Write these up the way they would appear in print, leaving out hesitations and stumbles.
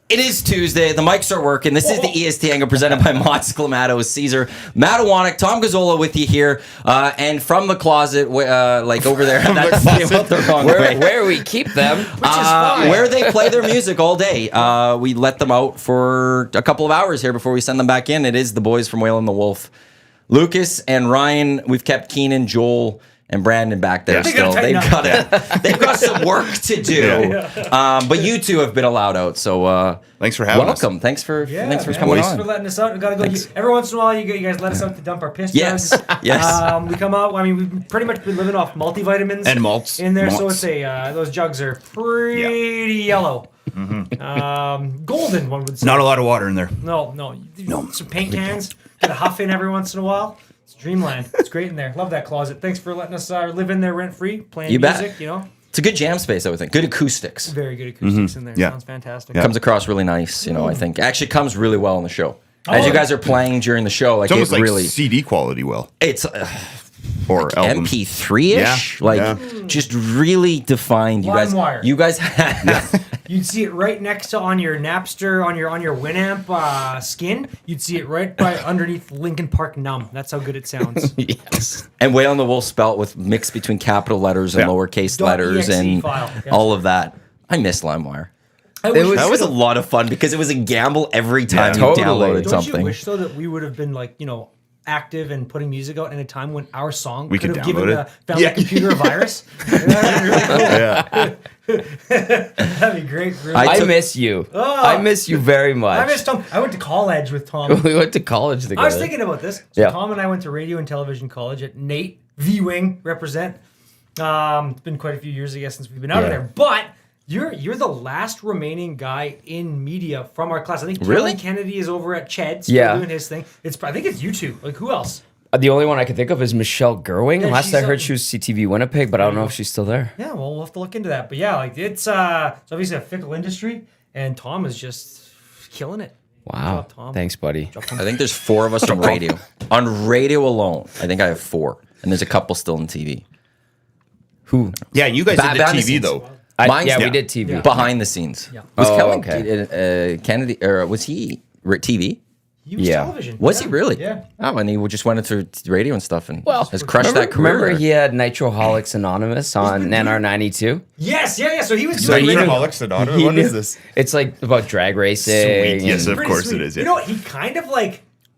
It is Tuesday. The mics are working. This is the EST Hangout presented by Mott's, Clamato, Caesar, Matt Iwanyk, Tom Gazzola with you here. And from the closet, like over there, that's the wrong way. Where we keep them, which is fine. Where they play their music all day. We let them out for a couple of hours here before we send them back in. It is the boys from Whale and the Wolf. Lucas and Ryan, we've kept Keenan, Joel, and Brandon back there still. They've got some work to do. But you two have been allowed out, so thanks for having us. Welcome. Thanks for coming on. Thanks for letting us out. We gotta go. Every once in a while, you guys let us out to dump our piss jugs. Yes. We come out. I mean, we've pretty much been living off multivitamins and malts in there, so it's those jugs are pretty yellow. Mm-hmm. Golden, one would say. Not a lot of water in there. No. Some paint cans. Get a huff in every once in a while. It's dreamland. It's great in there. Love that closet. Thanks for letting us live in there rent-free, playing music, you know. It's a good jam space, I would think. Good acoustics. Very good acoustics in there. Yeah. Sounds fantastic. Comes across really nice, I think. Actually comes really well on the show. As you guys are playing during the show, like it's almost it really like CD quality It's or like album. MP3-ish, just really defined. You guys had You'd see it right next to on your Napster, on your Winamp skin. You'd see it right by underneath Linkin Park Numb. That's how good it sounds. Yes. And Whale and the Wolf spelt with mix between capital letters and lowercase letters and all of that. I miss LimeWire. That was a lot of fun because it was a gamble every time you downloaded something. Don't you wish though that we would have been like, active and putting music out in a time when our song we could have given the family computer a virus? That'd be great. Really. I miss you. I miss you very much. I miss Tom. I went to college with Tom. We went to college together. I was thinking about this. So Tom and I went to radio and television college at Nate V-Wing represent. It's been quite a few years, I guess, since we've been out of there. But you're the last remaining guy in media from our class. I think Kellen Kennedy is over at Ched, still doing his thing. I think it's you two. Like, who else? The only one I can think of is Michelle Gerwing. Last I heard, she was CTV Winnipeg, but I don't know if she's still there. Yeah, well, we'll have to look into that. But yeah, like it's obviously a fickle industry, and Tom is just killing it. Wow. Job, Tom. Thanks, buddy. I think there's 4 of us on radio. On radio alone, I think I have 4. And there's a couple still in TV. Who? Yeah, you guys did the TV, though. We did TV. Yeah. Behind the scenes. Yeah. Was Kellen Kennedy, or was he TV? He was television. Was he really? Yeah. Oh, and he just went into radio and stuff and has crushed that career. Remember he had Nitroholics Anonymous on NR92? Yes, yeah. So he was doing Nitroholics Anonymous? What is this? It's like about drag racing. Sweet. Yes, of course it is. Yeah. You know what? He kind of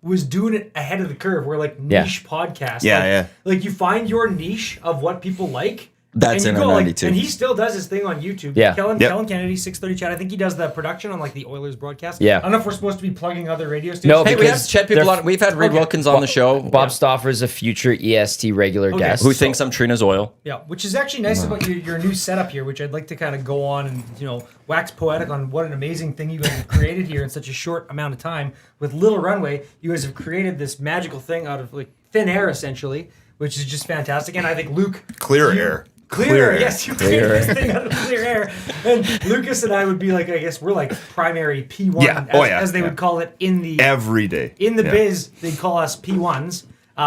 was doing it ahead of the curve. Where niche podcasts. Yeah. Like you find your niche of what people like. That's in 92. And he still does his thing on YouTube. Yeah. Kellen Kennedy, 630 Chat. I think he does the production on the Oilers broadcast. Yeah. I don't know if we're supposed to be plugging other radio stations. No, hey, we have Chet people on. We've had Reed Wilkins on the show. Bob Stauffer is a future EST regular guest. Who thinks I'm Trina's oil. Yeah, which is actually nice about your new setup here, which I'd like to kind of go on and, wax poetic on what an amazing thing you guys have created here in such a short amount of time. With little runway, you guys have created this magical thing out of thin air, essentially, which is just fantastic. And I think Luke... Clear air. Clear air. Yes, you created this thing out of clear air. And Lucas and I would be we're primary P1, as they would call it in the... Every day. In the biz, they'd call us P1s,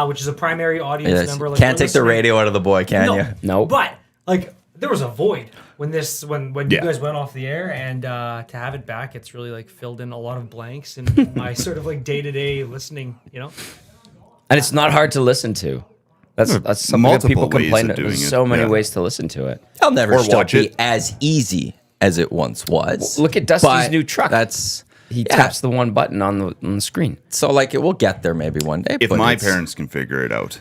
which is a primary audience member. Can't take the radio out of the boy, can you? No. But, there was a void when you guys went off the air, and to have it back, it's really, filled in a lot of blanks in my sort of, day-to-day listening, And it's not hard to listen to. That's something that people complain. There's so many ways to listen to it. I'll never be as easy as it once was. Look at Dusty's new truck. He taps the one button on the screen. So it will get there maybe one day. If my parents can figure it out.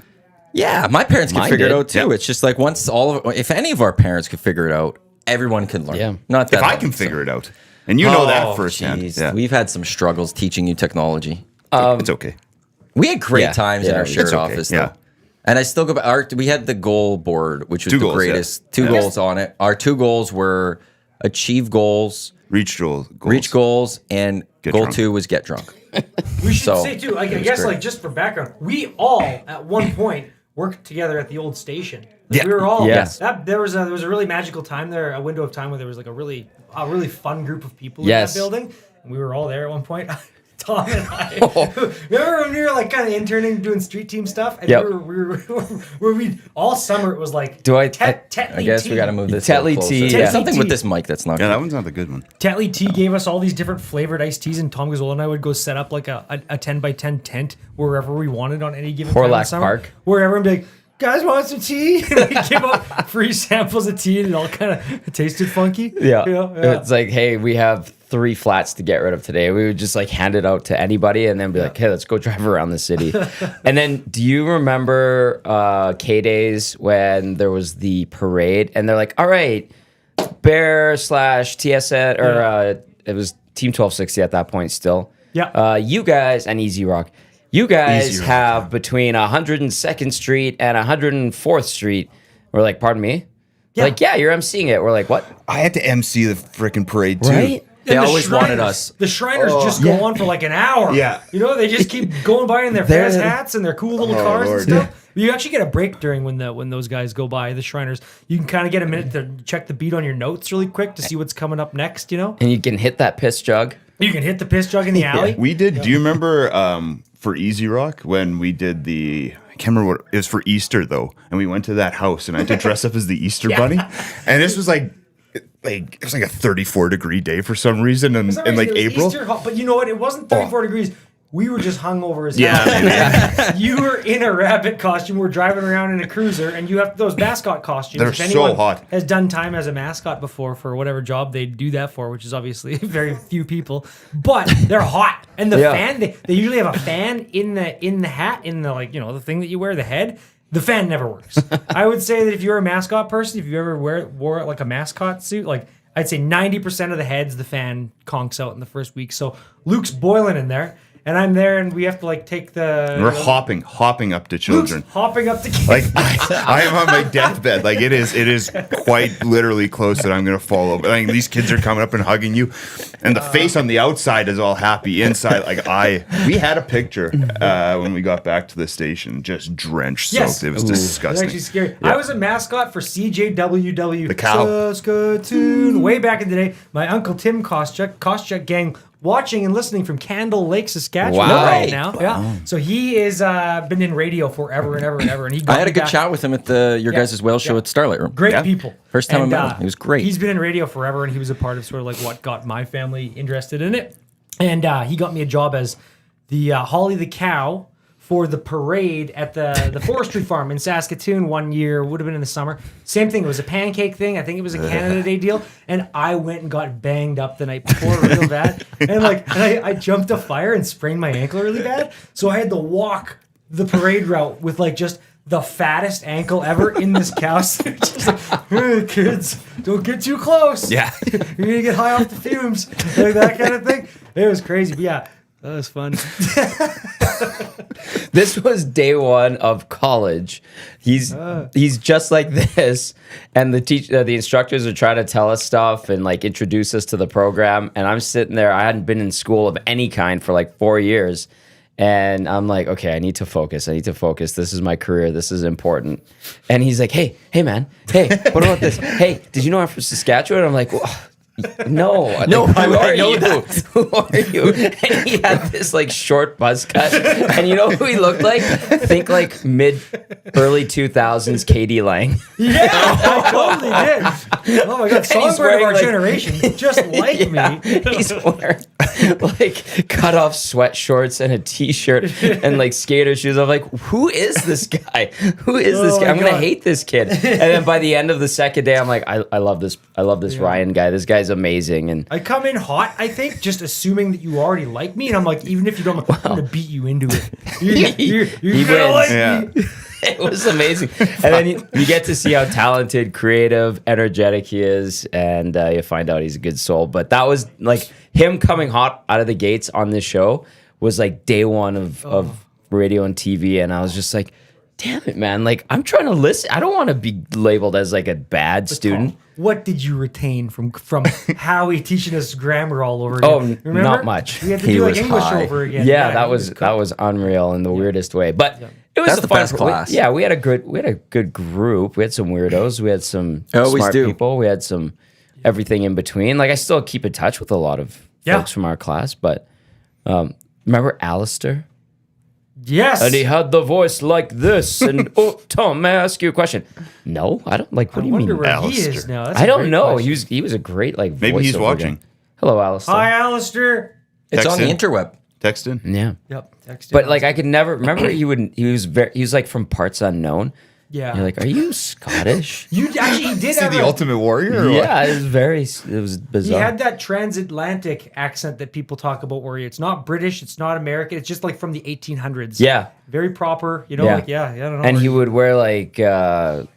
Yeah, my parents can figure it out too. Yeah. It's just once if any of our parents could figure it out, everyone can learn. Yeah. Not that if I can figure it out. And you know that firsthand. Yeah. We've had some struggles teaching you technology. It's okay. We had great times in our shared office though. Yeah. And I still go back. We had the goal board, which was the greatest. Yeah. 2 goals on it. Our 2 goals were achieve goals, reach goals, and goal drunk. 2 was get drunk. We should say too. I guess just for background, we all at one point worked together at the old station. We were all. Yes. There was a really magical time there, a window of time where there was a really fun group of people in that building. And we were all there at one point. Tom and I. Remember when we were like kind of interning, doing street team stuff, and we all summer it was like. I guess we got to move this. Tetley tea. Yeah. Something with this mic that's not. Yeah, that one's not the good one. Tetley tea gave us all these different flavored iced teas, and Tom Gazzola and I would go set up like a 10x10 tent wherever we wanted on any given time in the summer. Park. Wherever and be like, guys want some tea? And we give out free samples of tea, and it all kind of tasted funky. Yeah. You know? Yeah. It's like, hey, we have 3 flats to get rid of today. We would just like hand it out to anybody and then be like, hey, let's go drive around the city. And then do you remember K-Days when there was the parade and they're like, all right, Bear / TSN, or it was Team 1260 at that point still. Yeah. You guys, and Easy Rock, you guys have between 102nd Street and 104th Street. We're like, pardon me? Yeah. Like, yeah, you're emceeing it. We're like, what? I had to MC the freaking parade too. Right? They always wanted us. The Shriners just go on for like an hour. Yeah. You know, they just keep going by in their fez hats and their cool little cars Lord. and stuff. You actually get a break during when those guys go by, the Shriners. You can kind of get a minute to check the beat on your notes really quick to see what's coming up next, you know? And you can hit that piss jug. You can hit the piss jug in the alley. We did. Do you remember for Easy Rock when we did the? I can't remember what it was for Easter though, and we went to that house and I had to dress up as the Easter bunny, and this was like it was like a 34-degree day for some reason, and in like April. Easter, but you know what? It wasn't 34 degrees. We were just hungover as hell. Yeah, You were in a rabbit costume. We're driving around in a cruiser, and you have those mascot costumes. They're if anyone so hot. has done time as a mascot before for whatever job they do that for, which is obviously very few people, but they're hot. And the fan, they usually have a fan in the hat, in the like, you know, the thing that you wear, the head. The fan never works. I would say that if you're a mascot person, if you ever wore like a mascot suit, like I'd say 90% of the heads, the fan conks out in the first week. So Luke's boiling in there. And I'm there, and we have to like take the. We're hopping up to children. Luke's hopping up to kids. Like I am on my deathbed. Like it is quite literally close that I'm gonna fall over. Like these kids are coming up and hugging you, and the face on the outside is all happy. Inside, we had a picture when we got back to the station, just drenched soaked. It was disgusting. It's actually scary. Yeah. I was a mascot for CJWW. The cow. Saskatoon. Way back in the day, my uncle Tim Koscheck gang. Watching and listening from Candle Lake, Saskatchewan right now. Yeah. So he is been in radio forever and ever and ever. And he I had a good chat with him at your guys' whale show at Starlight Room. Great people. First time I met him. He was great. He's been in radio forever, and he was a part of sort of like what got my family interested in it. And he got me a job as the Holly the Cow for the parade at the forestry farm in Saskatoon one year. Would have been in the summer. Same thing. It was a pancake thing. I think it was a Canada Day deal. And I went and got banged up the night before real bad. And I jumped a fire and sprained my ankle really bad. So I had to walk the parade route with like just the fattest ankle ever in this cow suit. Just like, hey, kids, don't get too close. Yeah. You're going to get high off the fumes. Like that kind of thing. It was crazy. But yeah. That was fun. This was day one of college. He's just like this, and the instructors are trying to tell us stuff and like introduce us to the program. And I'm sitting there. I hadn't been in school of any kind for like 4 years, and I'm like, okay, I need to focus. This is my career. This is important. And he's like, hey, man, hey, what about this? Hey, did you know I'm from Saskatchewan? I'm like, well, no, who are you? Who are you? And he had this like short buzz cut, and you know who he looked like? Think like early 2000s Katie Lang. Yeah, I totally did. Oh my god, songwriter of our generation, just like me. He's wearing like cut off sweat shorts and a t-shirt and like skater shoes. I'm like, who is this guy? Who is this guy? I'm gonna hate this kid. And then by the end of the second day, I'm like, I love this Ryan guy. This guy's amazing. And I come in hot, I think, just assuming that you already like me, and I'm like, even if you don't, I'm gonna beat you into it. You're gonna like me. It was amazing. And then you get to see how talented, creative, energetic he is, and you find out he's a good soul. But that was like him coming hot out of the gates on this show was like day one of radio and TV, and I was just like, damn it, man. Like, I'm trying to listen. I don't want to be labeled as like a bad student. What did you retain from Howie teaching us grammar all over again? Oh, remember? not much. We had to do like English over again. Yeah, that was unreal in the weirdest way. But it was the best class. We had a good group. We had some weirdos. We had some smart people. We had some everything in between. Like, I still keep in touch with a lot of folks from our class, but Remember Alistair? Yes. And he had the voice like this. And oh, Tom, may I ask you a question? No, I don't. Like, what I do you wonder mean? where Alistair? he is now. That's I a don't great know. question. He was a great like. Maybe he's voiceover watching. guy. Hello, Alistair. Hi, Alistair. It's Text on the in. interweb. Text in. Yeah. Yep. Text But him. like I could never remember he was like from parts unknown. yeah. You're like, are you Scottish? You actually he did Is he have the Ultimate Warrior? Or what? Yeah, it was He bizarre. had that transatlantic accent that people talk about where it's not British, it's not American, it's just like from the 1800s. Yeah. Very proper, you know, Yeah. like I don't know. And he would wear like the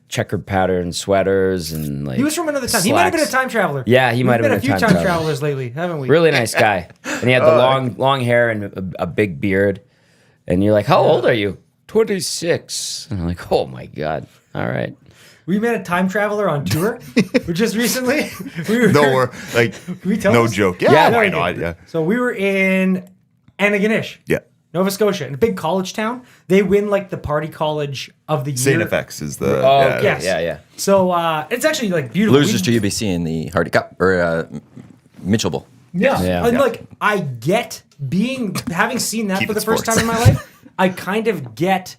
checkered pattern sweaters and like He was from another time. He might have been a slacks. time traveler. Yeah, he We've might have been a a few time time traveler. travelers lately, haven't we? Really nice guy. And he had the long hair and a big beard. And you're like, how old are you? 26. And I'm like, oh my God. All right. We met a time traveler on tour just recently. We were, No, we're like, we tell no this? joke. Yeah, Yeah, no, why we not? did. Yeah. So we were in Antigonish, Yeah. Nova Scotia, in a big college town. They win like the party college of the year. St. FX is the. Oh, yeah. okay. Yes. Yeah. So it's actually like beautiful. Loses to UBC in the Hardy Cup or Mitchell Bowl. Yeah. Yeah. And Yeah. like I get having seen that Keep for the it first sports. time in my life, I kind of get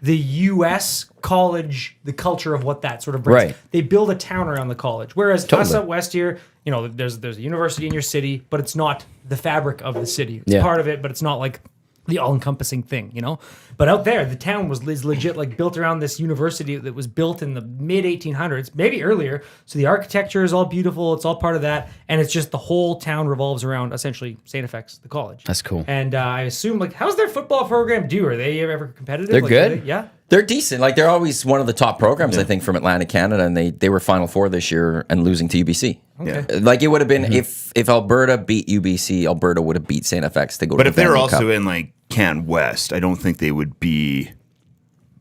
the US college, the culture of what that sort of brings. Right. They build a town around the college. Whereas us Totally. out west here, you know, there's a university in your city, but it's not the fabric of the city. It's Yeah. part of it, but it's not like the all-encompassing thing, you know. But out there, the town is legit like built around this university that was built in the mid 1800s, maybe earlier. So the architecture is all beautiful. It's all part of that, and it's just the whole town revolves around essentially St. FX, the college. That's cool. And I assume like, how's their football program do? Are they ever competitive? They're Like, good. yeah. They're decent. Like they're always one of the top programs, I think, from Atlantic Canada, and they were Final Four this year and losing to UBC. Yeah. Like it would have been if Alberta beat UBC, Alberta would have beat St. FX to go. But to if the they were Vanier Cup. also in like Can West, I don't think they would be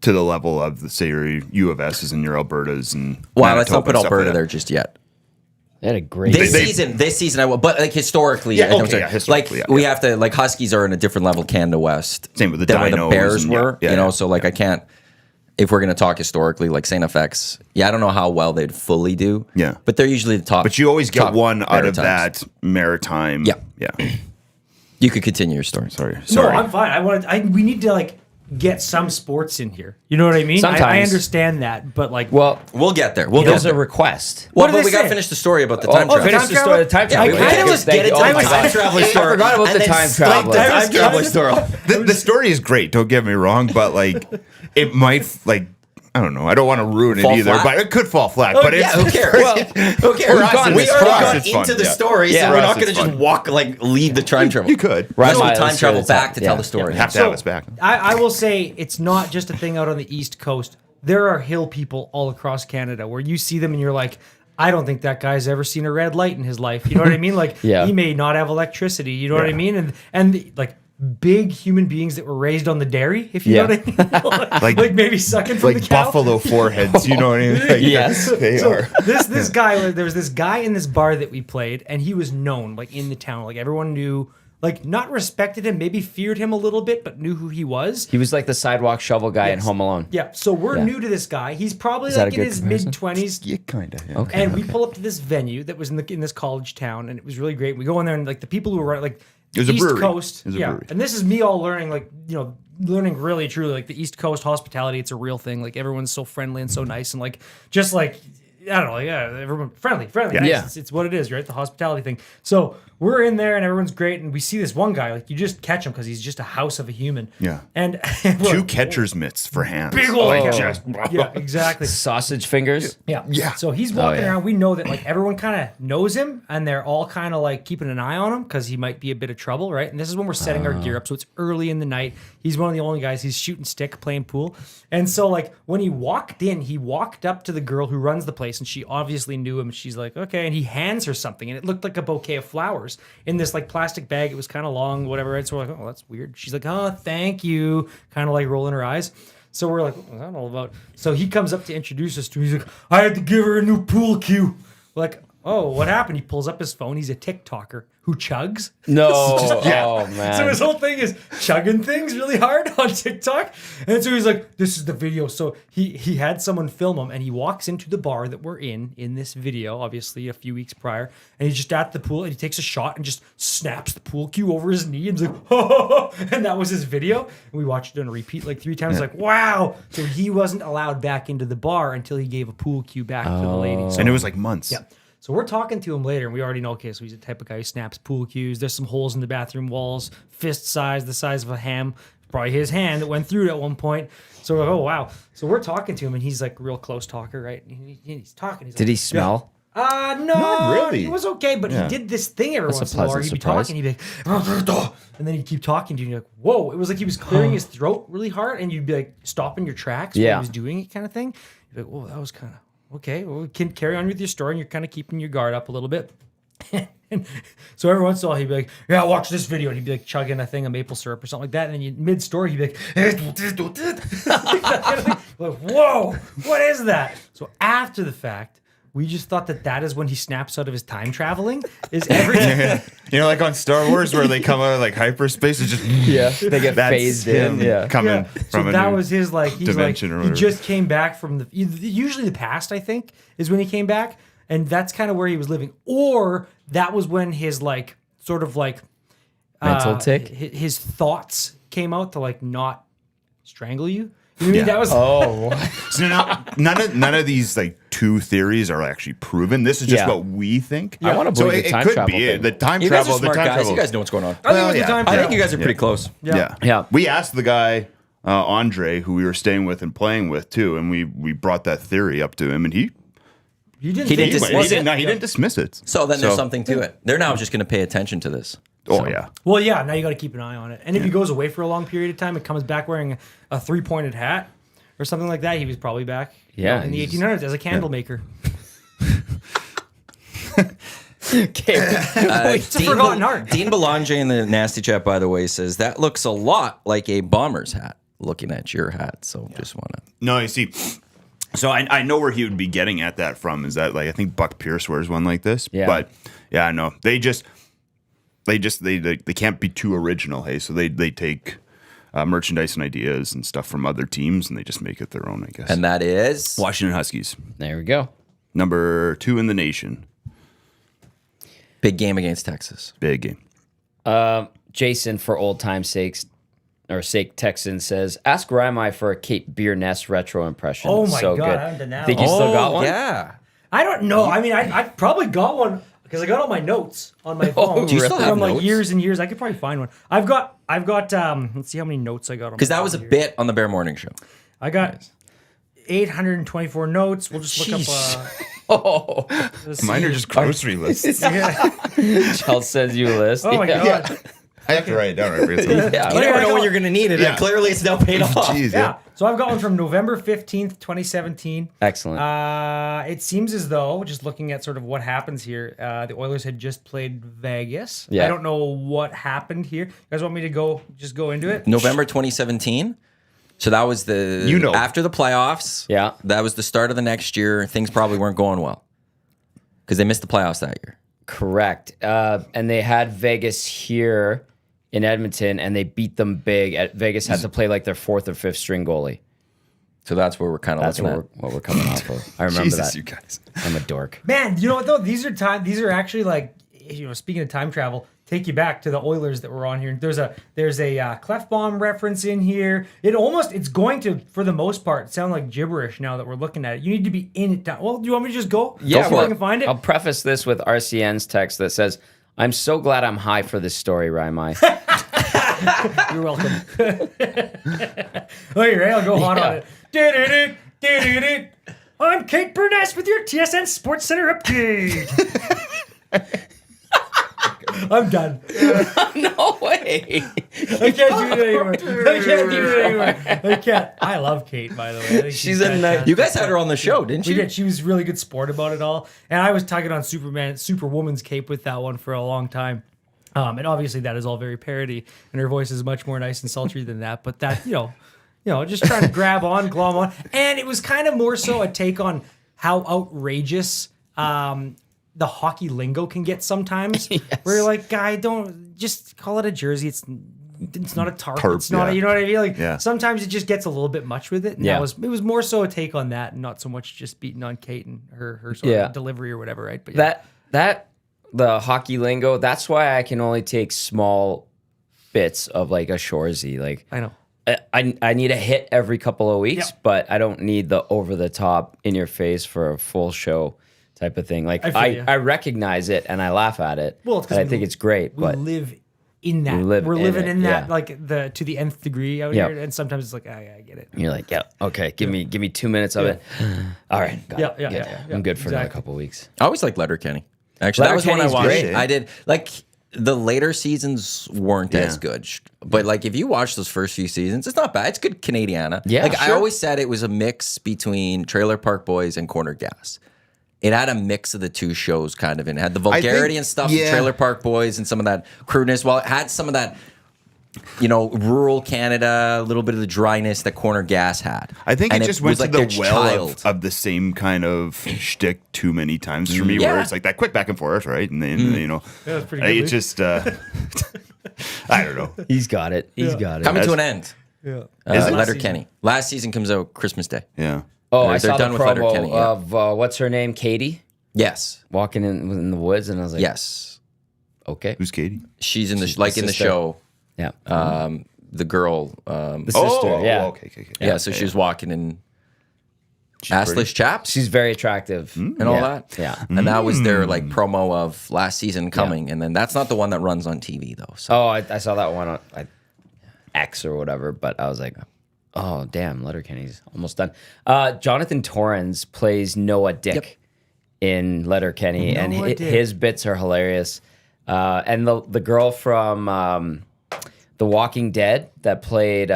to the level of the say your U of S's and your Albertas and. Well, let's not Manitoba put and stuff Alberta like there that. just yet. They had a great This season I will, but like historically, Yeah, I think okay, I'm yeah, sorry, historically, like yeah, we yeah. have to like Huskies are in a different level, Canada West, Same with the than where the Dinos Bears and- were, yeah, you know. yeah, So like I can't. If we're gonna talk historically, like Saint FX, I don't know how well they'd fully do. Yeah. but they're usually the top. But you always get top one out of Maritimes. that maritime. Yeah. Yeah. You could continue your story. Sorry. No, I'm fine. We need to like get some sports in here. You know what I mean? I Sometimes. understand that, but like, Well, We'll get there. We'll there's get a there. request. Well, What but did we it got to say? finish the story about the time Oh, travel. finish the story. The time Yeah, travel. we kinda can't was just get into getting- the I was- time traveler story. I forgot about and the then time spike travel. the I time was traveler gonna- story. The story is great. Don't get me wrong, but like, it might like. I don't know. I don't want to ruin it Fall either, flat? but it could fall flat. Oh, but yeah, it's who cares? Well, Who cares? we've gone We this already far. got It's fun, into the yeah. story, Yeah. so we're For not us, going to it's just fun. walk like leave the time travel. You could. We Right, will Miles, time let's travel do the time. back to tell Yeah. the story. have to have us back. I will say it's not just a thing out on the East Coast. There are hill people all across Canada where you see them and you're like, I don't think that guy's ever seen a red light in his life. You know what I mean? Like Yeah. he may not have electricity. You know what I Yeah. mean? And like big human beings that were raised on the dairy, if you know Yeah. what I mean. like maybe sucking from the Like cow. buffalo foreheads. You know what I mean? Like, Yes. They So are. this guy, there was this guy in this bar that we played, and he was known like in the town. Like everyone knew, like not respected him, maybe feared him a little bit, but knew who he was. He was like the sidewalk shovel guy in Yes. Home Alone. Yeah. So we're Yeah. new to this guy. He's probably Is that like a in good his comparison? mid-20s. Yeah, kind of. Yeah. Okay. And we pull up to this venue that was in this college town, and it was really great. We go in there, and like the people who were like It was a East brewery. Coast, It was a yeah. brewery. And this is me all learning, like learning really truly like the East Coast hospitality. It's a real thing. Like everyone's so friendly and so nice, and like just like I don't know, yeah, everyone friendly, nice. Yeah. It's what it is, right? The hospitality thing. So we're in there, and everyone's great, and we see this one guy. Like you just catch him because he's just a house of a human. Yeah. And Two catcher's mitts for hands. big old Like, catcher. just- Yeah, exactly. Sausage fingers. Yeah. Yeah. So he's walking yeah. around. We know that like everyone kind of knows him and they're all kind of like keeping an eye on him because he might be a bit of trouble, right? And this is when we're setting our gear up. So it's early in the night. He's one of the only guys. He's shooting stick, playing pool. And so like when he walked in, he walked up to the girl who runs the place and she obviously knew him. She's like, okay. And he hands her something and it looked like a bouquet of flowers in this like plastic bag. It was kind of long, whatever, right? So we're like, oh, that's weird. She's like, oh, thank you. Kind of like rolling her eyes. So we're like, what's that all about? So he comes up to introduce us to him. He's like, I had to give her a new pool cue. We're like, oh, what happened? He pulls up his phone. He's a TikToker who chugs. No. Oh, man. So his whole thing is chugging things really hard on TikTok. And so he's like, this is the video. So he had someone film him, and he walks into the bar that we're in this video, obviously a few weeks prior. And he's just at the pool, and he takes a shot and just snaps the pool cue over his knee. And he's like, oh, and that was his video. And we watched it on repeat like 3 times. Like, wow. So he wasn't allowed back into the bar until he gave a pool cue back to the lady. So, And it was like months. yeah. So we're talking to him later, and we already know, okay, so he's the type of guy who snaps pool cues. There's some holes in the bathroom walls, fist size, the size of a ham. Probably his hand that went through it at one point. So we're like, oh, wow. So we're talking to him, and he's like a real close talker, right? And he's talking. He's Did like, he smell? No, Not really. It was okay, but he did this thing every That's a once in a while. pleasant He'd be surprise. talking, he'd be like, and then he'd keep talking to you, and you're like, whoa. It was like he was clearing his throat really hard, and you'd be like stopping your tracks when he Yeah. was doing it kind of thing. You're like, whoa, that was kind of, okay, well, we can carry on with your story, and you're kind of keeping your guard up a little bit. And so every once in a while, he'd be like, yeah, watch this video. And he'd be like chugging a thing of maple syrup or something like that. And then mid-story, he'd be like, like, whoa, what is that? So after the fact, we just thought that is when he snaps out of his time traveling. Is everything. You know, like on Star Wars where they come out of like hyperspace, it's just They get that's phased in. him Yeah. coming Yeah. from So a that new was his like he's like dimension or he whatever. just came back from the usually the past, I think, is when he came back, and that's kind of where he was living, or that was when his like sort of like Mental tick? his thoughts came out to like not strangle you. You know what I mean? Yeah. That was Oh, So now, none of these like two theories are actually proven. This is just Yeah. what we think. I wanna so believe the time could travel be thing. it. The time You guys travel. are smart the time guys. travel. You guys know what's going on. I think it was Well, the yeah. time I think travel. you guys are pretty close. Yeah. Yeah. We asked the guy, Andre, who we were staying with and playing with too, and we brought that theory up to him, and he You didn't He think didn't it dismiss was- it? He didn't dismiss it. So then there's something to it. They're now just going to pay attention to this. Oh yeah. Well, yeah. Now you got to keep an eye on it. And if he goes away for a long period of time and comes back wearing a 3-pointed hat or something like that, he was probably back. Yeah, in the he's- 1800s as a candle maker. okay. It's a forgotten art. Dean Belanger in the Nasty Chat, by the way, says that looks a lot like a bomber's hat. Looking at your hat, so just want to. No, you see. So I know where he would be getting at that from. Is that like I think Buck Pierce wears one like this. Yeah. But yeah, I know they can't be too original. Hey, so they take merchandise and ideas and stuff from other teams and they just make it their own. I guess. And that is Washington Huskies, There we go. number 2 in the nation. big game against Texas. Big game. Jason, for old time's sake, Texan says, ask Rami for a Cape Beer Nest retro impression. Oh my so God, good. I haven't done that Think one. you still got one? Yeah. I don't know. I mean, I probably got one because I got all my notes on my phone. Do you still have from like notes? years and years? I could probably find one. I've got. Let's see how many notes I got on. Because my that was a phone here. bit on the Bear Morning Show. I got 824 notes. We'll just look up. Oh, Let's Mine see. are just grocery lists. Chelsea sends you a list. Oh my Yeah. God. I have to write it down. I forget something. Yeah. You Okay, never I know got- when you're going to need it, Yeah. and clearly it's now paid off. Jeez, Yeah. So I've got one from November 15th, 2017. Excellent. It seems as though, just looking at sort of what happens here, the Oilers had just played Vegas. Yeah. I don't know what happened here. You guys want me to go into it? November 2017. So that was the after the playoffs. Yeah. That was the start of the next year. Things probably weren't going well because they missed the playoffs that year. Correct. And they had Vegas here in Edmonton, and they beat them big. Vegas had to play like their 4th or 5th string goalie. So that's where we're kind of That's looking what we're coming off of. I remember Jesus, that. you guys. I'm a dork. Man, you know what though? These are actually like, speaking of time travel, take you back to the Oilers that were on here. There's a Clefbaum reference in here. It's going to, for the most part, sound like gibberish now that we're looking at it. You need to be in it. Well, do you want me to just go? Yeah, See if I can find it. I'll preface this with RCN's text that says, I'm so glad I'm high for this story, Rami. You're welcome. Oh, you're right. I'll go hot on it. Do-do-do, I'm Kate Burness with your TSN Sports Center update. I'm done. No way. I can't do it anymore. I can't. I love Kate, by the way. I think She's a nice- fantastic. You guys had her on the show, didn't We you? did. She was really good sport about it all. And I was tugging on Superwoman's cape with that one for a long time. And obviously that is all very parody, and her voice is much more nice and sultry than that. But that, just trying to glom on. And it was kind of more so a take on how outrageous the hockey lingo can get sometimes, where you're like, guy, don't just call it a jersey. It's not a tarp. It's not. Yeah. You know what I mean? Like Yeah. sometimes it just gets a little bit much with it. And Yeah. it was more so a take on that, and not so much just beating on Kate and her sort of delivery or whatever, right? But That the hockey lingo. That's why I can only take small bits of like a Shoresy. Like I know. I need a hit every couple of weeks, Yep. but I don't need the over the top in your face for a full show type of thing. Like I feel ya. I recognize it and I laugh at it. Well, it's 'cause and I think it's great, We but live in that. live We're in living it, in that, yeah. like to the nth degree out Yep. here. And sometimes it's like, I get it. you're like, yeah, okay, give me 2 minutes of it. All right, got Yeah, it. yeah, Good. yeah, I'm good for another exactly. couple of weeks. I always like Letterkenny. Actually, that was one I Letterkenny's watched. great. I did like the later seasons weren't as good, but like if you watch those first few seasons, it's not bad. It's good Canadiana. Yeah, like I sure. always said, it was a mix between Trailer Park Boys and Corner Gas. It had a mix of the two shows, kind of, and it had the vulgarity and stuff. yeah. Of Trailer Park Boys and some of that crudeness. While it had some of that, rural Canada, a little bit of the dryness that Corner Gas had. I think And it just went was to like the their well child. of the same kind of shtick too many times for me, where Yeah. it's like that quick back and forth, right? And then Yeah, that's pretty good, it Luke. just I don't know. He's got it. He's got it. Coming to an end. Yeah. Is it? Letterkenny. Last season comes out Christmas Day. Yeah. Oh, They're I saw the done with Letterkenny, promo yeah. of what's her name, Katie, Yes. walking in the woods, and I was like, Yes. okay, Who's Katie? She's in the She's like the in the sister. show. yeah, The girl. the sister, yeah. Okay. Yeah. So she was walking in She's assless pretty. chaps She's very attractive and all Yeah, that. Yeah. And that was their like promo of last season coming, and then that's not the one that runs on TV though. So Oh, I saw that one on X or whatever, but I was like, oh, damn, Letterkenny's almost done. Jonathan Torrens plays Noah Dick in Letterkenny, and Noah Dick. his bits are hilarious. And the girl from The Walking Dead that played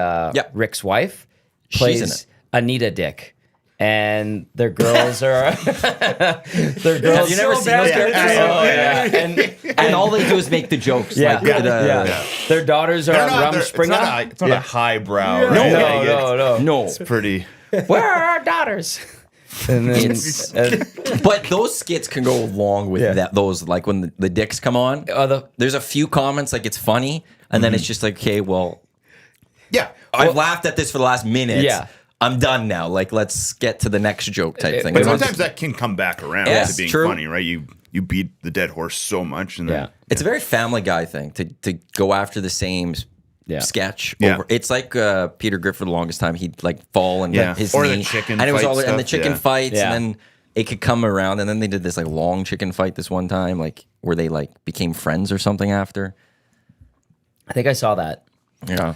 Rick's wife She's in plays it. Anita Dick. And their girls are their girls. Have you never so seen bad those that it's characters? so And all they do is make the jokes. Yeah, like, yeah. Their daughters are on Rumspringa. It's not a highbrow. Yeah. Right? No. No. It's pretty. Where are our daughters? And then But those skits can go along with Yeah. that. Those like when the dicks come on. There's a few comments like it's funny, and then it's just like, okay, well, Yeah. I've laughed at this for the last minute. Yeah. I'm done now. Like, let's get to the next joke type thing. But It's not sometimes just- that can come back around Yes, to being true. funny, right? You beat the dead horse so much, and then Yeah. it's a very Family Guy thing to go after the same sketch. Yeah. Over. It's like Peter Griffin for the longest time. He'd like fall and Yeah. let his Or the knee, chicken and it was fight all and the stuff, chicken yeah. fights, Yeah. and then it could come around, and then they did this like long chicken fight this one time, like where they like became friends or something after. I think I saw that. Yeah.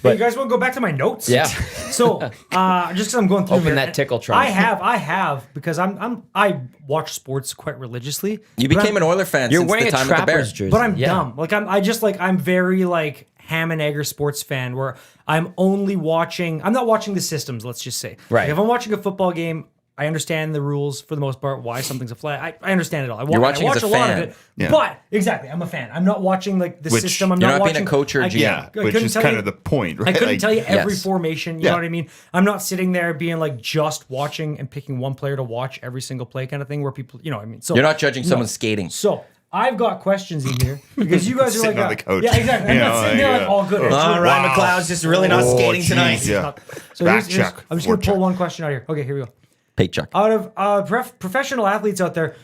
But you guys want to go back to my notes? Yeah. So, just because I'm going through Open here, that tickle trunk. I have because I watch sports quite religiously. You but became I'm- an Oiler fan You're since wearing the a time with the Trappers Bears. jersey, But I'm yeah. dumb. Like I'm very like ham and egger sports fan where I'm only watching. I'm not watching the systems. Let's just say. Right. Like if I'm watching a football game, I understand the rules for the most part. Why something's a flag. I understand it all. You're watching I as watch a a lot fan. of it. Yeah. But exactly, I'm a fan. I'm not watching like the Which- system. I'm You're not not being watching a coach or a GM. Yeah, I which couldn't is tell kind you- of the point, right? I couldn't Like, tell you every Yes. formation. You Yeah. know what I mean? I'm not sitting there being like just watching and picking one player to watch every single play kind of thing where people, you know what I mean? So You're not judging no. someone skating. So I've got questions in here because you guys are Sitting like, on the couch. yeah, exactly. I'm You not know, sitting there like, like all good. It's really- Ryan McLeod's just really not Oh, skating geez, tonight. Yeah. So Back here's- check. I'm just Forward going to pull check. one question out here. Okay, here we go. Paycheck. Out of professional athletes out there,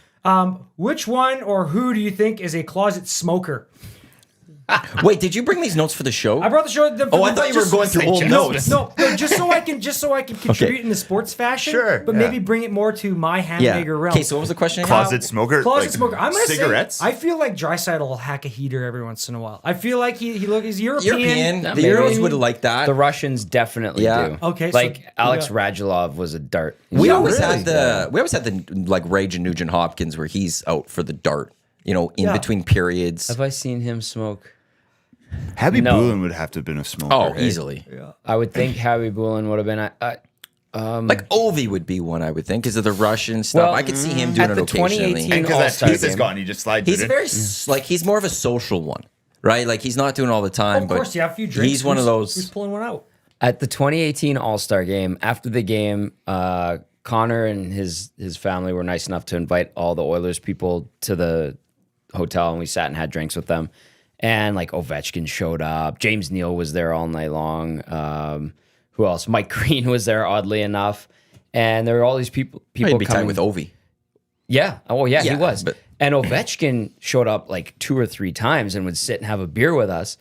which one or who do you think is a closet smoker? Wait, did you bring these notes for the show? I brought the show. Oh, I thought you were going through old notes. No, just so I can contribute in the sports fashion. Sure, but yeah. maybe bring it more to my hamburger realm. Okay, so what was the question again? Closet smoker? Closet Like smoker. I'm gonna cigarettes? say I feel like Draisaitl will hack a heater every once in a while. I feel like he's European. European. The maybe. Euros would like that. The Russians definitely Yeah. do. Okay, so- like Alex yeah. Radulov was a dart. We Yeah, always really? had the like Rage and Nugent Hopkins where he's out for the dart, in Yeah. between periods. Have I seen him smoke? Happy No. Boolin would have to have been a smoker. Oh, right? easily. I would think Howie Boolin would have been. Like Ovi would be one I would think because of the Russian stuff. Well, I could see him doing at it the occasionally. 2018 And because that All-Star tooth is game. gone, he just slides He's it in. very like he's more of a social one, right? Like he's not doing it all the time. Of but course, you have a few drinks. He's one of Who's those. pulling one out. At the 2018 All-Star game, after the game, Connor and his family were nice enough to invite all the Oilers people to the hotel, and we sat and had drinks with them. And like Ovechkin showed up. James Neal was there all night long. Who else? Mike Green was there, oddly enough. And there were all these people He'd be tight coming with Ovi. Yeah. Oh, yeah, he Yeah, was. but- And Ovechkin showed up like 2 or 3 times and would sit and have a beer with us.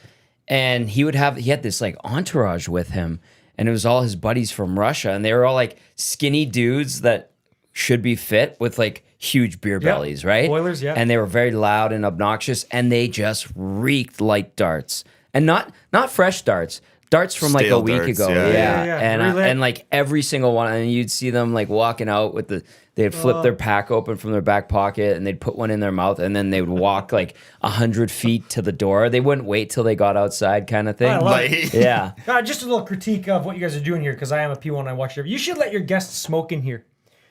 And he had this like entourage with him, and it was all his buddies from Russia, and they were all like skinny dudes that should be fit with like huge beer bellies, right? Oilers, yeah. And they were very loud and obnoxious, and they just reeked like darts, and not fresh darts. Darts from like Stale a week darts, ago, yeah. And like every single one, and you'd see them like walking out with they'd flip their pack open from their back pocket, and they'd put one in their mouth, and then they would walk like 100 feet to the door. They wouldn't wait till they got outside, kind of thing. I love it. Yeah, Just a little critique of what you guys are doing here, because I am a P1. I watch it. You should let your guests smoke in here.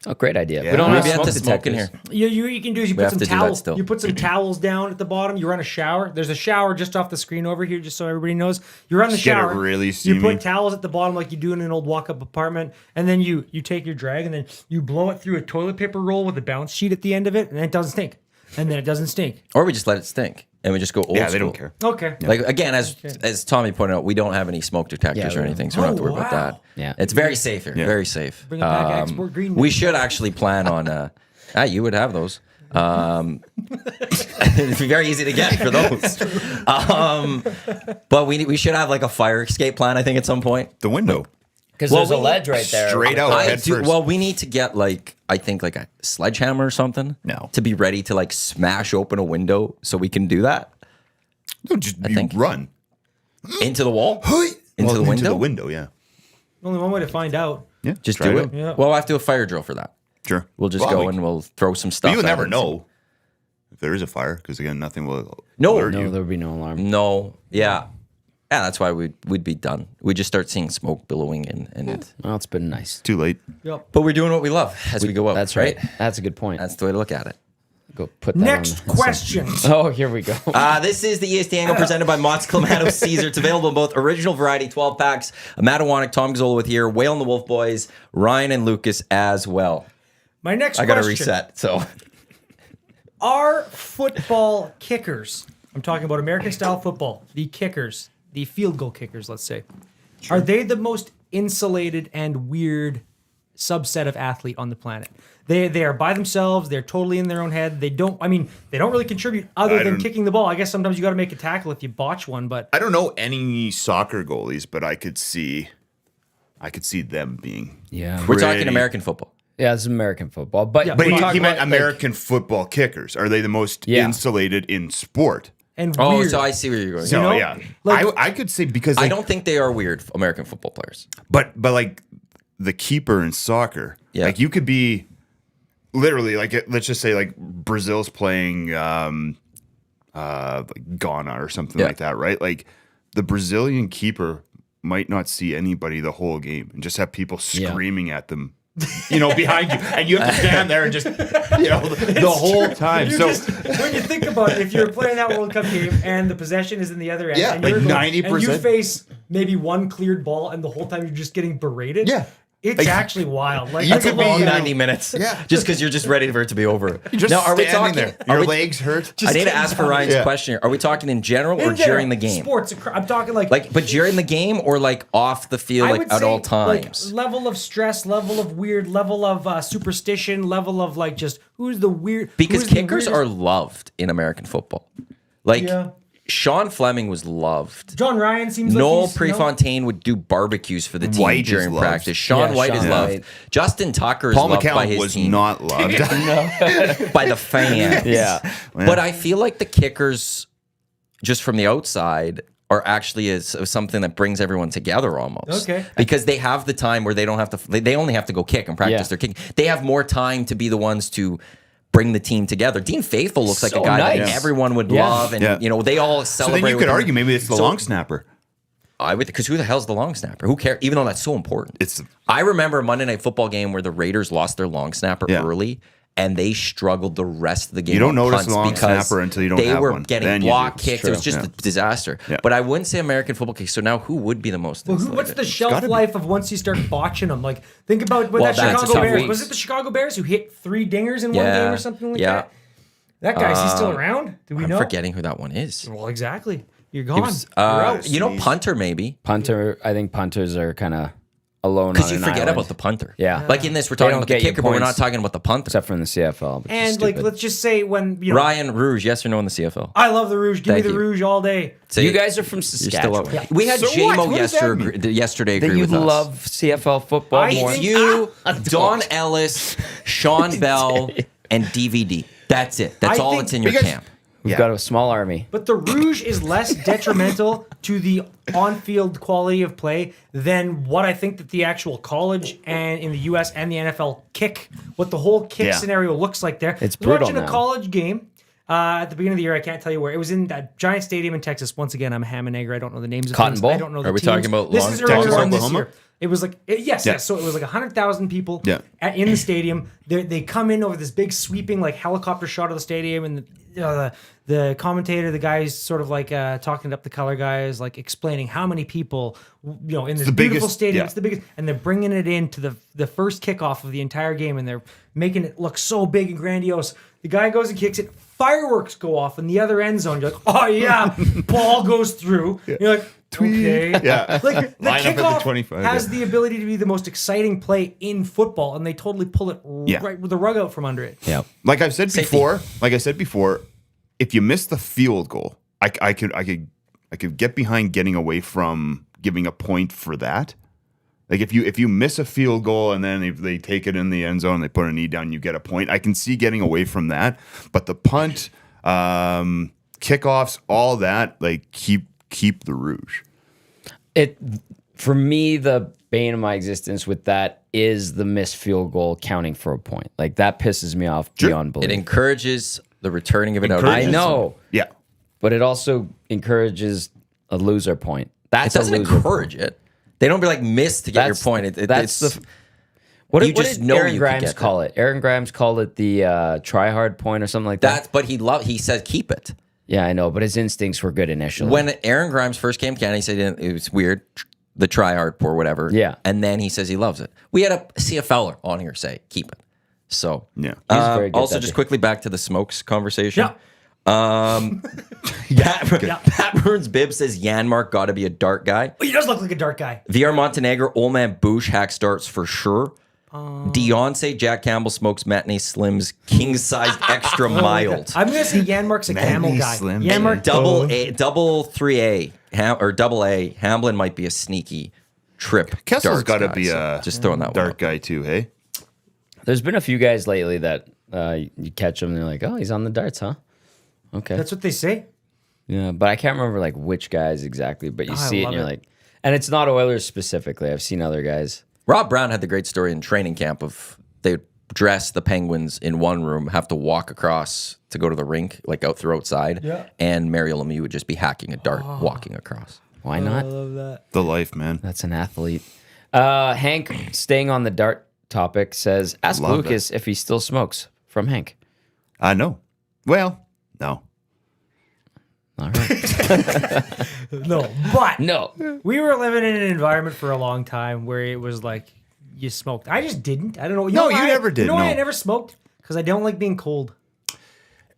oh, great idea. Yeah. We don't Maybe have have smoke to smoke in detectors. here. You can do is you We put have some to do that towels. still. You put some towels down at the bottom. You run a shower. There's a shower just off the screen over here, just so everybody knows. You run the Get it shower. really you steamy. put towels at the bottom like you do in an old walk-up apartment, and then you take your drag and then you blow it through a toilet paper roll with a bounce sheet at the end of it, and then it doesn't stink. And then it doesn't stink. Or we just let it stink and we just go old Yeah, school. they don't care. Okay. Like again, as Tommy pointed out, we don't have any smoke detectors Yeah, or we anything, so we don't have to worry about wow. that. Yeah. It's very safe here. Yeah. Very safe. Bring it back, export green. We should actually plan on. You would have those. It'd be very easy to get for those. But we should have like a fire escape plan. I think at some point. The window. Because Well, there's a we- ledge right there. Straight out. I head do, first. well, we need to get like I think like a sledgehammer or something. No. To be ready to like smash open a window so we can do that No, just you think- run. into the wall, into the Into window. the window, yeah. Only one way to find out. Yeah. Just try do out. it. Yeah. Well, we'll have to do a fire drill for that. Sure. We'll just Well, go we- and we'll throw some stuff. You'll at never it. know if there is a fire, because again, nothing will No, alert No, you. there would be no alarm. No, yeah, that's why we'd be done. We just start seeing smoke billowing and Well, it's been nice. Too late. Yep. but we're doing what we love as we go out. That's right. That's a good point. That's the way to look at it. Go put that Next on. question. Oh, here we go. This is the EST Hangout presented by Mott's Clamato Caesar. It's available in both original variety 12 packs. Matt Iwanyk, Tom Gazzola with here, Whale and the Wolf Boys, Ryan and Lucas as well. My next I got to question. reset. So Are football kickers, I'm talking about American style football, the kickers, the field goal kickers, let's say, are they the most insulated and weird subset of athlete on the planet? They are by themselves. They're totally in their own head. They don't really contribute other than don't- kicking the ball. I guess sometimes you got to make a tackle if you botch one, but I don't know any soccer goalies, but I could see them being. Yeah. we're talking Pretty- American football. Yeah, it's American football. But, Yeah, But We he, talk he meant about, American football kickers. Are they the most Yeah. insulated in sport? and Oh, weird. so I see where you're going. So know, yeah, like- I could say because I like, don't think they are weird American football players. but like the keeper in soccer, Yeah. like you could be literally like let's just say like Brazil's playing like Ghana or something Yeah. like that, right? Like the Brazilian keeper might not see anybody the whole game and just have people Yeah. screaming at them. Behind you, and you have to stand there and just, the whole time. You So, just- when you think about it, if you're playing that World Cup game and the possession is in the other end, Yeah, and like you're going- 90%. and you face maybe one cleared ball, and the whole time you're just getting berated. Yeah. it's Like, actually wild. Like you That's a could be, long you know, 90 minutes. Yeah. Just because you're just ready for it to be over. you're just now, are we standing talking? there. Are Your we, legs hurt. I need to ask for Ryan's Yeah. question here. Are we talking in general or In general, during the game? sports. I'm talking like But during the game or like off the field, I like would at say, all times? like, level of stress, level of weird, level of superstition, level of like just who's the weird. Because who's the kickers weirdest- are loved in American football. Like Yeah. Sean Fleming was loved. John Ryan seems Noel like he's, Prefontaine would do barbecues for the team White is during loved. practice. Sean Yeah, White is Sean loved. White. Justin Tucker is Paul loved by McCallum his was team, not loved. by the fans. Yeah. But I feel like the kickers, just from the outside, are actually is something that brings everyone together almost. Okay. Because they have the time where they don't have to. They only have to go kick and practice Yeah. their kicking. They have more time to be the ones to bring the team together. Dean Faithful looks like a So guy that nice. everyone would Yeah. love, and Yeah. they all So celebrate. then you with could him. argue maybe it's the So- long snapper. I would, because who the hell's the long snapper? Who cares? Even though that's so important. It's I remember a Monday Night Football game where the Raiders lost their long snapper Yeah. early, and they struggled the rest of the game. You don't on notice punts a long because snapper until you don't they have were one. getting Then you block do. kicks. True. It was just a disaster. Yeah. But I wouldn't say American football kicks. So now who would be the most? Well, insulated? what's the shelf gotta be. life of once you start botching them? Like, think about when Well, that that's a Chicago tough Bears week. was it the Chicago Bears who hit 3 dingers in one Yeah, game or something like yeah. that? That guy's he still around? Do we I'm know? forgetting who that one is. Well, exactly. You're He gone. was, You're out. you know, punter maybe. Punter, I think punters are kind of alone Because on you an forget island. about the punter. Yeah. Like in this, we're They talking don't about the get you kicker, but we're not points. talking about the punter. Except for in the CFL. Which is And like, stupid. let's just say when you know, Ryan Rouge, yes or no in the CFL? I love the Rouge. Give Thank me the you. Rouge all day. Say You it. guys are from You're still Saskatchewan. up. We had So what? JMO What does that yesterday That agree you with us. love CFL football I more. think- You, Don Ellis, Sean Bell, and DVD. That's it. That's I all think that's in your because- camp. We've Yeah. got a small army. But the Rouge is less detrimental to the on-field quality of play than what I think that the actual college and in the U.S. and the NFL kick, what the whole kick Yeah. scenario looks like there. It's I was brutal watching now. a college game at the beginning of the year. I can't tell you where. It was in that giant stadium in Texas. Once again, I'm a ham and egg. I don't know the names of Cotton things. Bowl? I don't know the Are we teams. talking about this long- is earlier Texas, on this Oklahoma? year. It was like yes, Yeah. yes. So it was like 100,000 people Yeah. in the stadium. They come in over this big sweeping like helicopter shot of the stadium, and the commentator, the guy's sort of like talking up the color guys, like explaining how many people, in this the beautiful biggest- stadium. yeah. It's the biggest, and they're bringing it into the first kickoff of the entire game, and they're making it look so big and grandiose. The guy goes and kicks it. Fireworks go off in the other end zone. You're like, oh yeah, ball goes through. You're like, okay, Yeah. Like the Line up at the kickoff 25, has yeah. the ability to be the most exciting play in football, and they totally pull it Yeah. right with the rug out from under it. Yeah. Like I said before, if you miss the field goal, I could get behind getting away from giving a point for that. Like if you miss a field goal and then if they take it in the end zone, they put a knee down, you get a point. I can see getting away from that, but the punt, kickoffs, all that, like keep the Rouge. It for me, the bane of my existence with that is the missed field goal counting for a point. Like that pisses me off beyond belief. It encourages the returning of it out. I know, Yeah. but it also encourages a loser point. It That's doesn't a loser encourage it. They don't be like miss to get your point. That's It's, the. What you did, what just did know Aaron you could Grimes get call it? Aaron Grimes called it the try hard point or something like that. that's but he said keep it. Yeah, I know, but his instincts were good initially. When Aaron Grimes first came to Canada, he said it was weird, the try hard pour whatever. Yeah. And then he says he loves it. We had a CFLer on here say keep it. So Yeah. He's very good also that just day. quickly back to the smokes conversation. Yeah. Pat Burns Bibb says Yanmark got to be a dart guy. He does look like a dark guy. VR Montenegro, old man Boosh hack starts for sure. Beyonce, Jack Campbell smokes matinee slims, king sized extra mild. I'm gonna say Yanmark's a camel Matinee guy. Slim. Yanmark Double 3A, or double A. Hamblin might be a sneaky trip. Kessel's got to be a just throwing that one. dark Up. guy too, hey? There's been a few guys lately that you catch them and they're like, oh, he's on the darts, huh? Okay. That's what they say. Yeah, but I can't remember like which guys exactly, but you I see it love and you're it. like, and it's not Oilers specifically. I've seen other guys. Rob Brown had the great story in training camp of they dress the Penguins in one room, have to walk across to go to the rink, like out through outside, Yeah. and Mario Lemieux would just be hacking a dart, walking across. Why not? love that. The life, man. That's an athlete. Hank, staying on the dart topic, says, ask Love Lucas if he still smokes. From Hank. No. Well, no. All right. No, but No. we were living in an environment for a long time where it was like you smoked. I just didn't. I don't know. No, why you never did, You know why no. I never smoked? Because I don't like being cold.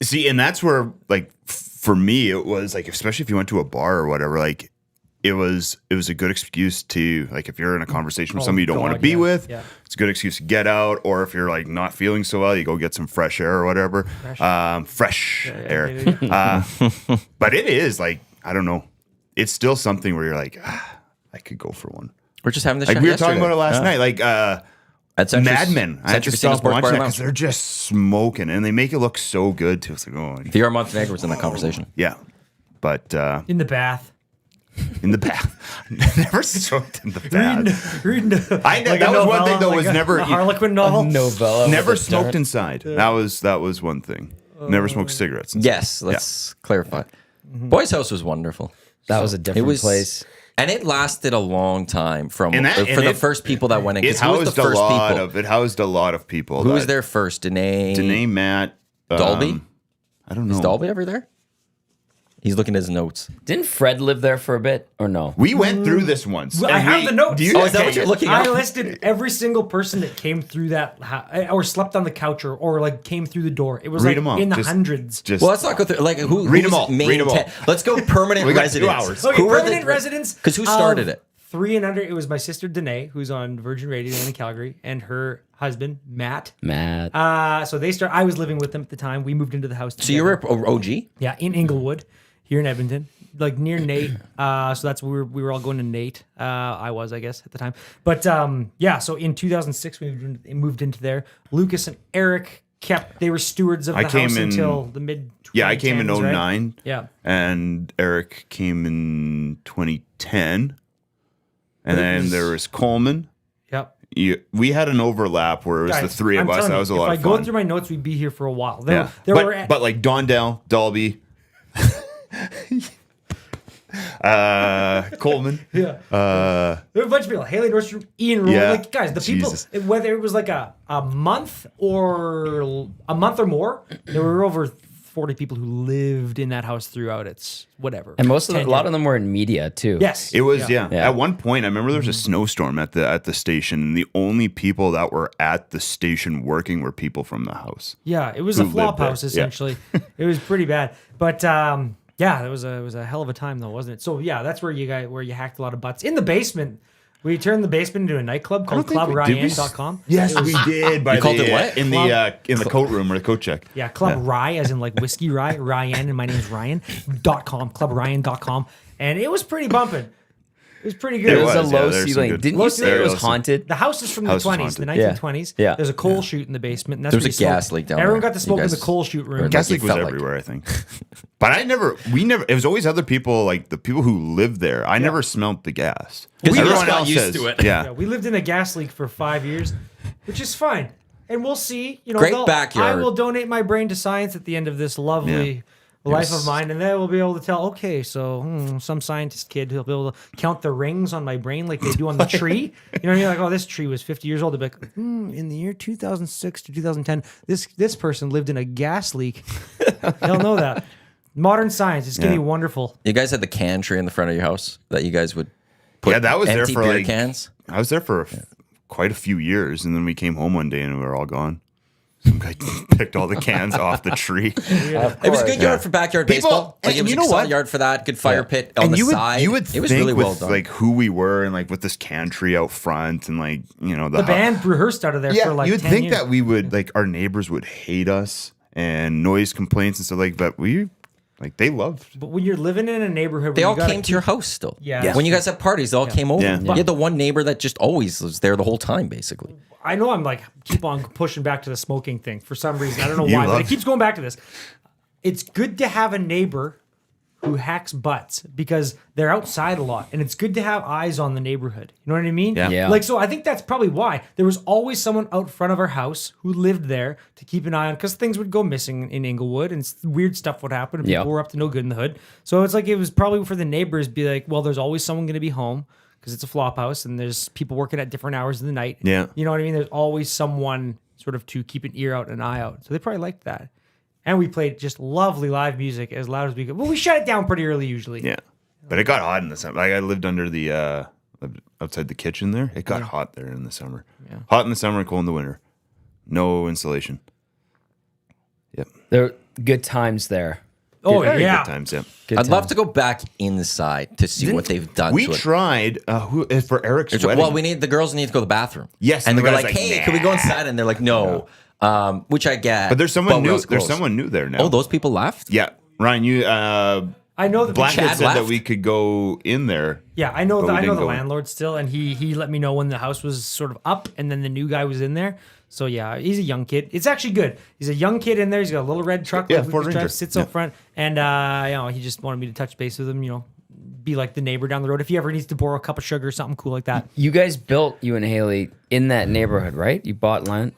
See, and that's where, like, for me, it was like, especially if you went to a bar or whatever, like, it was a good excuse to, like, if you're in a conversation with somebody you don't want to God, be yeah, with, yeah. it's a good excuse to get out. Or if you're like not feeling so well, you go get some fresh air or whatever. Fresh air. But it is like, I don't know. It's still something where you're like, I could go for one. We're just having this Like chat we were talking yesterday. about it last Yeah. night. Like At Century- Mad Men. I had Century to Casinos stop Sports watching Bar that Lounge. because they're just smoking and they make it look so good too. It's like, oh, VR Montenegro was in that conversation. yeah. But In the bath. in the bath, never smoked in the bath. Reading That a was one novella, thing that like was a never Harlequin novel. Novella. never with a smoked dart. inside. That was one thing. Never smoked cigarettes. Inside. Yes, let's clarify. Boy's house was wonderful. That was a different was- place. And it lasted a long time for And the first people that went in. It 'Cause who was housed the first people? it housed a lot of people. Who was there first? Danae, Matt, Dolby? I don't know. Is Dolby ever there? He's looking at his notes. Didn't Fred live there for a bit or no? We went through this once. I have the notes. Oh, is that what you're looking I at? listed every single person that came through that or slept on the couch or like came through the door. It was Read like them all. in the Just- hundreds. Just Well, let's not go through. Like, Read 'em who's all. main Read 'em all. Let's go permanent We got 2 residents. hours. Okay, Who were permanent residents. Because who started it? 3 and under. It was my sister Danae, who's on Virgin Radio in Calgary, and her husband Matt. So they start. I was living with them at the time. We moved into the house. So you were OG? Yeah, in Inglewood, here in Edmonton, like near Nate. So that's where we were all going to Nate. I was, I guess, at the time. But yeah, so in 2006 we moved into there. Lucas and Eric they were stewards of the house until the mid. Yeah, I came in 09. Right? Yeah. And Eric came in 2010. And then there was Coleman. Yep. We had an overlap where it was Guys, the 3 of I'm us. telling That you, was a lot of If I go fun. through my notes, we'd be here for a while. Yeah. But like Dondell, Dolby, Coleman. Yeah. There were a bunch of people. Haley Nordstrom, Ian Rowe. Yeah. Like, guys, the Jesus. people, whether it was like a month or more, there were over 40 people who lived in that house throughout its whatever. And a lot of them were in media too. Yes. It was Yeah. At one point, I remember there was a snowstorm at the station, and the only people that were at the station working were people from the house. Yeah, it was a who flop lived there. house Yeah. essentially. It was pretty bad. But yeah, it was a hell of a time though, wasn't it? So yeah, that's where you hacked a lot of butts. In the basement, we turned the basement into a nightclub called clubryan.com. Yes, we did. You called it what? In the coat room or the coat check. Yeah, Club Rye, as in like whiskey rye, Ryan, and my name's Ryan.com, clubryan.com. And it was pretty bumping. It was pretty good. There was a was, low there's some ceiling. good- Didn't Low you say ceiling. it was There was some- haunted? The house is from the House was 20s, the haunted. 1920s. Yeah. There's a coal chute in the basement. And that's There was where a you smoke. gas leak down Everyone there. got to smoke You in the guys- coal chute room. Gas you leak was felt like- everywhere, I think. But we never. It was always other people, like the people who lived there. I never smelt the gas. 'Cause you Everyone just got else used says- to it. Yeah, Yeah. we lived in a gas leak for 5 years, which is fine. And we'll see. Great I backyard. will donate my brain to science at the end of this lovely life of mine, and then we'll be able to tell. Okay, so some scientist kid will be able to count the rings on my brain like they do on the tree. You know what I mean? Like, oh, this tree was 50 years old. They'll be like, in the year 2006 to 2010, this person lived in a gas leak. They'll know that. Modern science is going to be wonderful. You guys had the can tree in the front of your house that you guys would put Yeah, that was there empty for beer like cans? I was there for quite a few years, and then we came home one day and we were all gone. Some guy picked all the cans off the tree. It was a good yard for backyard People- baseball. Like, it and was you a know solid what? yard for that. Good fire pit on the you side. you would it was think really well with done. like who we were and like with this can tree out front and like The band rehearsed out of there for like you'd 10 think years. that we would like our neighbors would hate us and noise complaints and stuff like. But we like they loved. But when you're living in a neighborhood, They where all you gotta came to your house still. Yeah. Yes. When you guys had parties, they all came over. Yeah. You had the one neighbor that just always was there the whole time, basically. I know I'm like keep on pushing back to the smoking thing for some reason. I don't know You why, but love- it keeps going back to this. It's good to have a neighbor who hacks butts because they're outside a lot, and it's good to have eyes on the neighborhood. You know what I mean? Yeah. Yeah. Like, so I think that's probably why there was always someone out front of our house who lived there to keep an eye on, because things would go missing in Inglewood and weird stuff would happen, and Yeah. people were up to no good in the hood. So it's like it was probably for the neighbors be like, well, there's always someone going to be home because it's a flop house and there's people working at different hours of the night. Yeah. You know what I mean? There's always someone sort of to keep an ear out and an eye out. So they probably liked that. And we played just lovely live music as loud as we could. Well, we shut it down pretty early usually. Yeah, but it got hot in the summer. Like I lived under the outside the kitchen there. It got hot there in the summer. Yeah. Hot in the summer, cold in the winter. No insulation. Yep. There were good times there. Oh, Very yeah. good times. Yeah. Good I'd love times. to go back inside to see what they've done We to it. tried for Eric's wedding. Well, the girls need to go to the bathroom. Yes, and and they the were guy's like, like, "Hey, nah." can we go inside?" And they're like, "No," which I get. but there's someone we new. also There's closed. someone new there now. Oh, those people left. Yeah, Ryan, you I know that Black Chad had said left? that we could go in there. Yeah, I know But we I know didn't the go in. landlord still, and he let me know when the house was sort of up, and then the new guy was in there. So yeah, he's a young kid. It's actually good. He's a young kid in there. He's got a little red truck. Yeah, like Ford Lucas drives, Ranger. sits Yeah. up front, and he just wanted me to touch base with him. Be like the neighbor down the road if he ever needs to borrow a cup of sugar or something cool like that. You guys built, you and Haley, in that neighborhood, right? You bought land.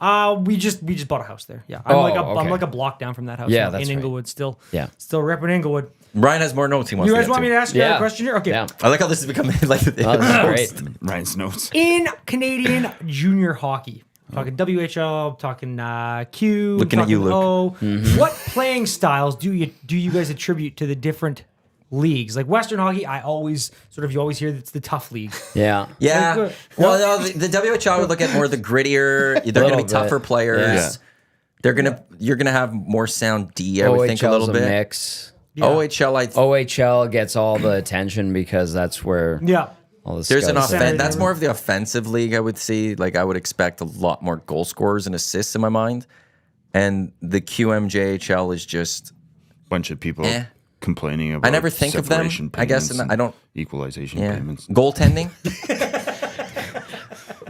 We just bought a house there. Yeah, I'm Oh, I'm okay. like a block down from that house. Yeah, now, that's in right. Inglewood still. Yeah. still repping Inglewood. Ryan has more notes he wants You to guys get want me to ask you Yeah. a question here? Okay. Yeah. I like how this is becoming like Oh, this is great. Ryan's notes. In Canadian junior hockey, talking WHL, talking Q, Looking at talking you, Luke. O. Mm-hmm. What playing styles do you guys attribute to the different leagues? Like Western hockey, you always hear that it's the tough league. Yeah. Yeah. Like, Well, no, the WHL would look at more the grittier. They're going to be Little tougher bit. players. Yeah. You're gonna have more sound D. I would think a OHL's little bit. mix. Yeah. OHL. OHL gets all the attention because that's where Yeah. all the There's an scouts- offense. That's more of the offensive league. I would see. Like I would expect a lot more goal scorers and assists in my mind. And the QMJHL is just. Bunch of people Eh. complaining about. I never think of them. separation I guess payments and I don't. equalization Yeah. payments. Goaltending.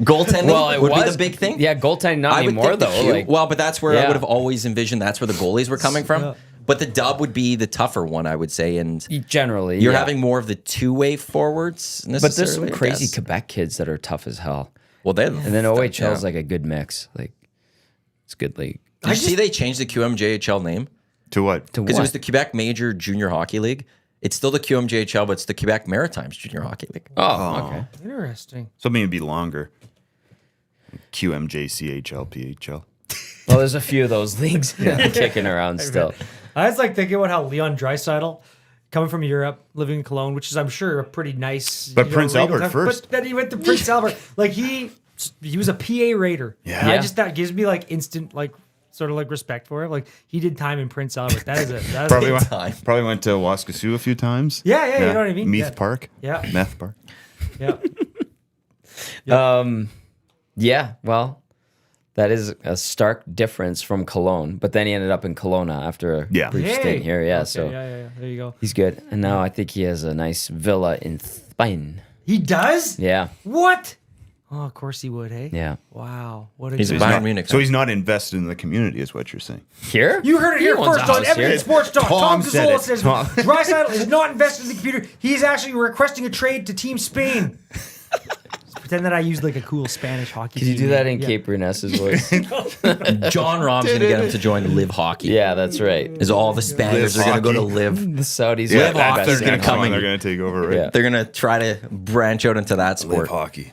Goaltending Well, it would was be the big thing. Yeah, goaltending not I would anymore think the though. Q- Like, well, but that's where I Yeah. would have always envisioned. That's where the goalies were coming from. Yeah. But the dub would be the tougher one, I would say, and generally, you're yeah. having more of the two-way forwards. But there's some necessarily, I crazy guess. Quebec kids that are tough as hell. Well, they And then OHL is like a good mix. Like it's a good league. Did you see they changed the QMJHL name To what? To because it was what? the Quebec Major Junior Hockey League. It's still the QMJHL, but it's the Quebec Maritimes Junior Hockey League. Oh, okay. Interesting. So maybe it'd be longer. QMJCHL PHL. Well, there's a few of those leagues kicking around still. I was like thinking about how Leon Draisaitl, coming from Europe, living in Cologne, which is I'm sure a pretty nice. But Prince legal Albert time, first. But then he went to Prince Albert. Like he was a PA raider. Yeah. And Yeah. that gives me like instant like sort of like respect for him. Like he did time in Prince Albert. That is Probably time. probably went to Waskesiu a few times. Yeah, you know what I mean? Meath Yeah. Park. Yeah. Meth Park. Yeah. Yeah, well, that is a stark difference from Cologne. But then he ended up in Kelowna after a Yeah. brief stint here. Yeah, so yeah. There you go. he's good. And now I think he has a nice villa in Spain. He does? Yeah, What? Oh, of course he would, hey? yeah. Wow. What a He's a good- Bayern Munich. So he's not invested in the community, is what you're saying. Here? You heard it He here owns a first on house Everything here. Sports Talk. Tom Tom said Gazzola it. says Tom. Draisaitl is not invested in the computer. He's actually requesting a trade to Team Spain. Pretend that I used like a cool Spanish hockey Could you team do that name. in Cape Reness's voice? John Rahm's going to get him to join Live Hockey. Yeah, that's right. Is all the Spaniards Live are going to go to Hockey. Live. The Saudis Yeah, are the that's best their gonna next come one. in. They're going to take over, right? Yeah. They're going to try to branch out into that Live sport. hockey.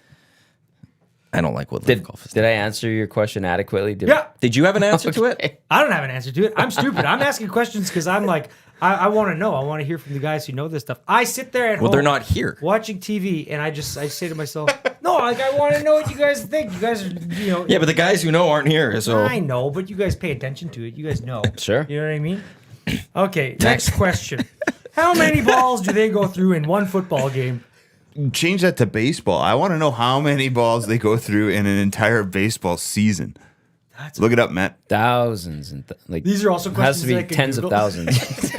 I don't like what Live Did, Golf is. did I answer your question adequately? Yeah, Did you have an answer to it? Okay. I don't have an answer to it. I'm stupid. I'm asking questions because I'm like, I want to know. I want to hear from the guys who know this stuff. I sit there at Well, home they're not here. watching TV, and I say to myself, no, like I want to know what you guys think. You guys are, Yeah, but the guys who know aren't here. So I know, but you guys pay attention to it. You guys know. Sure. You know what I mean? Okay, next question. How many balls do they go through in one football game? Change that to baseball. I want to know how many balls they go through in an entire baseball season. That's Look it up, Matt. Thousands and like These are also it has questions to be that I can tens of Google. thousands.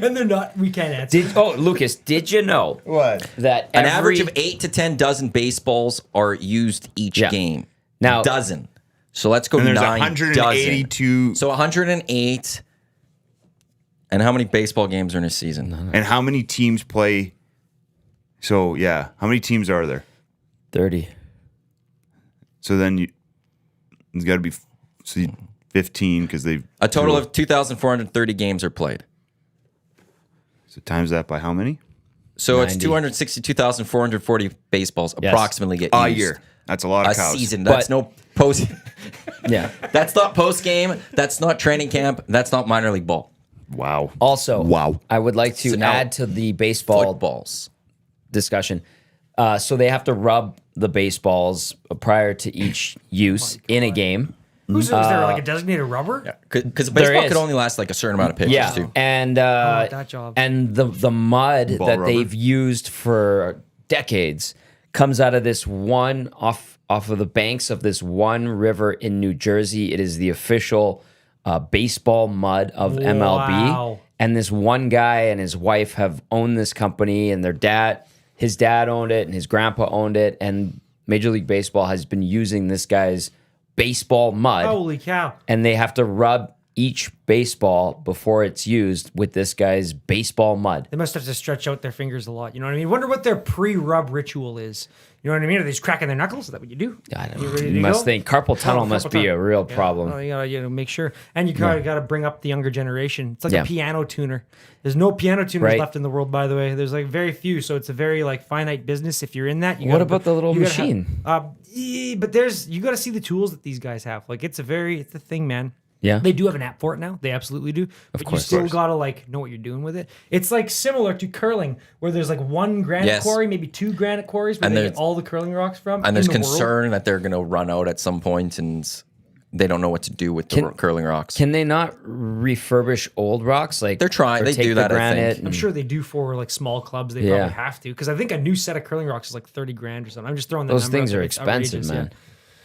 And they're not. We can't answer. Lucas, did you know What? that an every average of 8 to 10 dozen baseballs are used each Yeah. game. Now- dozen. So let's go And there's 9 182. dozen. So 108. And how many baseball games are in a season? And how many teams play? So, yeah. How many teams are there? 30? So then it's got to be 15 because they. A total of 2,430 games are played. So times that by how many? So it's 90. 262,440 baseballs Yes. approximately get A used. year. That's a lot of A cows. season. That's But- no post. Yeah. That's not post game. That's not training camp. That's not minor league ball. Wow. Also, Wow. I would like to So now- add to the baseball Footballs. discussion. So they have to rub the baseballs prior to each use in a game. Is there like a designated rubber? Because There baseball is. could only last like a certain amount of pitches Yeah, too. and that job. and the mud Ball that rubber. they've used for decades comes out of this one off of the banks of this one river in New Jersey. It is the official baseball mud of MLB. Wow. And this one guy and his wife have owned this company, and his dad owned it, and his grandpa owned it, and Major League Baseball has been using this guy's baseball mud, Holy cow. and they have to rub each baseball before it's used with this guy's baseball mud. They must have to stretch out their fingers a lot. You know what I mean? Wonder what their pre-rub ritual is. You know what I mean? Are they just cracking their knuckles? Is that what you do? I don't You know. ready You to must go? think carpal tunnel must be a real problem. Well, you gotta make sure, and you gotta bring up the younger generation. It's like Yeah. a piano tuner. There's no piano tuners Right. left in the world, by the way. There's like very few, so it's a very like finite business. If you're in that, What about the little machine? But you got to see the tools that these guys have. Like it's a thing, man. Yeah. They do have an app for it now. They absolutely do. But course. you still gotta like know what you're doing with it. It's like similar to curling, where there's like one granite Yes. quarry, maybe two granite quarries, where And they there's- get all the curling rocks from. And there's in the world. concern that they're going to run out at some point and they don't know what to do with the curling rocks. Can they not refurbish old rocks? Like They're trying. or They take do the that, I think. granite I'm and- sure they do for like small clubs. They Yeah. probably have to, because I think a new set of curling rocks is like 30 grand or something. I'm just throwing that Those number things out there. are It's expensive, outrageous, man.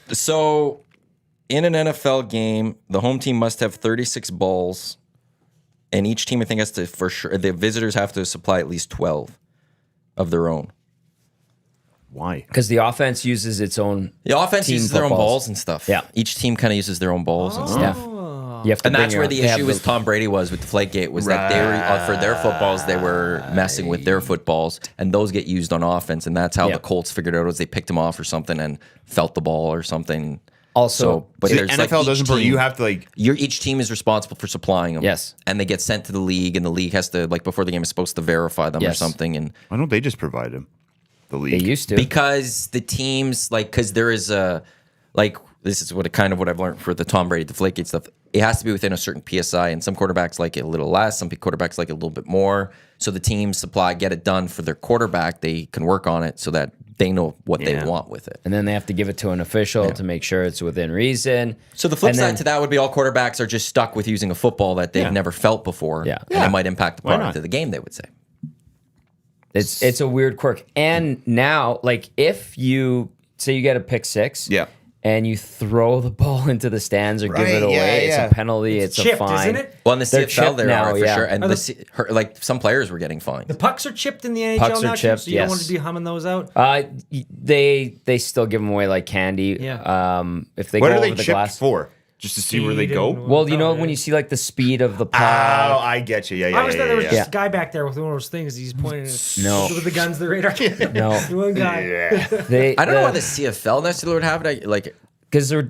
yeah. So, in an NFL game, the home team must have 36 balls, and each team, I think, has to, for sure, the visitors have to supply at least 12 of their own. Why? Because the offense uses its own. The offense Team uses their own footballs. balls and stuff. Yeah. Each team kind of uses their own balls and stuff. You have to And bring that's your where own- the they have issue with Tom Brady was with Deflategate was that they were for their footballs they were messing with their footballs and those get used on offense and that's how Yeah. the Colts figured out was they picked him off or something and felt the ball or something. Also, but See, there's NFL like each doesn't. team, You have to like. each team is responsible for supplying them. Yes. and they get sent to the league and the league has to like before the game is supposed to verify them or Yes. something and Why don't they just provide him? The they league. used to. because the teams like because there is a like this is what I've learned for the Tom Brady Deflategate stuff. It has to be within a certain PSI, and some quarterbacks like it a little less. Some quarterbacks like it a little bit more. So the teams get it done for their quarterback. They can work on it so that they know what they want with it. and then they have to give it to an official to make sure it's within reason. So the flip And side then- to that would be all quarterbacks are just stuck with using a football that they've never felt before. Yeah. And it might impact the Why product not? of the game, they would say. It's a weird quirk. And now, like, if you say you get a pick six, Yeah. and you throw the ball into the stands or give Right, it away, yeah, it's yeah. a penalty. It's chipped, a fine. isn't it? Well, in the They're CFL, chipped there now, are for yeah. sure. And Are like some players were getting fined. The pucks are chipped in the NHL Pucks are now, chipped, so you don't want yes. to be humming those out. They still give them away like candy. Yeah. If they What go are they over the chipped glass. for? Just to see where they Speed go? and- Well, you know Oh, when yeah. you see like the speed of the Oh, puck. I get you. Yeah. I always thought there was just yeah. a guy back there with one of those things. He's pointing at No. with the guns, the radar. No. One guy. Yeah. They, I don't know why the CFL necessarily would have it. Like, because they're If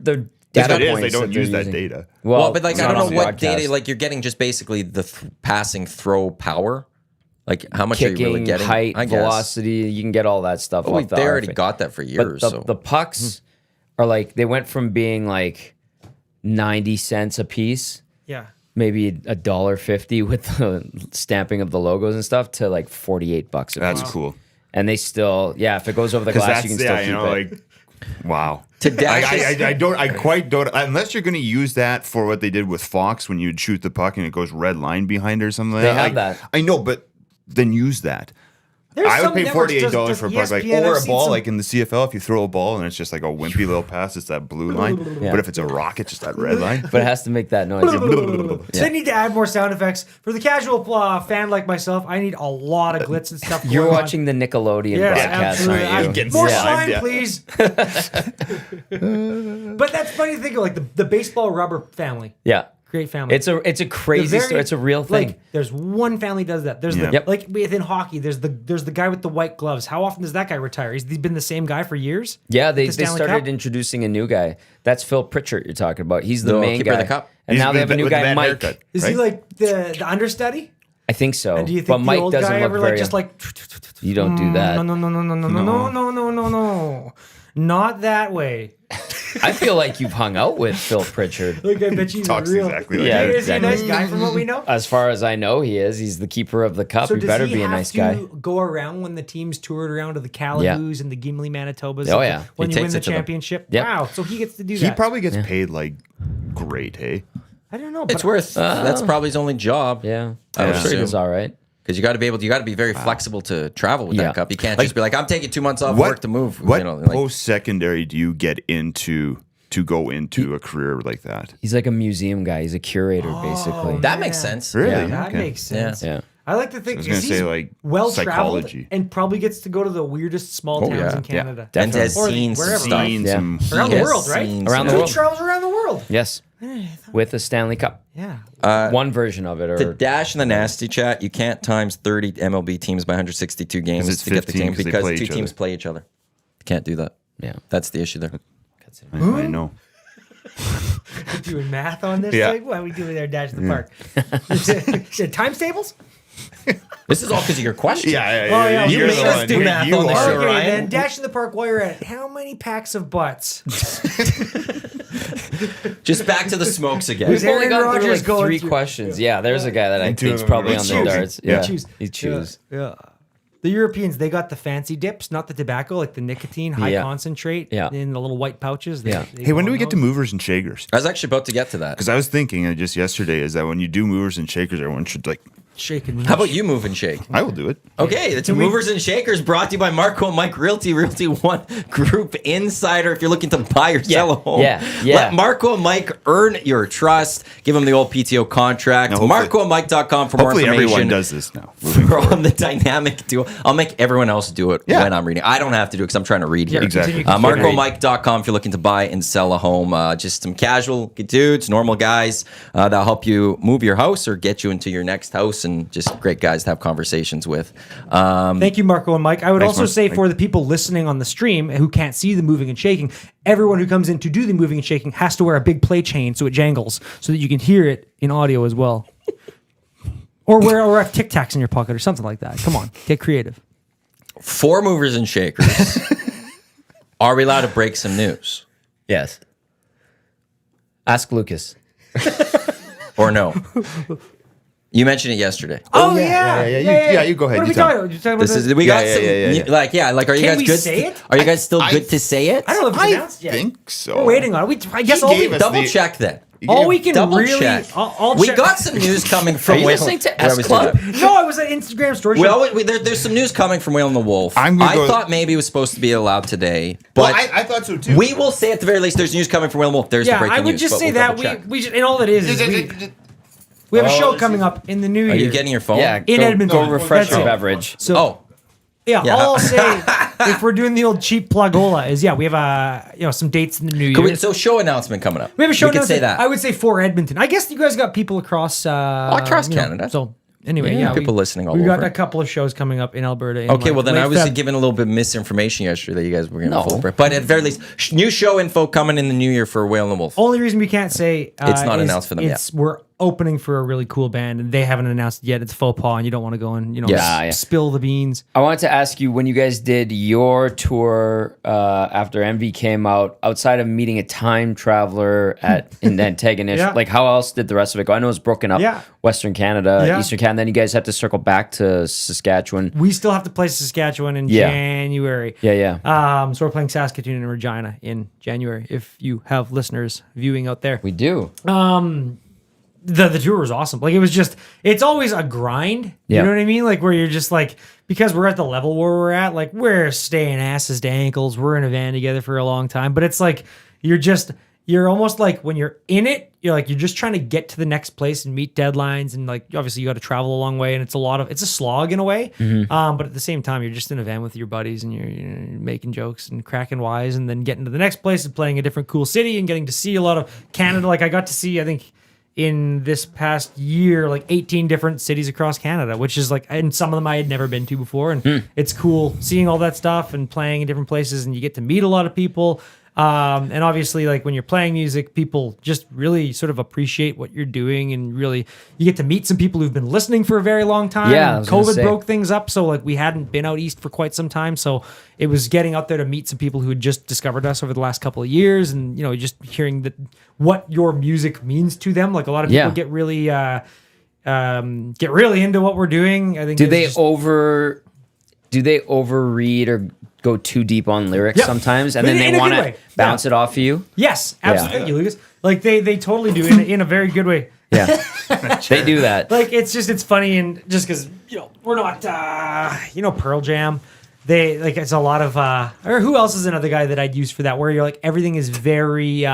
data it is, points they don't they're use that using. data. well, but like it's I not don't on know what broadcast. data. Like you're getting just basically the passing throw power. Like how much are you Kicking, really getting? height, I guess. velocity. You can get all that stuff. But off the they already RFA. got that for But years. the, so the pucks are like they went from being like 90 cents a piece, Yeah. maybe $1.50 with the stamping of the logos and stuff, to like $48 a piece. That's cool. And they still, if it goes over the Because glass, that's you can still keep it. like, wow. To dash I quite don't, unless you're going to use that for what they did with Fox when you'd shoot the puck and it goes red line behind it or something like They that. have Like, that. I know, but then use that. There's I would some pay networks $48 for a puck, like, ESPN, or I've a seen ball, some- like in the CFL. If you throw a ball and it's just like a wimpy little pass, it's that blue line. Yeah. But if it's a rock, it's just that red line. But it has to make that noise. So they need to add more sound effects. For the casual fan like myself, I need a lot of glitz and stuff. You're going on. watching the Nickelodeon Yes, broadcast, absolutely. aren't you? Getting More slimed, slime, yeah. please. But that's funny to think of, like the baseball rubber family. Yeah. Great family. It's a crazy story. It's a real thing. Like, there's one family does that. There's Yeah. the Yep. like within hockey. There's the guy with the white gloves. How often does that guy retire? He's been the same guy for years. Yeah, they The Stanley started Cup? introducing a new guy. That's Phil Pritchard you're talking about. He's the The main keeper guy. of the cup? And He's now they have a with new the guy, bad Mike. haircut, Is right? he like the understudy? I think so. And do you think but the Mike old doesn't guy look ever very. like just like You don't do that. no, not that way. I feel like you've hung out with Phil Pritchard. Like I bet you Talks real. exactly like Yeah, that. Is he a nice exactly. guy from what we know? As far as I know, he is. He's the keeper of the cup. So he does better he be a have nice to guy. go around when the teams toured around to the Calaboos and the Gimli Manitobas? Oh, yeah. When He you win takes the it to them. championship? Yep. Wow. So he gets to do He that. probably gets paid like great, hey? I don't know. it's but worth. That's probably his only job. Yeah, I would I'm sure he assume. does all right. Because you got to be very flexible to travel with Yeah. that cup. You can't just be like, I'm taking 2 months off work to move. What you know, like, post-secondary do you get into to go into a career like that? He's like a museum guy. He's a curator, basically. that makes sense. Really? Yeah. That Okay. makes sense. Yeah. I like to think I was gonna he's say, like, well traveled psychology. and probably gets to go to the weirdest small towns yeah. in Canada. And has Or seen some wherever. stuff. Seen Yeah. some- Around the Yes, world, right? seen Around the some- world. He travels around the world. Yes. With a Stanley Cup. Yeah. One version of it. The Or dash in the nasty chat, you can't times 30 MLB teams by 162 games it's to get the 15 team 'cause they because play two each teams other. play each other. You can't do that. Yeah. That's the issue there. I know. We're doing math on this Yeah. thing? What are we doing there, Dash at the Park? Times tables? This is all because of your question. Yeah, Oh, yeah, You're you the made us one. do math You on the are. show, Okay, Ryan. then Dash in the Park while you're at it. How many packs of butts? Just back to the smokes again. Who's We've only Aaron gone through Rodgers like going 3 through- questions. Yeah, there's a guy that I And two think's of them are probably on the choosing. darts. Yeah. Yeah, Choose. he choose. Yeah. The Europeans, they got the fancy dips, not the tobacco, like the nicotine, high Yeah. concentrate Yeah. in the little white pouches. Yeah. Hey, when do we get to move? movers and shakers? I was actually about to get to that. Because I was thinking just yesterday is that when you do movers and shakers, everyone should like. Shaking. How about you move and shake? I will do it. Okay, it's Movers and Shakers brought to you by Marco and Mike Realty, Realty One Group Insider. If you're looking to buy or sell a home, yeah. let Marco and Mike earn your trust. Give them the old PTO contract. Now, hopefully- MarcoandMike.com for more Hopefully, information. everyone does this now. From the dynamic duo. I'll make everyone else do it Yeah. when I'm reading. I don't have to do it because I'm trying to read here. Exactly. MarcoandMike.com if you're looking to buy and sell a home. Just some casual dudes, normal guys that'll help you move your house or get you into your next house, and just great guys to have conversations with. Thank you, Marco and Mike. I would Thanks, also Mark. say for the people listening on the stream who can't see the moving and shaking, everyone who comes in to do the moving and shaking has to wear a big play chain so it jangles so that you can hear it in audio as well. or have Tic Tacs in your pocket or something like that. Come on, get creative. For Movers and Shakers, are we allowed to break some news Yes. Ask Lucas. or no? You mentioned it yesterday. Oh, yeah. You go ahead. What are You we tell talking about? You talking about This is the- we got Yeah, some yeah. like are you Can guys we good? say it? Are you guys still I- good to say it? I don't know if it's I announced yet. think so. We're waiting on it. I guess He all we, gave us Double the- check then. all we can Double really... check. I'll We check. got some news coming from Are you Whale. listening to we always S do Club? that. No, it was an Instagram story. There's some news coming from Whale and the Wolf. I'm gonna I go- thought maybe it was supposed to be allowed today, but Well, I thought so too. we will say at the very least there's news coming from Whale and the Wolf. There's the Yeah, breaking I would news, just but say we'll that double-check. we just, and all it is we have a show coming up in the new year. Are you getting your phone? Yeah. In go, Edmonton. Go refresh That's your it. beverage. So Oh, yeah, Yeah. all I'll say if we're doing the old cheap plugola is we have some dates in the new year. so show announcement coming up. We have a show. We could say announcement. that. I would say for Edmonton. I guess you guys got people across. Across Canada. So anyway, Yeah, people listening all we got over. a couple of shows coming up in Alberta. in, Okay, like, well then late I was Feb. given a little bit of misinformation yesterday that you guys were going to No. full break. But at the very least, new show info coming in the new year for Whale and the Wolf. Only reason we can't say It's not is announced for them yet. We're opening for a really cool band, and they haven't announced it yet. It's faux pas, and you don't want to go and Yeah. spill the beans. I wanted to ask you when you guys did your tour after Envy came out, outside of meeting a time traveler in Antagonist, Yeah. like how else did the rest of it go? I know it was broken up, Yeah. Western Canada, Yeah. Eastern Canada. Then you guys had to circle back to Saskatchewan. We still have to play Saskatchewan in Yeah. January. Yeah. So we're playing Saskatoon and Regina in January. If you have listeners viewing out there, We do. the tour was awesome. Like it's always a grind. Yeah. You know what I mean? Like where you're just like, because we're at the level where we're at, like we're staying asses to ankles. We're in a van together for a long time, but it's like you're almost like when you're in it, you're just trying to get to the next place and meet deadlines, and like obviously you got to travel a long way, and it's a slog in a way. But at the same time, you're just in a van with your buddies, and you're making jokes and cracking wise, and then getting to the next place and playing a different cool city and getting to see a lot of Canada. Like I got to see, I think, in this past year, like 18 different cities across Canada, which is like, and some of them I had never been to before. And it's cool seeing all that stuff and playing in different places, and you get to meet a lot of people. And obviously, like when you're playing music, people just really sort of appreciate what you're doing, and really you get to meet some people who've been listening for a very long time. Yeah, I and was gonna COVID say. broke things up, so like we hadn't been out east for quite some time. So it was getting out there to meet some people who had just discovered us over the last couple of years, and just hearing what your music means to them. Like a lot of people Yeah. get really into what we're doing. I think Do it's they just- overread or go too deep on lyrics Yeah. sometimes, and But then in they a want good to way. bounce it off of you? Yes, absolutely, Yeah. Thank you, Lucas. Like they totally do in a very good way. Yeah, they do that. Like it's funny, and just because we're not Pearl Jam, they like it's a lot of or who else is another guy that I'd use for that, where you're like everything is very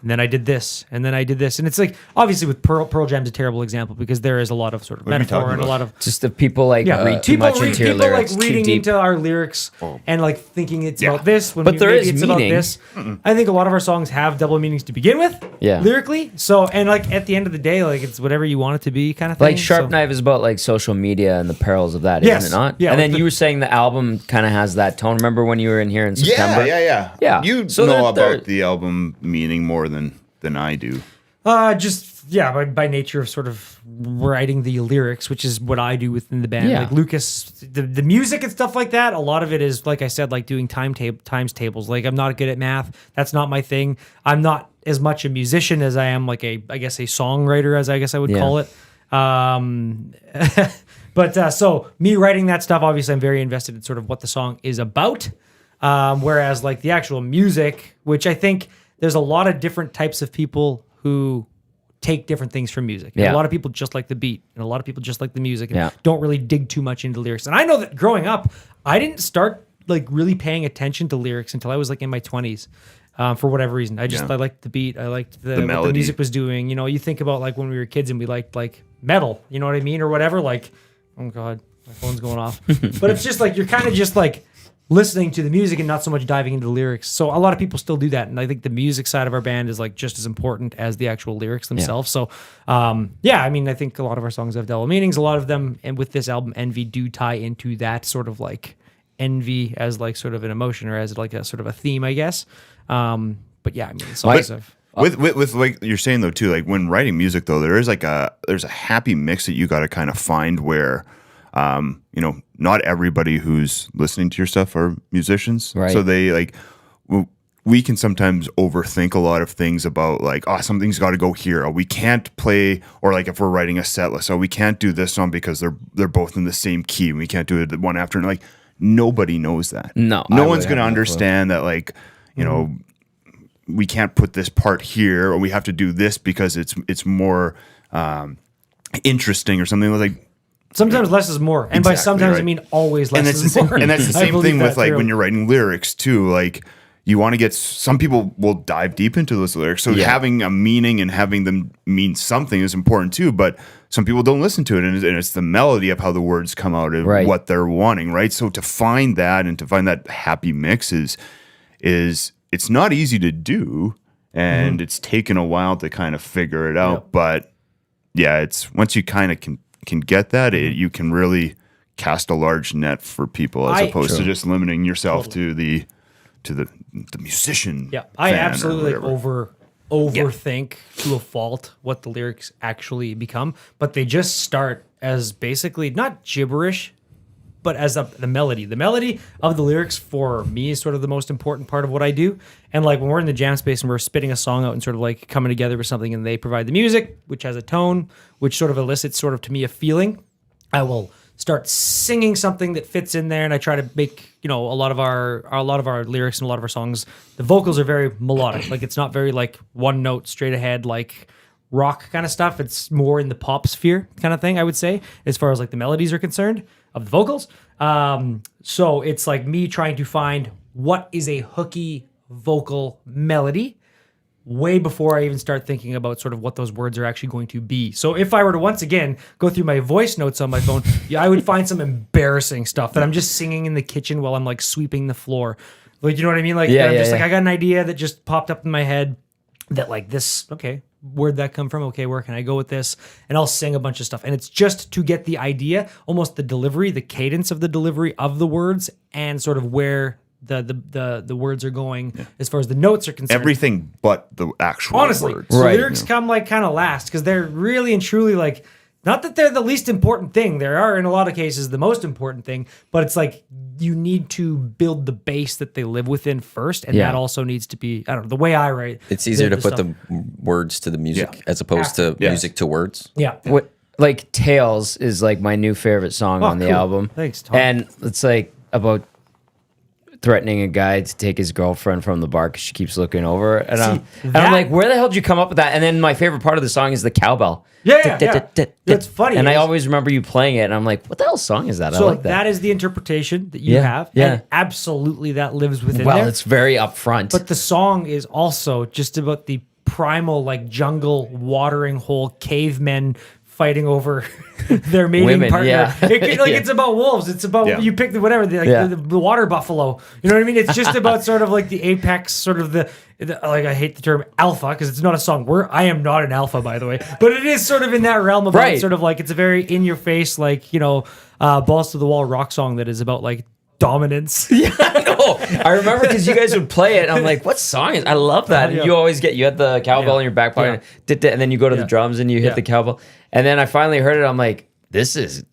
and then I did this, and then I did this, and it's like obviously with Pearl Jam's a terrible example because there is a lot of sort of are you metaphor talking and a about? lot of Just the people like read too much into your people lyrics, like too reading deep. into our lyrics and like thinking it's Yeah. about this when But there maybe is it's meaning. about this. I think a lot of our songs have double meanings to begin with, Yeah. lyrically. So and like at the end of the day, like it's whatever you want it to be, kind of thing. Like Sharp So- Knife is about like social media and the perils of that, Yes. isn't it not? Yeah, And like then the- you were saying the album kind of has that tone. Remember when you were in here in Yeah, September? yeah. Yeah. You So know they're- about the album meaning more than I do. By nature of sort of writing the lyrics, which is what I do within the band. Yeah. Like Lucas, the music and stuff like that. A lot of it is, like I said, like doing times tables. Like I'm not good at math. That's not my thing. I'm not as much a musician as I am like a songwriter, as I guess I would Yeah. call it. But so me writing that stuff, obviously I'm very invested in sort of what the song is about. Whereas like the actual music, which I think there's a lot of different types of people who take different things from music. And Yeah. a lot of people just like the beat, and a lot of people just like the music and Yeah. don't really dig too much into lyrics. And I know that growing up, I didn't start like really paying attention to lyrics until I was like in my 20s. For whatever reason, I liked the beat. I liked what the melody. music was doing. You know, you think about like when we were kids and we liked like metal. You know what I mean, or whatever. Like, oh god, my phone's going off. But it's just like you're kind of just like listening to the music and not so much diving into the lyrics. So a lot of people still do that, and I think the music side of our band is like just as important as the actual lyrics themselves. So, I mean, I think a lot of our songs have double meanings. A lot of them, and with this album, Envy, do tie into that sort of like envy as like sort of an emotion or as like a sort of a theme, I guess. But yeah, I mean, songs of. With like you're saying though too, like when writing music though, there's a happy mix that you got to kind of find where, not everybody who's listening to your stuff are musicians, Right. So they like we can sometimes overthink a lot of things about like, oh, something's got to go here. Oh, we can't play, or like if we're writing a set list, oh, we can't do this song because they're both in the same key. And we can't do it one after. And like nobody knows that. No, no I one's would going to have no clue. understand that. Like we can't put this part here, or we have to do this because it's more interesting or something. Like Sometimes less is more, and by Exactly, sometimes I right. mean always less and that's the is same, more. and that's the I same believe thing that with like through. when you're writing lyrics too. Like you want to get some people will dive deep into those lyrics, so having a meaning and having them mean something is important too. But some people don't listen to it, and it's the melody of how the words come out of Right. what they're wanting, right? So to find that and to find that happy mix is it's not easy to do, and it's taken a while to kind of figure it out. Yep. But yeah, it's once you kind of can get that, you can really cast a large net for people as opposed to just limiting yourself to the musician. Yeah, I fan or absolutely like whatever. overthink to a fault what the lyrics actually become, but they just start as basically not gibberish, but as the melody. The melody of the lyrics for me is sort of the most important part of what I do. And like when we're in the jam space and we're spitting a song out and sort of like coming together with something, and they provide the music, which has a tone, which sort of elicits sort of to me a feeling, I will start singing something that fits in there, and I try to make a lot of our lyrics and a lot of our songs. The vocals are very melodic, like it's not very like one note straight ahead like rock kind of stuff. It's more in the pop sphere kind of thing, I would say, as far as like the melodies are concerned of the vocals. So it's like me trying to find what is a hooky vocal melody way before I even start thinking about sort of what those words are actually going to be. So if I were to once again go through my voice notes on my phone, I would find some embarrassing stuff that I'm just singing in the kitchen while I'm like sweeping the floor. Like, you know what I mean? Like, I'm just like, I got an idea that just popped up in my head that like this, okay, where'd that come from? Okay, where can I go with this? And I'll sing a bunch of stuff. And it's just to get the idea, almost the delivery, the cadence of the delivery of the words, and sort of where the words are going as far as the notes are concerned. Everything but the actual Honestly, words. so Right. lyrics come like kind of last because they're really and truly like, not that they're the least important thing. They are in a lot of cases the most important thing, but it's like you need to build the base that they live within first, and Yeah. that also needs to be, I don't know, the way I write. It's easier to put stuff. the words to the music Yeah. as opposed to Yes. music to words. Yeah. What like Tales is like my new favorite song on the cool. album. Thanks, Tom. And it's like about threatening a guy to take his girlfriend from the bar because she keeps looking over. And, I'm that- like, where the hell did you come up with that? And then my favorite part of the song is the cowbell. Yeah. That's funny. And I is- always remember you playing it, and I'm like, what the hell song is that? I So like that. that is the interpretation that you Yeah, have. yeah. And absolutely that lives within Well, there. it's very upfront. But the song is also just about the primal like jungle watering hole cavemen fighting over their mating Women, partner. yeah. It's about wolves. It's about you pick the whatever the water buffalo. You know what I mean? It's just about sort of like the apex, sort of the like I hate the term alpha because it's not a song. I am not an alpha, by the way, but it is sort of in that realm about sort of like it's a very in your face like balls to the wall rock song that is about like dominance. I remember because you guys would play it. And I'm like, what song is? I love that. And you always you had the cowbell in your back pocket, and then you go to the drums and you hit the cowbell. And then I finally heard it. I'm like, this is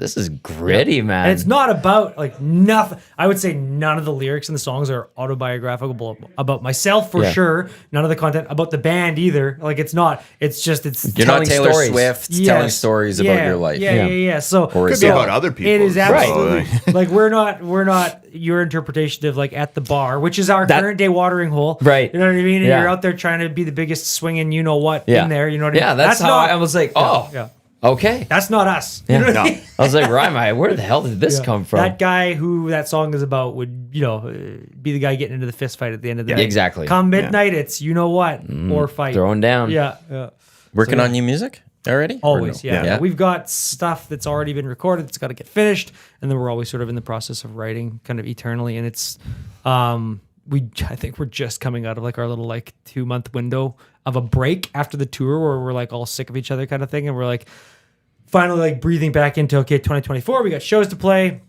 gritty, man. And it's not about like nothing. I would say none of the lyrics in the songs are autobiographical about myself for sure. None of the content about the band either. Like it's not. It's just you're not Taylor stories. Swift telling stories about your life. Yeah. So Or Could be about other people. It is absolutely like we're not your interpretation of like At the Bar, which is our current day watering hole. Right. You know what I mean? And Yeah. you're out there trying to be the biggest swinging in there. You know what I mean? Yeah, that's how I was like, okay. That's not us. Yeah. You know what I mean? I was like, where the hell did this come from? That guy who that song is about would, be the guy getting into the fist fight at the end of the day. Exactly. Come midnight, it's or fight. Throwing down. Yeah. Working on new music already? Always, Or no? yeah. We've got stuff that's already been recorded that's got to get finished, and then we're always sort of in the process of writing kind of eternally, and it's I think we're just coming out of like our little like 2-month window of a break after the tour where we're like all sick of each other kind of thing, and we're like finally like breathing back into 2024. We got shows to play.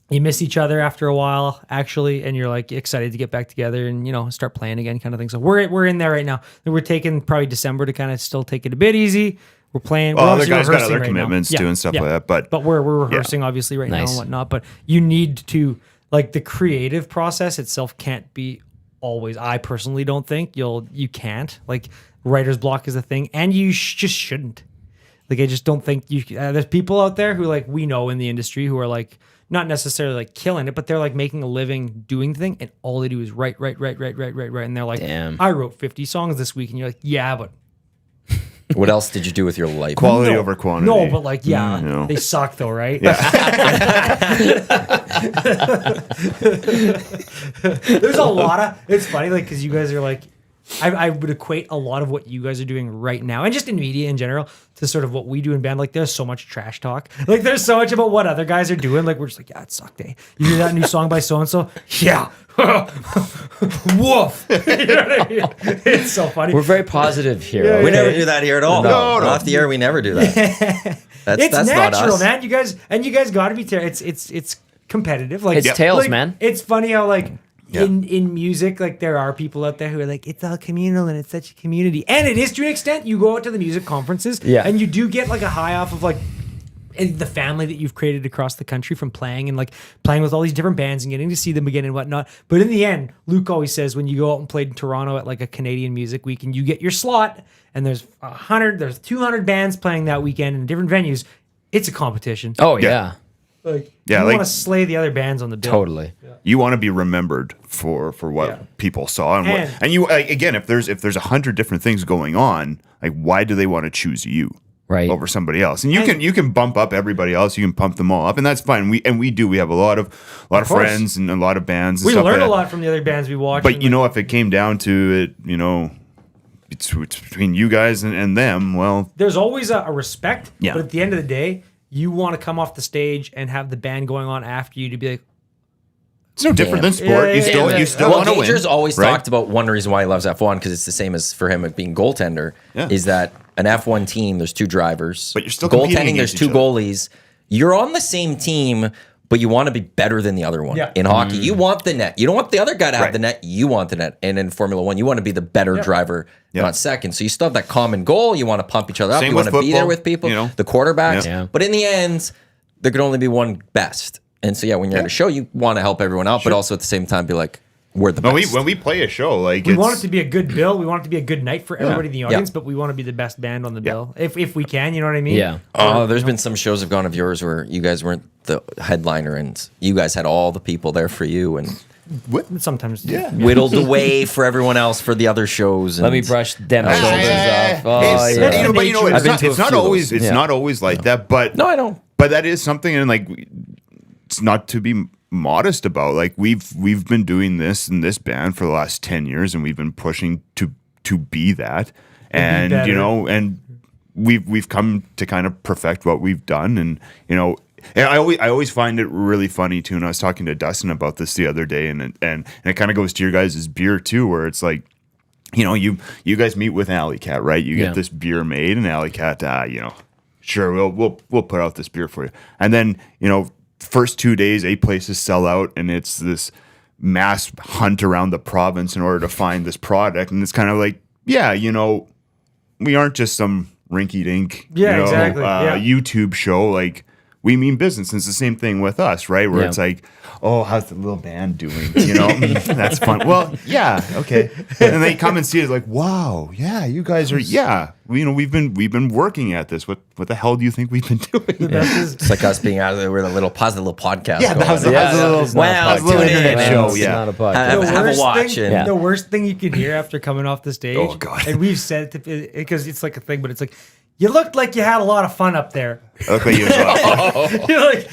You miss each other after a while, actually, and you're like excited to get back together and start playing again, kind of thing. So we're in there right now. And we're taking probably December to kind of still take it a bit easy. We're playing. Well, we're other guys got rehearsing other right commitments now. too and stuff like that. But we're rehearsing obviously right now and whatnot. But you need to like the creative process itself can't be always. I personally don't think you can't like writer's block is a thing, and you just shouldn't. Like I just don't think you. There's people out there who like we know in the industry who are like not necessarily like killing it, but they're like making a living doing the thing, and all they do is write, and they're like, damn. I wrote 50 songs this week, and you're like, yeah, but What else did you do with your life? quality over quantity. no, but like they suck though, right? There's a lot of. It's funny, like because you guys are like. I would equate a lot of what you guys are doing right now and just in media in general to sort of what we do in band. Like there's so much trash talk. Like there's so much about what other guys are doing. Like we're just like, yeah, it sucked, eh? You hear that new song by so-and-so? Yeah. Woof. You know what I mean? It's so funny. We're very positive here. We never do that here at all. No. Off the air, we never do that. It's that's natural, not us. man. You guys got to be it's competitive. Like It's tails, like, man. It's funny how like in music, like there are people out there who are like, it's all communal and it's such a community, and it is to an extent. You go out to the music conferences, and you do get like a high off of like the family that you've created across the country from playing and like playing with all these different bands and getting to see them again and whatnot. But in the end, Luke always says when you go out and play in Toronto at like a Canadian music week and you get your slot and there's 200 bands playing that weekend in different venues, it's a competition. Oh yeah. Like Yeah, you like- want to slay the other bands on the bill. Totally. You want to be remembered for what people saw and you like, again if there's 100 different things going on, like why do they want to choose you Right. over somebody else? And you can bump up everybody else, you can pump them all up, and that's fine. We have a lot of course. friends and a lot of bands and We stuff learned like a that. lot from the other bands we watched. But if it came down to it, it's between you guys and them. Well, there's always a respect. Yeah. But at the end of the day, you want to come off the stage and have the band going on after you to be like, it's no different than sport. You still Well, want to win. Gager's always right? talked about one reason why he loves F1 because it's the same as for him at being goaltender. Yeah. Is that an F1 team? There's 2 drivers, But you're still competing goaltending. There's against 2 each other. goalies. You're on the same team, but you want to be better than the other one. Yeah. In hockey, you want the net. You don't want the other guy to have Right. the net. You want the net. And in Formula 1, you want to be the better driver, not second. So you still have that common goal. You want to pump each other up. Same You with want to be there football, with people. The Yeah. quarterbacks. Yeah. But in the end, there could only be one best. And so when you're at a show, you want to help everyone out, but also at the same time be like, we're the best. When we play a show, like we want it to be a good bill. We want it to be a good night for everybody in the audience, Yeah. but we want to be the best band on the bill if we can. You know what I mean? Yeah. Oh, there's been some shows have gone of yours where you guys weren't the headliner and you guys had all the people there for you and Sometimes. Yeah. whittled away for everyone else for the other shows. And Let me brush them shoulders off. Oh, It's- yeah. but I've been to a it's not few of always those. it's Yeah. not always like that. But No, I don't. But that is something, and like it's not to be modest about. Like we've been doing this in this band for the last 10 years, and we've been pushing to be that. and better. and we've come to kind of perfect what we've done, and I always find it really funny too. And I was talking to Dustin about this the other day, and it kind of goes to your guys' beer too, where it's like, you guys meet with Alley Cat, right? You get this beer made, and Alley Cat, sure, we'll put out this beer for you, and then first 2 days, 8 places sell out, and it's this mass hunt around the province in order to find this product, and it's kind of like, we aren't just some rinky-dink, exactly. YouTube show. Like, we mean business. And it's the same thing with us, right? Where it's like, oh, how's the little band doing? That's fun. Well, yeah, okay. And they come and see it like, wow, yeah, you guys are, we've been working at this. What the hell do you think we've been doing? It's like us being out there with a little podcast. Yeah, that was a little internet show. It's Yeah, not a podcast. Have a watch. The worst thing you can hear after coming off the stage. Oh, God. And we've said it because it's like a thing, but it's like, you looked like you had a lot of fun up there. okay, You're like,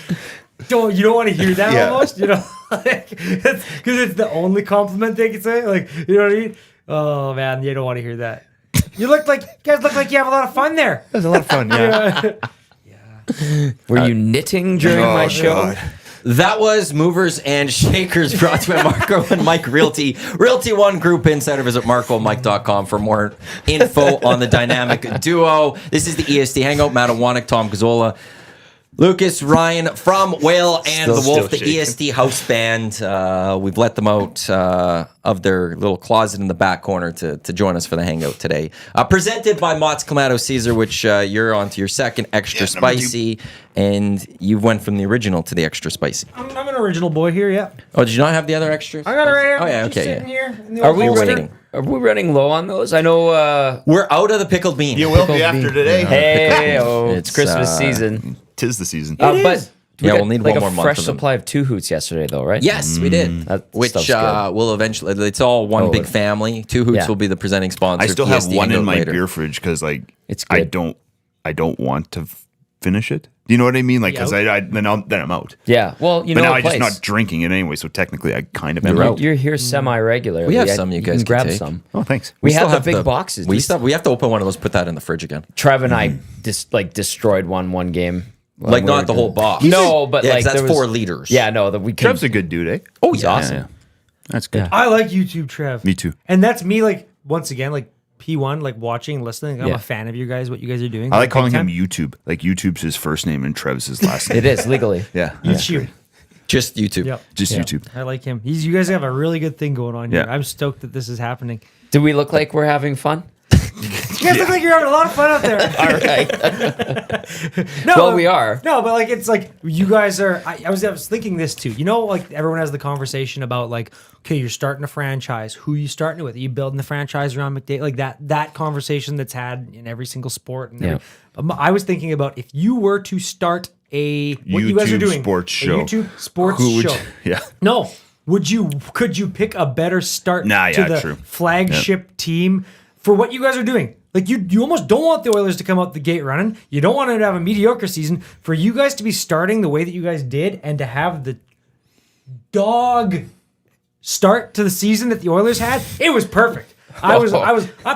you don't want to hear that Yeah. almost, because it's the only compliment they can say. Like, you know what I mean? Oh man, you don't want to hear that. You guys look like you have a lot of fun there. It was a lot of fun. Yeah. Were you knitting during my show? God. That was Movers and Shakers, brought to you by Marco and Mike Realty. Realty One Group Insider. Visit marcoandmike.com for more info on the dynamic duo. This is the EST Hangout. Matt Iwanyk, Tom Gazzola, Lucas, Ryan from Whale and the Wolf, the shaking. EST house band. We've let them out of their little closet in the back corner to join us for the Hangout today. Presented by Mott's Clamato Caesar, which you're on to your second extra Yeah, number 2. spicy. And you went from the original to the extra spicy. I'm an original boy here, yeah. Oh, did you not have the other extras? I got it right here. Oh, yeah, Just okay. sitting here in the Are old we holster. running low on those? I know. We're out of the pickled bean. You will be Pickled after bean. today. Hey, It's, it's Christmas season. 'Tis the season. It But is. we Yeah, got, we'll need like one more a month fresh of them. supply of 2 hoots yesterday, though, right? Yes, we did. That Which stuff's good. will eventually, it's all one Oh, big family. 2 Hoots yeah. will be the presenting sponsor. I still have EST one in Hangout my later. beer fridge because It's I good. don't want to finish it. Do you know what I mean? Like, because Yeah. then I'm out. Yeah. Well, you But know, now a I'm just place. not drinking it anyway, so technically I kind of am You're out. out. You're here semi-regularly. We have some you guys can can grab take. some. Oh, thanks. We, still have the big boxes. We have to open one of those, put that in the fridge again. Trev and I destroyed one game. when Like we not were the doing- whole box. No, but Yeah, 'cause like that's there was, 4 liters. Yeah, no, that we could. Trev's a good dude, eh? Oh, he's awesome. Yeah. That's good. Yeah. I like YouTube, Trev. Me too. And that's me, like, once again, like, P1, like, watching, listening. I'm Yeah. a fan of you guys, what you guys are doing. I like calling big him time. YouTube. Like, YouTube's his first name and Trev's his last name. It is legally. Yeah. YouTube. Just YouTube. Yep. Just Yeah. YouTube. I like him. You guys have a really good thing going on here. Yeah. I'm stoked that this is happening. Do we look like we're having fun? You guys look like you're having a lot of fun out there. All right. No, Well, we are. No, but like it's like you guys are. I was thinking this too. You know, like everyone has the conversation about like, okay, you're starting a franchise. Who are you starting with? Are you building the franchise around McDavid? Like that conversation that's had in every single sport. And Yeah. I was thinking about if you were to start what you guys are YouTube doing, sports show. a YouTube sports Who would show. yeah. No. Could you pick a better start Nah, to yeah, the true. flagship team for what you guys are doing? Like you almost don't want the Oilers to come out the gate running. You don't want them to have a mediocre season. For you guys to be starting the way that you guys did and to have the dog start to the season that the Oilers had, it was perfect. I was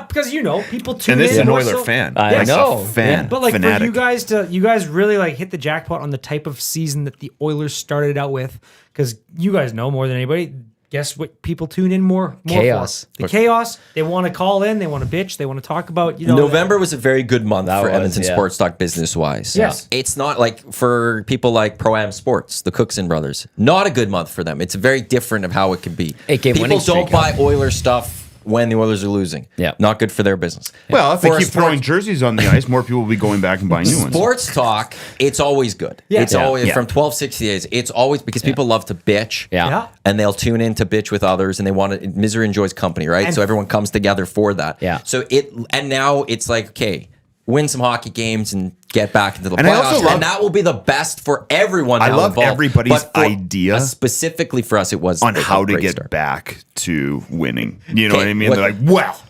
because people tune And this is in an more Oiler so- fan. I Like know. a fan. Yeah. But like fanatic. for you guys really like hit the jackpot on the type of season that the Oilers started out with, because you guys know more than anybody. Guess what? People tune in more Chaos. for? The chaos. They want to call in. They want to bitch. They want to talk about November was a very good month That for was, Edmonton yeah. Sports Talk business wise. Yes. It's not like for people like Pro Am Sports, the Cookson brothers, not a good month for them. It's very different of how it could be. 8-game People winning don't streak, buy Oilers stuff when the Oilers are losing. Yeah. Not good for their business. Well, if they For a keep sport- throwing jerseys on the ice, more people will be going back and buying new ones. Sports talk, it's always good. Yeah. It's Yeah. always Yeah. from 1260 days. It's always because people love to bitch. Yeah. Yeah. And they'll tune in to bitch with others, and they want to. Misery enjoys company, right? And- So everyone comes together for that. Yeah. So now it's like, okay, win some hockey games and get back into the And playoffs, I also love- and that will be the best for everyone. I now love involved. everybody's But for idea us, specifically for us, it was on a how to great get start. back to winning. You know Okay, what I mean? what- They're like, well,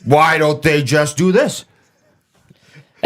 why don't they just do this?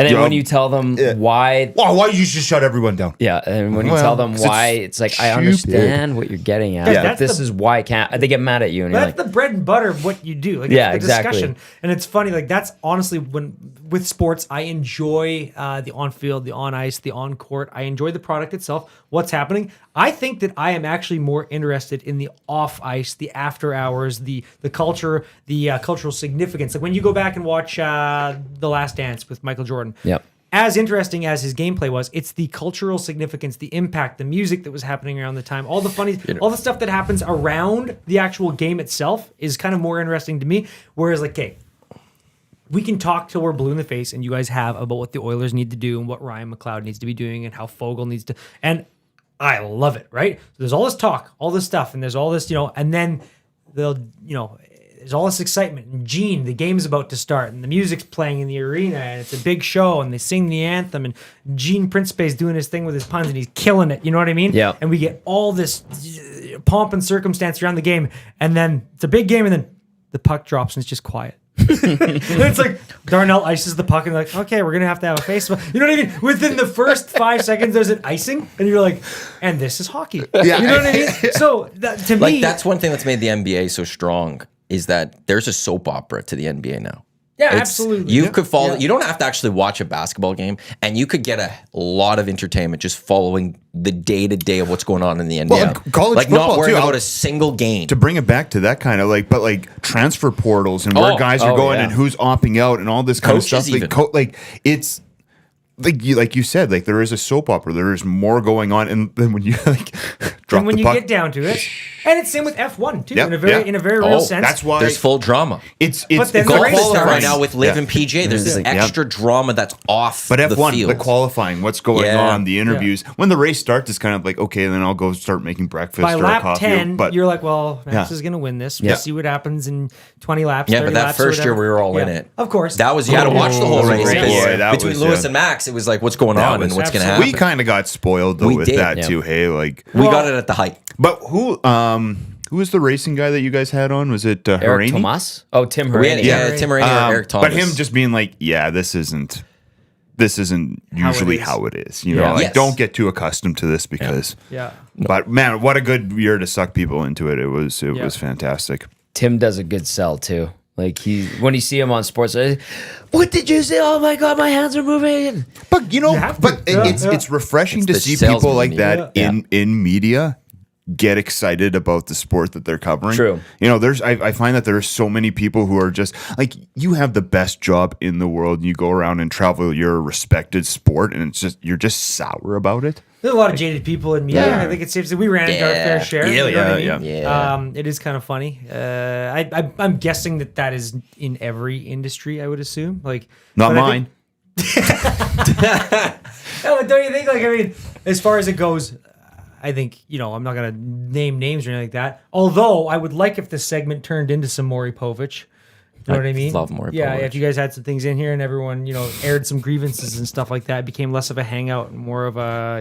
And then Yo, when you tell them why, Well, why you just shut everyone down? yeah, and when you Well, tell them 'cause why, it's it's like I stupid. understand what you're getting at. Yeah, but this that's is why I can't. They get mad at you, and you're That's like, the bread and butter of what you do. Like, Yeah, it's the exactly. discussion. And it's funny, like that's honestly when with sports, I enjoy the on field, the on ice, the on court. I enjoy the product itself, what's happening. I think that I am actually more interested in the off ice, the after hours, the culture, the cultural significance. Like when you go back and watch The Last Dance with Michael Jordan. Yep. As interesting as his gameplay was, it's the cultural significance, the impact, the music that was happening around the time, all the funny, all the stuff that happens around the actual game itself is kind of more interesting to me. Whereas, like, okay, we can talk till we're blue in the face, and you guys have about what the Oilers need to do and what Ryan McLeod needs to be doing and how Fogle needs to, and I love it, right? So there's all this talk, all this stuff, and there's all this, and then they'll, there's all this excitement. And Gene, the game's about to start, and the music's playing in the arena, and it's a big show, and they sing the anthem, and Gene Principe's doing his thing with his puns, and he's killing it. You know what I mean? Yeah. And we get all this pomp and circumstance around the game, and then it's a big game, and then the puck drops, and it's just quiet. And it's like Darnell ices the puck and like, okay, we're gonna have to have a face. You know what I mean? Within the first 5 seconds, there's an icing, and you're like, and this is hockey. Yeah. You know what I mean? So to Like me, that's one thing that's made the NBA so strong is that there's a soap opera to the NBA now. yeah, It's- absolutely. You Yeah. could follow. Yeah. You don't have to actually watch a basketball game, and you could get a lot of entertainment just following the day to day of what's going on in the NBA. Well, and college like not football, worrying too. about a single game. To bring it back to that kind of like transfer portals and where guys are going yeah. and who's opting out and all this kind Coaches of stuff. even. Like it's like you said, like there is a soap opera. There is more going on, and then when you like drop And when the you puck, get down to it, and it's same with F1 too, Yep, in a very yeah. in a very real sense. that's why There's full drama. it's But then it's the Golf race all qualifying starts. right now with Liv Yeah. and PJ. There's this Yeah. extra drama that's off But the F1, field. the qualifying, what's going Yeah. on, the interviews. When the race starts, it's kind of like, okay, then I'll go start making breakfast By or a lap coffee. 10, but you're like, well, Max Yeah. is going to win this. Yeah. We'll see what happens in 20 laps. Yeah, 30 but that laps or first year whatever. we were all in Yeah. it. Of course. That was you had to watch the whole Oh, race. boy, because that between was, Lewis yeah. and Max, it was like, what's going on and was what's going to absolutely- happen. we kind of got spoiled though We with did, that yeah. too. Hey, like, We got it at the height. but who was the racing guy that you guys had on? Was it Eric Harini? Tomas? Oh, Tim We had, Harini. yeah, Tim Rainey or Eric Thomas. But him just being like, yeah, this isn't usually is. how it is. You know, Yeah. like Yes. don't get too accustomed to this because. Yeah. But man, what a good year to suck people into it. It was fantastic. Tim does a good sell too. Like when you see him on sports, what did you say? Oh my god, my hands are moving. But you know, have to. but Yeah, it's yeah. it's refreshing It's to the see people salesman like in that you. in media get excited about the sport that they're covering. True. You know, I find that there are so many people who are just like, you have the best job in the world and you go around and travel your respected sport and you're just sour about it. There's a lot of jaded people in media. Yeah. I think it's safe to say we ran into our Yeah. fair share. Yeah, you know what I yeah, mean? yeah. It is kind of funny. I'm guessing that is in every industry, I would assume. Like Not but I mine. No, but don't you think? Like, I mean, as far as it goes, I think, I'm not gonna name names or anything like that. Although I would like if this segment turned into some Maury Povich. You know what I mean? love Maury Yeah, Povich. if you guys had some things in here and everyone, aired some grievances and stuff like that, it became less of a hangout and more of a,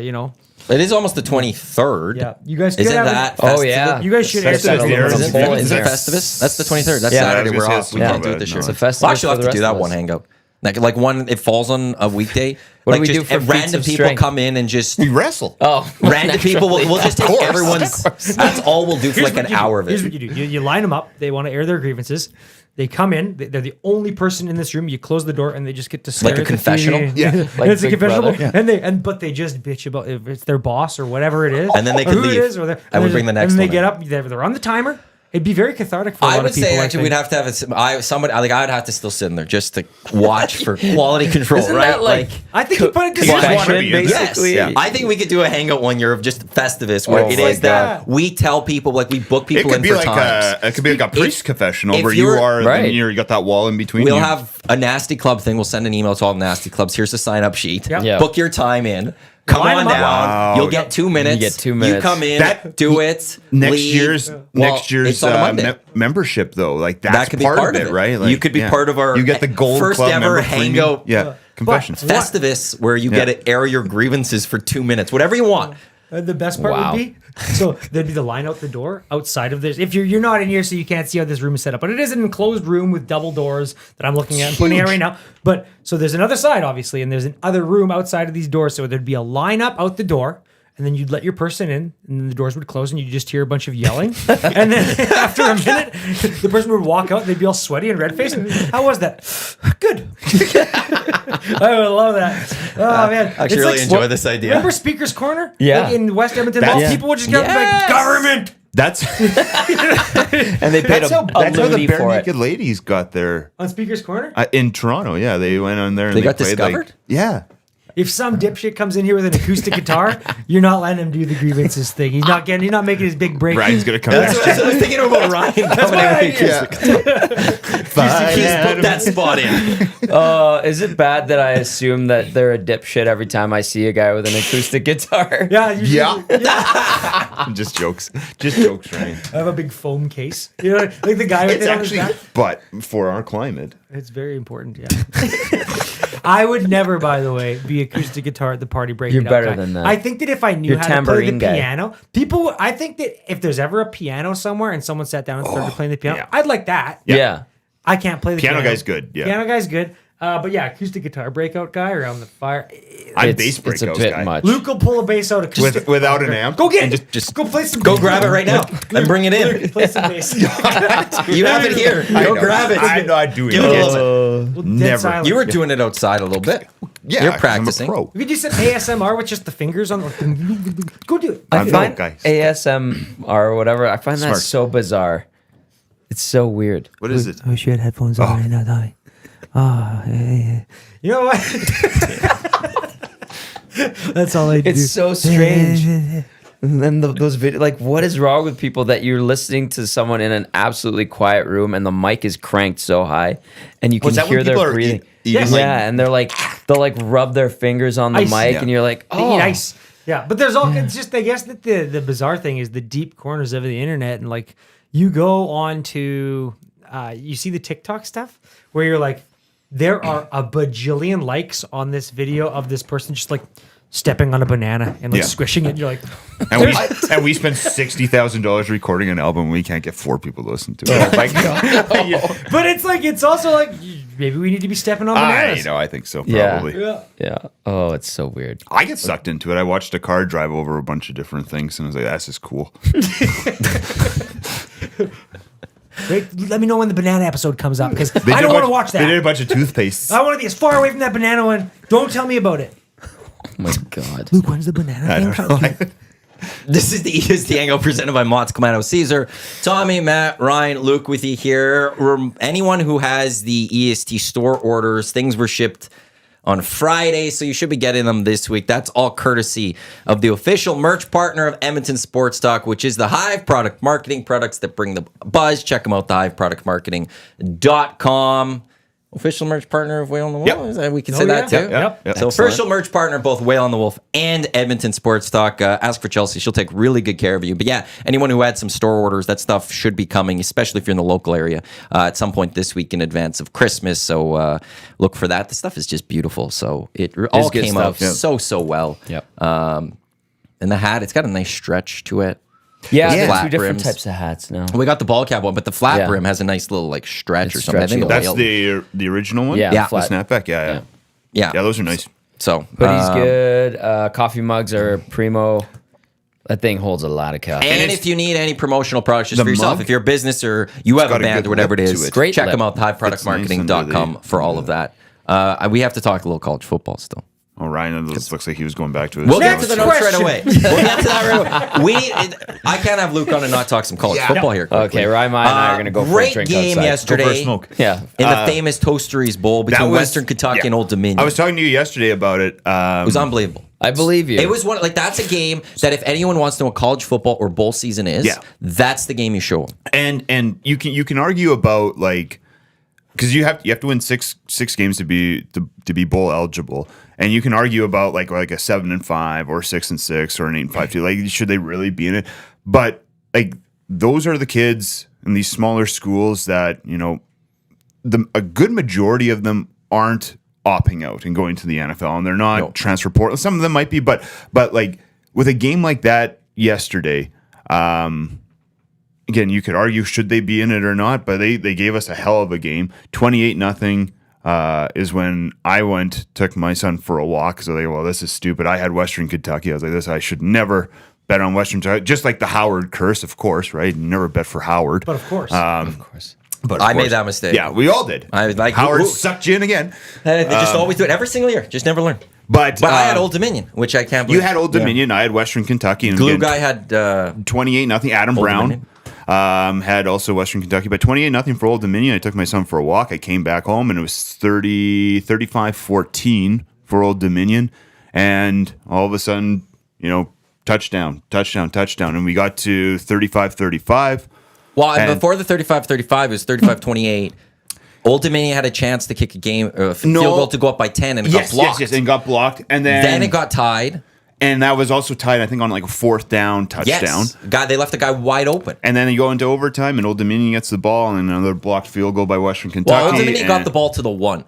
It is almost the 23rd. yeah. You guys could Isn't have that Oh Festivus? yeah, You guys should That's air got a Festivus little airs bit in of pull in Is it there. Festivus? That's the 23rd. That's Yeah. Saturday. I was We're gonna off. say We it's can't do not it this bad, year. no. It's a Festivus Well, actually, we'll for have the to do rest that of one us. hangout. Like one, it falls on a weekday. What do like we just do for feats random of people strength? come in and just We wrestle. Oh, random people. We'll just take course, everyone's. That's all we'll do for Here's like an what you do. hour of Here's it. what you do. You line them up. They want to air their grievances. They come in. They're the only person in this room. You close the door, and they just get to stare Like a at the confessional? TV. Yeah. And Like it's a Big confessional. Brother. But they just bitch about if it's their boss or whatever it is, And then they or could who leave. It is, or I would bring the next And they one get in. up. They're on the timer. It'd be very cathartic for a I lot would of people. say I actually think. we'd have to have somebody like I'd have to still sit in there just to watch for quality control, Isn't right? that like I think you put it You just to wanna be in there. basically. Yes. I think we could do a hangout one year of just Festivus where Oh it my is that God. we tell people like we book It people could in be for like times. a priest confessional if where you you're- are, right. then you got that wall in between. We'll you. have a nasty club thing. We'll send an email to all the nasty clubs. Here's the sign up sheet. Yep. Yeah. Book your time in. Come Line on 'em up. down. Wow. You'll get 2 minutes. You get 2 You minutes. come in, That- do it. next leave. year's Well, it's on a Monday. membership though, like that's That could be part of it, right? Like, you could be yeah. part of our You get the gold first club ever member premium. hangout. Yeah, confessions. What? Festivus, where you Yeah. get to air your grievances for 2 minutes, whatever you want. The best part Wow. would be, so there'd be the line out the door outside of this. If you're not in here, so you can't see how this room is set up, but it is an enclosed room with double doors that I'm looking at and pointing at right now. But so there's another side, obviously, and there's an other room outside of these doors. So there'd be a line up out the door. And then you'd let your person in, and then the doors would close, and you'd just hear a bunch of yelling. And then after a minute, the person would walk out, and they'd be all sweaty and red-faced. How was that? Good. I would love that. Oh, man. I actually really enjoy this idea. Remember Speaker's Corner? Yeah. Like in West Edmonton That's- Mall? Yeah. People would just get up and be like, Yes. government! That's And they paid that's a how the loony Bare for Naked it. Ladies got their On Speaker's Corner? in Toronto. Yeah, they went on there and They they got played like discovered? yeah. If some dipshit comes in here with an acoustic guitar, you're not letting him do the grievances thing. He's not making his big break. Ryan's gonna come That's back. what I was thinking about Ryan coming in with Yeah. He's put that spot in. Is it bad that I assume that they're a dipshit every time I see a guy with an acoustic guitar? Yeah, you should- Yeah. Just jokes, Ryan. I have a big foam case. You know, like the guy with It's it on his actually, back. but for our climate, It's very important, yeah. I would never, by the way, be acoustic guitar at the party break. You're it up better guy. than that. I think that if I knew You're how to play the tambourine guy. piano, I think that if there's ever a piano somewhere and someone sat down and started playing the piano, yeah. I'd like that. Yeah. I can't play the piano. Piano guy's good, yeah. Piano guy's good. But yeah, acoustic guitar breakout guy around the fire. I'm It's- bass it's a breakouts bit guy. much. Luke will pull a bass out acoustic Without guitar. an amp? Go get And it. just Go play some. Go grab it right now and bring it in. Play some bass. You have it here. Go grab it. I know I do it. Give it a Yes. little Well, dead Never. silent. You were doing it outside a little bit. Yeah, You're 'cause practicing. I'm a pro. We could do some ASMR with just the fingers on. Go do it. I I'm find no guy. ASMR or whatever, I find that Smart. so bizarre. It's so weird. What is it? I wish you had headphones on right now, Tommy. You know what? That's all I do. It's so strange. And then those videos, like, what is wrong with people that you're listening to someone in an absolutely quiet room and the mic is cranked so high and you can Was that hear when people their are breathing? eating, yeah, like- and they're like, they'll like rub their fingers on the Ice. mic Yeah. and you're like, They oh, eat ice. Yeah, but there's all. It's just I guess that the bizarre thing is the deep corners of the internet, and like you go on to you see the TikTok stuff where you're like, there are a bajillion likes on this video of this person just like stepping on a banana and like Yeah. squishing it. And you're like, And we spent $60,000 recording an album. We can't get 4 people to listen to it. oh my God. but it's like it's also like maybe we need to be stepping on bananas. I think so. Yeah. Probably. Yeah. Yeah. Oh, it's so weird. I get sucked into it. I watched a car drive over a bunch of different things, and I was like, "This is cool." Wait, let me know when the banana episode comes up because They I did don't a want to bunch- watch They did a that. bunch of toothpastes. I want to be as far away from that banana one. Don't tell me about it. Oh my God. Luke, when's the banana I thing don't know. coming? This is the EST Hangout presented by Mott's Commando Caesar. Tommy, Matt, Ryan, Luke with you here. Anyone who has the EST store orders, things were shipped on Friday, so you should be getting them this week. That's all courtesy of the official merch partner of Edmonton Sports Talk, which is the Hive Product Marketing, products that bring the buzz. Check them out, thehiveproductmarketing.com. Official merch partner of Whale on the Wolf. Yep. Is that, we can Oh, say yeah. that too. Yep. Yep. So Excellent. official merch partner of both Whale on the Wolf and Edmonton Sports Talk. Ask for Chelsea. She'll take really good care of you. But yeah, anyone who had some store orders, that stuff should be coming, especially if you're in the local area, at some point this week in advance of Christmas. So look for that. The stuff is just beautiful. So it all good came stuff. out Yep. so well. Yep. And the hat, it's got a nice stretch to it. Yeah, With there's flat two different brims. types of hats now. We got the ball cap one, but the flat Yeah. brim has a nice little like stretch It's or something. I think stretchy. the That's whale- the original one. Yeah, Yeah. The flat. snapback. Yeah. yeah. Those are nice. So Hoodie's good. Coffee mugs are primo. That thing holds a lot of coffee. And if you need any promotional products just The for yourself, mug? if you're a business or you have a got a band good or whatever it lip is, to it. Great check lip. them out, hiveproductmarketing.com It's nice for all of that. We have to talk a little college football still. Oh, Ryan, it looks like he was going back to his. We'll get to the notes question. right away. We'll get to that right away. I can't have Luke on and not talk some college football here quickly. Okay, Ryan Maier and I are going to go for a Great drink game outside. yesterday. Go for a smoke. Yeah. In the famous Toasteries Bowl between Western Kentucky and Old Dominion. I was talking to you yesterday about it. it was unbelievable. I believe you. It was one that's a game that if anyone wants to know what college football or bowl season is, Yeah. that's the game you show them. and you can argue about like because you have to win six games to be bowl eligible, and you can argue about like a 7-5 or 6-6 or an 8-5 too. Like, should they really be in it? But like those are the kids in these smaller schools that a good majority of them aren't opting out and going to the NFL, and they're not transfer portal. Some of them might be, but like with a game like that yesterday, again, you could argue should they be in it or not, but they gave us a hell of a game. 28-0 is when I took my son for a walk. So this is stupid. I had Western Kentucky. I was like, I should never bet on Western Kentucky. Just like the Howard curse, of course, right? Never bet for Howard. But of course. But I made that mistake. Yeah, we all did. Howard sucked you in again. They just always do it every single year. Just never learn. But I had Old Dominion, which I can't believe. You had Old Dominion. I had Western Kentucky. And Glue again, guy had 28-0. Adam Old Brown had also Western Kentucky. But 28-0 for Old Dominion. I took my son for a walk. I came back home, and it was 35-14 for Old Dominion. And all of a sudden, touchdown. And we got to 35-35. Well, before the 35-35, it was 35-28. Old Dominion had a chance to kick a field goal to go up by 10, and it got blocked. Yes, and got blocked. And then it got tied. And that was also tied, I think, on like a 4th down touchdown. Yes. They left the guy wide open. And then you go into overtime, and Old Dominion gets the ball, and another blocked field goal by Western Kentucky. Well, Old Dominion got the ball to the 1.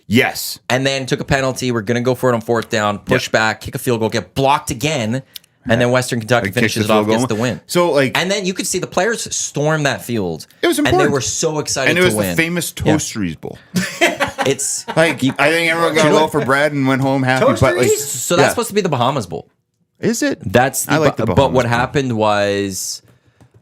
Yes. And then took a penalty. We're going to go for it on 4th down, push back, kick a field goal, get blocked again. And then Western Kentucky finishes it off, gets the win. So, and then you could see the players storm that field. It was important. And they were so excited to win. And it was the famous Toasteries Bowl. It's I think everyone got a loaf of bread and went home happy. But so that's supposed to be the Bahamas Bowl. Is it? That's I like the Bahamas But what Bowl. happened was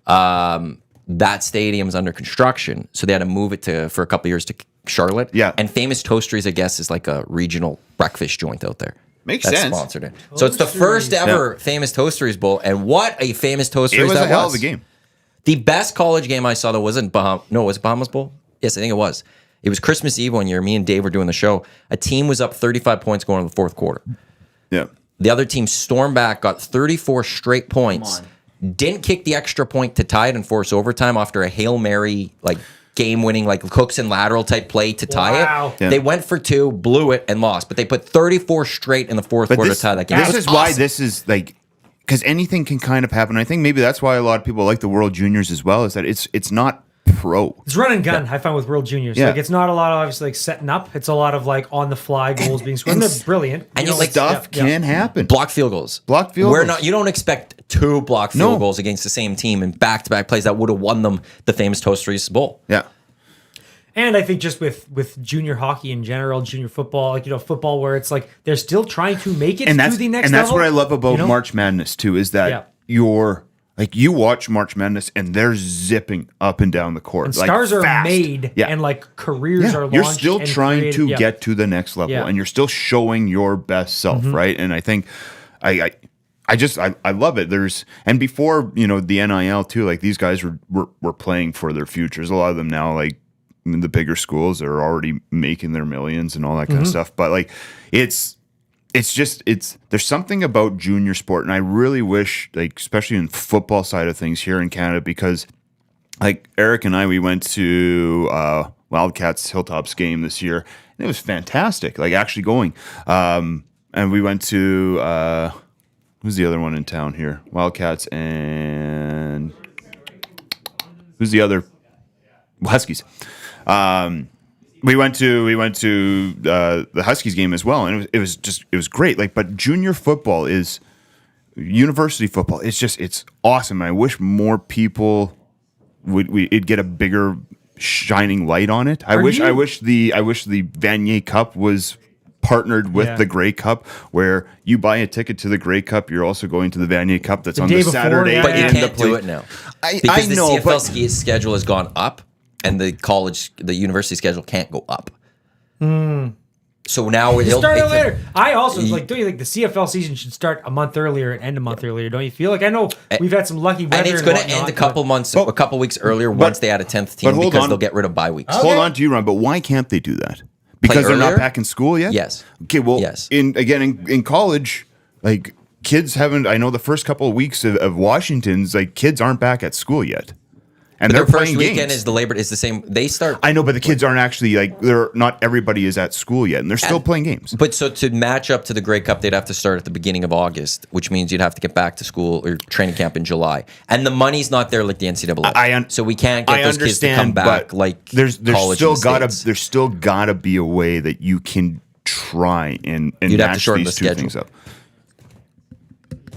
that stadium's under construction, so they had to move it for a couple years to Charlotte. Yeah. And Famous Toasteries, I guess, is like a regional breakfast joint out there. Makes That's sense. Sponsored it. So it's the first ever Famous Toasteries Bowl, and what a Famous Toasteries It was that a hell of a game. The best college game I saw that wasn't Bahamas. No, was it Bahamas Bowl? Yes, I think it was. It was Christmas Eve one year. Me and Dave were doing the show. A team was up 35 points going into the 4th quarter. Yeah. The other team stormed back, got 34 straight points, didn't kick the extra point to tie it and force overtime after a Hail Mary, game-winning, Cooks and lateral type play to tie it. Yeah. They went for 2, blew it, and lost. But they put 34 straight in the 4th quarter to tie that game. This is why this is because anything can kind of happen. I think maybe that's why a lot of people like the World Juniors as well, is that it's not pro. It's run and gun, I find, with World Juniors. Yeah. It's not a lot of obviously setting up. It's a lot of on the fly goals being scored. And they're brilliant. And Stuff can happen. Block field goals. Blocked field goals. You don't expect 2 block field goals against the same team in back-to-back plays that would have won them the Famous Toasteries Bowl. Yeah. And I think just with junior hockey in general, junior football, football where it's they're still trying to make it to the next level. And that's what I love about March Madness too, is that you watch March Madness and they're zipping up and down the court. And stars are fast. made and careers are launched. You're still trying to get to the next level Yeah. and you're still showing your best self, right? And I think I love it. And before, the NIL too, these guys were playing for their futures. A lot of them now, the bigger schools are already making their millions and all that kind of stuff. But it's there's something about junior sport, and I really wish, especially in football side of things here in Canada, because Eric and we went to Wildcats Hilltops game this year, and it was fantastic. Actually going, and we went to who's the other one in town here? Wildcats and who's the other? Huskies. We went to the Huskies game as well, and it was great. But junior football university football. It's awesome. I wish more people would get a bigger shining light on it. I wish the Vanier Cup was partnered with the Grey Cup, where you buy a ticket to the Grey Cup, you're also going to the Vanier Cup that's on the Saturday. But you can't do it now because the know, CFL schedule has gone up. And the university schedule can't go up. So now it'll start it later. I also don't you think the CFL season should start a month earlier and end a month earlier? Don't you feel I know we've had some lucky weather, and it's going to end a couple weeks earlier once they add a 10th team because they'll get rid of bye weeks. Hold on to you, Ron. But why can't they do that? Because they're not back in school yet. Yes. Okay. Well, yes. In college, kids haven't. I know the first couple of weeks of Washington's kids aren't back at school yet. And their playing first weekend games. is the Labor. Is the same. They start. I know, but the kids aren't actually they're not. Everybody is at school yet, and they're still playing games. But so to match up to the Grey Cup, they'd have to start at the beginning of August, which means you'd have to get back to school or training camp in July, and the money's not there like the NCAA. So we can't get those kids to come back there's college there's still gotta be a way that you can try and you'd match have to shorten these the two schedule. things up.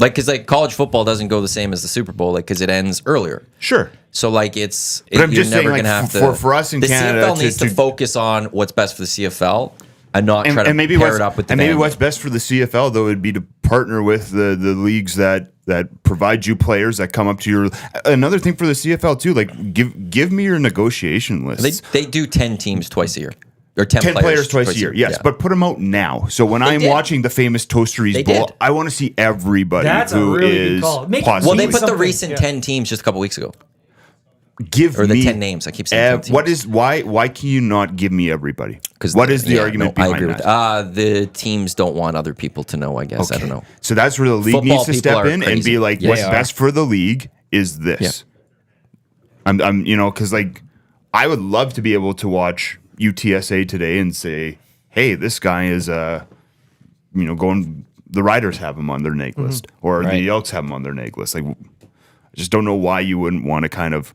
Like, because like college football doesn't go the same as the Super Bowl, like because it ends earlier. Sure. So like But I'm you're just never saying, like, gonna have to. for us in the Canada CFL needs to focus on what's best for the CFL and not try to maybe pair it up with the and maybe Band-Aid. what's best for the CFL though would be to partner with the leagues that provide you players that come up to your. Another thing for the CFL too, like give me your negotiation list. They do 10 teams twice a year. Or 10 players twice a year, yes, yeah. but put them out now. So when I'm did. watching the famous Toasteries They Bowl, did. I want to see everybody That's a who really good is call. Make it- possible. Well, they put the something, recent yeah. 10 teams just a couple weeks ago. Give Or the me 10 names. I keep saying 10 teams. what is why can you not give me everybody? Because What is the argument I behind agree that? with the teams don't want other people to know, I guess. I don't know. So that's where the league Football needs to people step are in and crazy. be like, Yeah, what's they are. best for the league is this. Yeah. I'm because like I would love to be able to watch UTSA today and say, hey, this guy is going. The Riders have him on their neg list, or Right. the Elks have him on their neg list. Like, I just don't know why you wouldn't want to kind of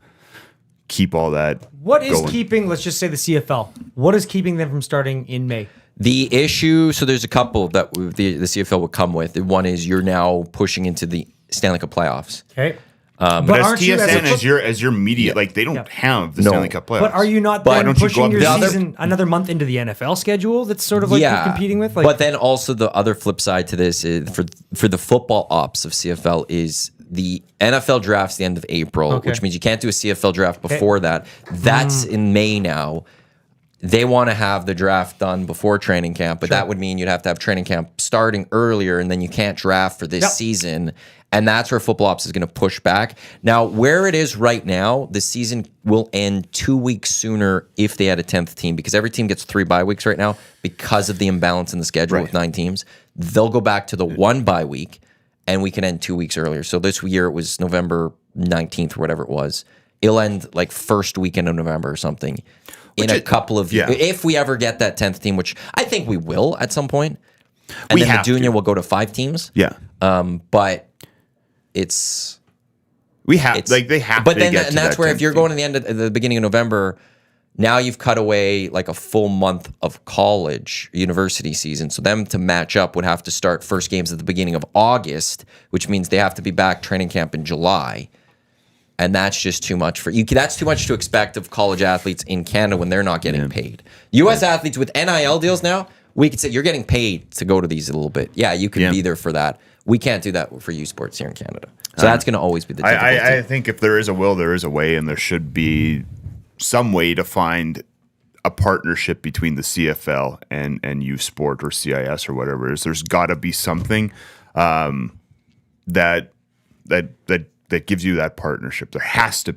keep all that. What is going. keeping, let's just say the CFL, what is keeping them from starting in May? The issue, so there's a couple that the CFL would come with. One is you're now pushing into the Stanley Cup playoffs. Okay. But as TSN, as your media, like they don't Yeah. have the No. Stanley Cup playoffs. But are you not But then don't you go pushing up your the other- season another month into the NFL schedule that's sort of like you're competing with? Like, but then also the other flip side to this is for the football ops of CFL is the NFL draft's the end of April, Okay. which means you can't do a CFL draft before that. That's in May now. They want to have the draft done before training camp, but that would mean you'd have to have training camp starting earlier, and then you can't draft for this Yep. season. And that's where football ops is going to push back. Now, where it is right now, the season will end 2 weeks sooner if they had a 10th team, because every team gets 3 bye weeks right now because of the imbalance in the schedule with 9 teams. They'll go back to the 1 bye week, and we can end 2 weeks earlier. So this year it was November 19th or whatever it was. It'll end like first weekend of November or something. In a couple of years, if we ever get that 10th team, which I think we will at some point, and We then the have junior to. will go to 5 teams. Yeah, But it's we have they have. But to then get and to that's that where if 10th you're team. going to the end of the beginning of November, now you've cut away like a full month of college university season. So them to match up would have to start first games at the beginning of August, which means they have to be back training camp in July. And that's just too much for you. That's too much to expect of college athletes in Canada when they're not getting paid. U.S. athletes with NIL deals now, we could say you're getting paid to go to these a little bit. Yeah, you can be there for that. We can't do that for U Sports here in Canada. So that's going to always be the difficulty. I think if there is a will, there is a way, and there should be some way to find a partnership between the CFL and U Sport or CIS or whatever it is. There's got to be something that gives you that partnership. There has to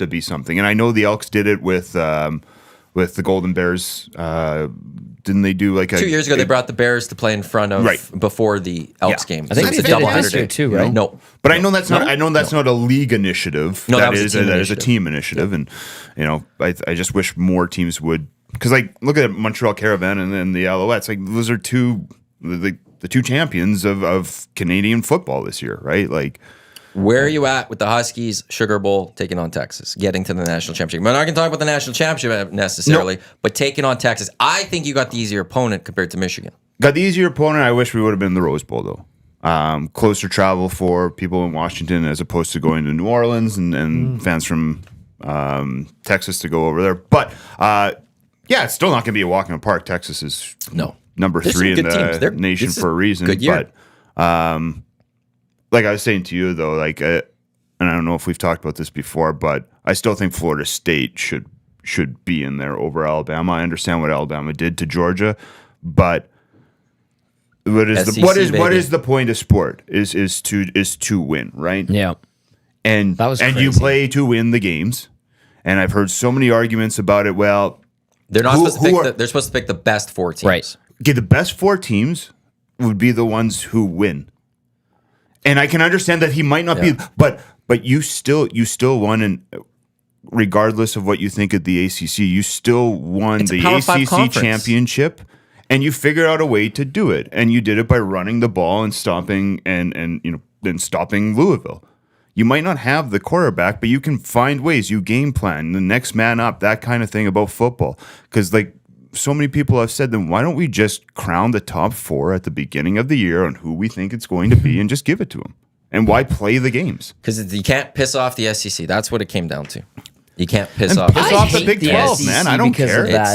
be something. And I know the Elks did it with the Golden Bears. Didn't they do like 2 years ago, they brought the Bears to play in front of before the Elks game. I think So they it's a did it double this year too, right? No. But I know that's not. I know that's not a league initiative. No, that was a is team that is a initiative. team initiative, and I just wish more teams would. Because like look at Montreal Caravan and then the Alouettes. Like those are the two champions of Canadian football this year, right? Like. Where are you at with the Huskies, Sugar Bowl, taking on Texas, getting to the national championship? We're not going to talk about the national championship necessarily, but taking on Texas. I think you got the easier opponent compared to Michigan. Got the easier opponent. I wish we would have been in the Rose Bowl though. Closer travel for people in Washington as opposed to going to New Orleans and fans from Texas to go over there. But it's still not going to be a walk in the park. Texas is number There's 3 some in good teams. the nation This is for a reason. good year. But like I was saying to you though, like and I don't know if we've talked about this before, but I still think Florida State should be in there over Alabama. I understand what Alabama did to Georgia, but what is SEC, what is baby. the point of sport is to win, right? Yeah. And That was and you crazy. play to win the games. And I've heard so many arguments about it. Well, They're not Who- supposed to who pick. are- They're supposed to pick the best 4 teams. Right. okay, the best 4 teams would be the ones who win. And I can understand that he might not be, but you still won, and regardless of what you think of the ACC, you still won It's a the Power 5 ACC conference. championship, and you figured out a way to do it, and you did it by running the ball and stopping and stopping Louisville. You might not have the quarterback, but you can find ways. You game plan, the next man up, that kind of thing about football. Because like so many people have said, then why don't we just crown the top 4 at the beginning of the year on who we think it's going to be and just give it to them? And why play the games? Because you can't piss off the SEC. That's what it came down to. You can't piss off. Piss off the Big 12, man. I don't because care. of that.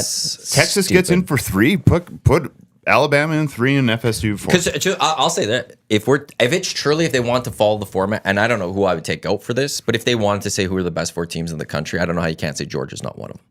Texas gets in for 3. Put Alabama in 3 and FSU 4. Because I'll say that if they want to follow the format, and I don't know who I would take out for this, but if they wanted to say who are the best 4 teams in the country, I don't know how you can't say Georgia's not one of them.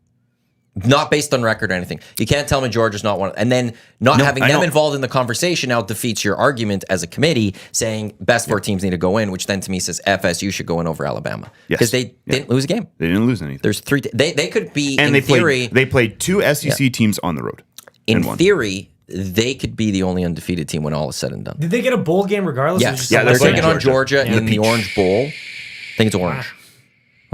Not based on record or anything. You can't tell me Georgia's not one. And then having them involved in the conversation now defeats your argument as a committee saying best 4 teams need to go in, which then to me says FSU should go in over Alabama. Because they didn't lose a game. They didn't lose anything. There's 3. They could be, and in theory. They played 2 SEC teams on the road. In theory, they could be the only undefeated team when all is said and done. Did they get a bowl game regardless? Yes. Yeah, They're they're taking on Georgia in the peach. Orange Bowl. I think it's orange.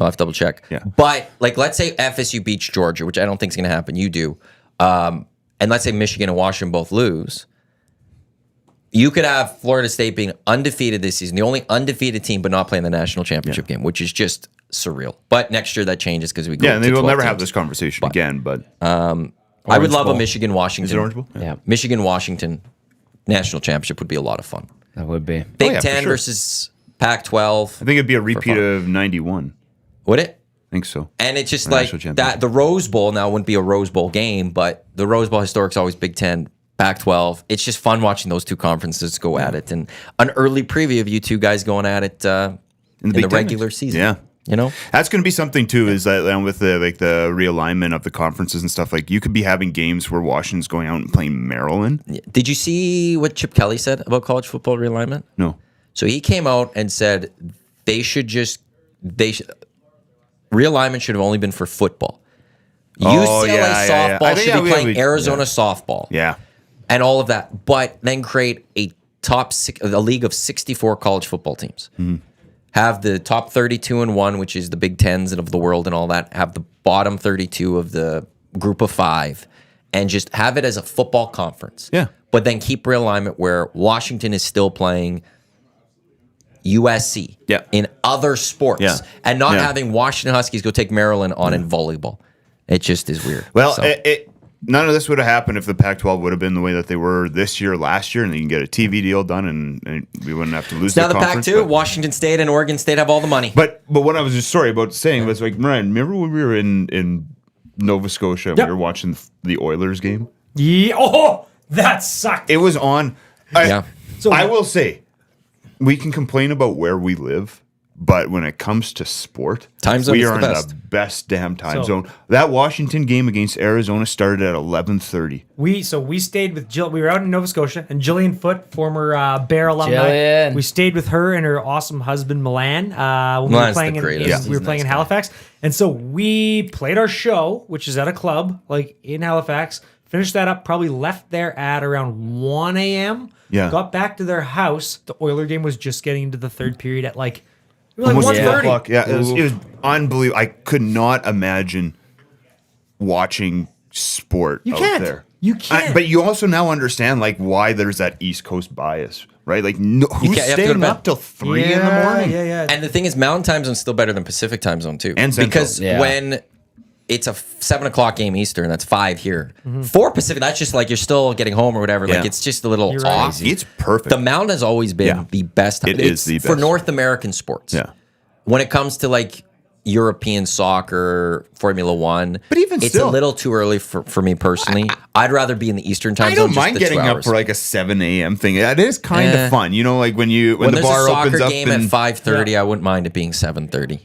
I'll have to double check. Yeah. But let's say FSU beats Georgia, which I don't think is going to happen. You do. And let's say Michigan and Washington both lose. You could have Florida State being undefeated this season, the only undefeated team, but not playing the national championship game, which is just surreal. But next year that changes because we go. Yeah, and they will 12 never have teams. this conversation again. But I would love a Michigan Washington. Is it Orange Bowl? Yeah. Michigan Washington national championship would be a lot of fun. That would be. Big for Ten sure. versus Pac-12. I think it'd be a repeat of 91. Would it? I think so. And it's just The like national that. championship. The Rose Bowl now wouldn't be a Rose Bowl game, but the Rose Bowl historic's always Big Ten, Pac-12. It's just fun watching those 2 conferences go at it, and an early preview of you 2 guys going at it in the Big Ten regular mix. season. Yeah. You know, That's going to be something too. Is that with the the realignment of the conferences and stuff, like you could be having games where Washington's going out and playing Maryland. did you see what Chip Kelly said about college football realignment? No. So he came out and said realignment should have only been for football. UCLA softball I think, should be playing we- Arizona softball. Yeah. And all of that, but then create a league of 64 college football teams. Have the top 32 and 1, which is the Big Tens of the world and all that. Have the bottom 32 of the group of 5, and just have it as a football conference. Yeah. But then keep realignment where Washington is still playing USC in other sports, and not having Washington Huskies go take Maryland on in volleyball. It just is weird. Well, So- none of this would have happened if the Pac-12 would have been the way that they were this year, last year, and you can get a TV deal done, and we wouldn't have to lose now the the conference. Pac-2, Washington State and Oregon State have all the money. But what I was just about saying was like, Ryan, remember when we were in Nova Scotia and we were watching the Oilers game? Yeah. Oh, that sucked. It was on. So- I will say, we can complain about where we live, but when it comes to sport, Time zone we is are the in best. the best damn time So- zone. That Washington game against Arizona started at 11:30. We stayed with Jill. We were out in Nova Scotia, and Jillian Foote, former Bear alumni. Jillian. We stayed with her and her awesome husband Milan when we were Milan's playing the in, greatest. we were He's a playing nice in guy. Halifax, and so we played our show, which is at a club like in Halifax. Finished that up. Probably left there at around 1 a.m. Yeah. Got back to their house. The Oiler game was just getting into the 3rd period at like. It was like Almost 1:30. 2 o'clock. Yeah, it was unbelievable. I could not imagine watching sport You out can't. there. You can't. But you also now understand like why there's that East Coast bias, right? Like, no, who's you have to go to staying bed. up till 3 in the morning? Yeah, yeah. And the thing is, Mountain Time Zone is still better than Pacific Time Zone too, And Central. because Yeah. when it's a 7 o'clock game Eastern, that's 5 here. 4 Pacific, that's just like you're still getting home or whatever. Like Yeah. it's just a little You're right. off. It's perfect. The Mountain has always been Yeah. the best time. It is the for best. North American sports. Yeah. When it comes to like European soccer, Formula One, But even it's still- a little too early for me personally. I'd rather be in the Eastern Time I Zone. don't just mind the getting 2 up hours. for like a 7 a.m. thing. That is kind of fun. You know, like when the when there's bar a soccer opens up game and at 5:30, I wouldn't mind it being 7:30.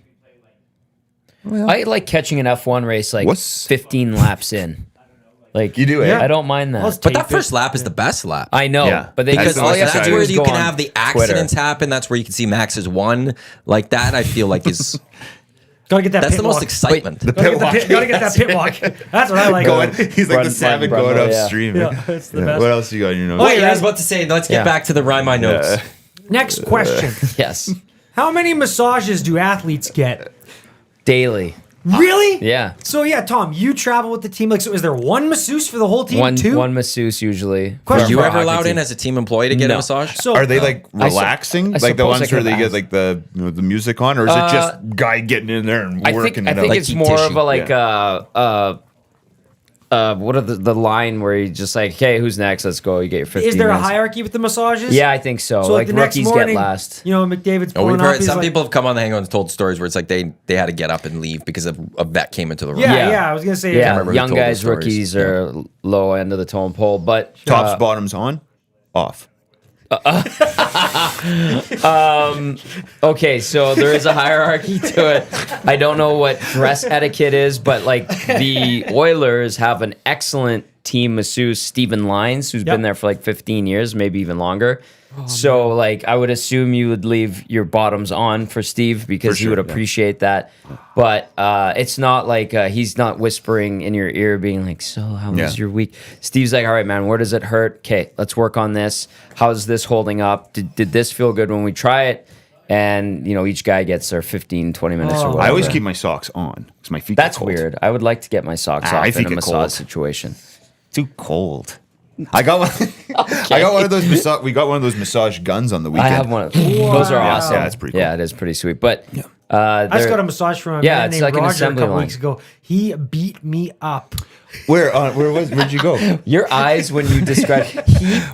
I like catching an F1 race like What's- 15 laps in. Like You do, eh? I don't mind that. Let's But tape that first it. lap is the best lap. I know, Yeah. but they That's Because the most all you have to that's do where is you go can on have the Twitter. accidents happen. That's where you can see Max's won. Like that, I feel like is Gotta get that. that's pit the most walk. excitement. the Gotta pit get, the walk. pit, gotta get that pit walk. That's what I like. Going, he's like Run, the salmon run, going run, yeah. upstream. Yeah, it's the best. What else you got in your notes? Oh, Wait, yeah. I was about to say, let's get Yeah. back to the Rhyme My Notes. Next question: Yes, How many massages do athletes get? daily. Really? Yeah, So yeah, Tom, you travel with the team. Like, so is there one masseuse for the whole team? one Two. masseuse usually. Question Are you for ever hockey allowed in team. as a team employee to get a No. massage? So Are they like I su- relaxing, I like the suppose ones I where could they get ask. like the music on, or is it just guy getting in there and I working think it out? it's deep more tissue. of a like what are the line where you just like, hey, who's next? Let's go. You get your 15 Is there a minutes. hierarchy with the massages? Yeah, I think so. So Like the next rookies morning, get last. You know, McDavid's Oh, pulling we've up. heard He's some like, people have come on the Hangout and told stories where it's like they had to get up and leave because of that came into the room. Yeah, Yeah. yeah. I was gonna say. Yeah, remember who young told those guys, stories. rookies are low end of the totem pole. But Tops, bottoms on, off. okay, so there is a hierarchy to it. I don't know what dress etiquette is, but like the Oilers have an excellent team masseuse, Steven Lyons, who's been there for like 15 years, maybe even longer. So like I would assume you would leave your bottoms on for Steve because he would appreciate that. But it's not like he's not whispering in your ear being like, so how was your week? Steve's like, all right, man, where does it hurt? Okay, let's work on this. How's this holding up? Did this feel good when we try it? And, you know, each guy gets their 15, 20 minutes or whatever. I always keep my socks on because my feet That's get cold. weird. I would like to get my socks my off feet in a get massage cold. situation. Too cold. I got one. I got one of those. We got one of those massage guns on the weekend. I have one of those. Those are Wow. awesome. Yeah, it's pretty cool. Yeah, it is pretty sweet. But I just got a massage from a Yeah, man it's named like an Roger a assembly couple line. weeks ago. He beat me up. Where'd you go? your eyes when you describe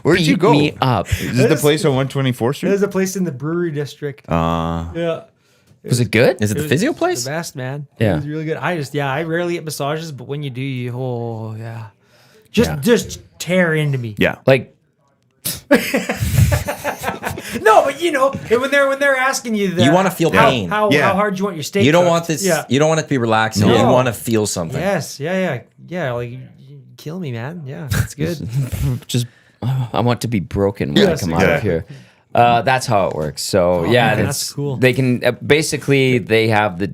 Where'd you beat go? me up. Is this the place on 124th Street? There's a place in the brewery district. Yeah. Was it good? Is it the physio place? The best, man. Yeah. It was really good. I rarely get massages, but when you do, just tear into me. Yeah. Like, No, but you know, when they're asking you that, You wanna feel pain. How Yeah. hard you want your steak. You don't cooked. want this. Yeah. You don't want it to be relaxing. No. You want to feel something. Yes. Yeah. Like you kill me, man. Yeah, that's good. just I want to be broken when Yes, I come out of exactly. here. That's how it works. So yeah, man, and that's cool. They can basically they have the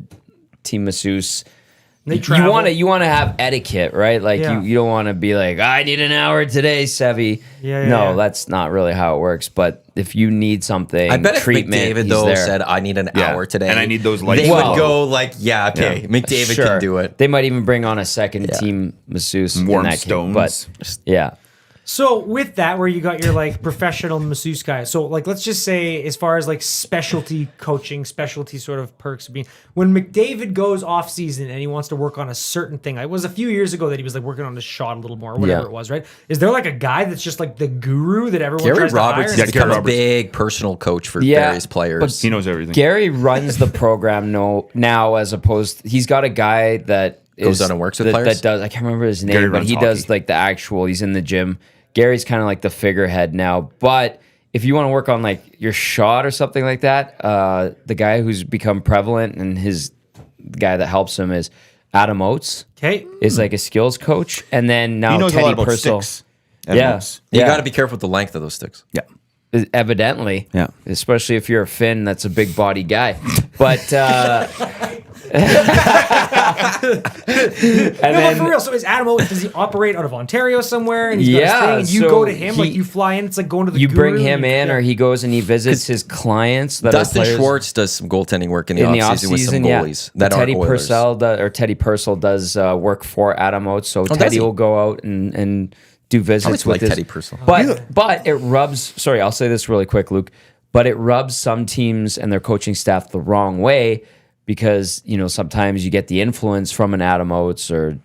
team masseuse. They travel. You want to have etiquette, right? Like Yeah. you don't want to be like, I need an hour today, Sevy. Yeah, no, yeah. that's not really how it works. But if you need something, I bet if treatment, McDavid he's though there. said, "I need an Yeah. hour today," And I need those lights they on. would go like, "Yeah, okay, McDavid Sure. can do it." They might even bring on a second team masseuse. in Warm that case, stones. but yeah. So with that, where you got your like professional masseuse guy, so like let's just say as far as like specialty coaching, specialty sort of perks being when McDavid goes off season and he wants to work on a certain thing. It was a few years ago that he was like working on his shot a little more, or whatever Yeah. it was, right? Is there like a guy that's just like the guru that everyone Gary tries Roberts to hire? has Gary become a Roberts. big personal coach for Yeah, various players. but He knows everything. Gary runs the program now as opposed he's got a guy that Goes out and works with that, players? that does I can't remember his name, Gary but runs he does hockey. like the actual he's in the gym. Gary's kind of like the figurehead now. But if you want to work on like your shot or something like that, the guy who's become prevalent and the guy that helps him is Adam Oates Okay. is like a skills coach. And then now He knows Teddy a lot about Purcell. sticks. Yeah. you yeah. got to be careful with the length of those sticks. Yeah. Evidently. Yeah. Especially if you're a Finn that's a big body guy. But and No, but for real. So is Adam Oates, does he operate out of Ontario somewhere? And he's got his Yeah, thing, and you so go to him, like he- you fly in, it's like going to the you guru bring and him in, or he goes and he visits his clients that Dustin are players Schwartz does some goaltending work in the in the offseason with some offseason. Yeah, goalies that aren't Teddy Oilers. Purcell does work for Adam Oates, so does Teddy he? will go out and do visits always with liked his, Teddy Purcell. But it rubs. Sorry, I'll say this really quick, Luke. But it rubs some teams and their coaching staff the wrong way because sometimes you get the influence from an Adam Oates or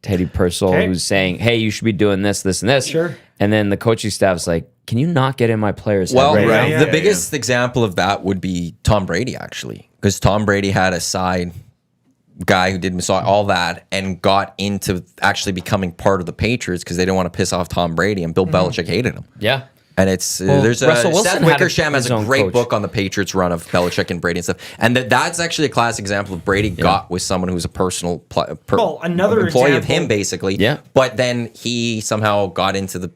Teddy Purcell Okay. who's saying, "Hey, you should be doing this, this, and this." Sure. And then the coaching staff's like, "Can you not get in my player's Well, head right now?" the biggest example of that would be Tom Brady, actually, because Tom Brady had a side guy who did massage, all that, and got into actually becoming part of the Patriots because they didn't want to piss off Tom Brady, and Bill Belichick hated him. Yeah. And it's there's Russell a Wilson Seth had Wickersham has his a own great coach. book on the Patriots run of Belichick and Brady and stuff, and that's actually a classic example of Brady got with someone who's a personal Well, another employee of example- him basically. Yeah. But then he somehow got into the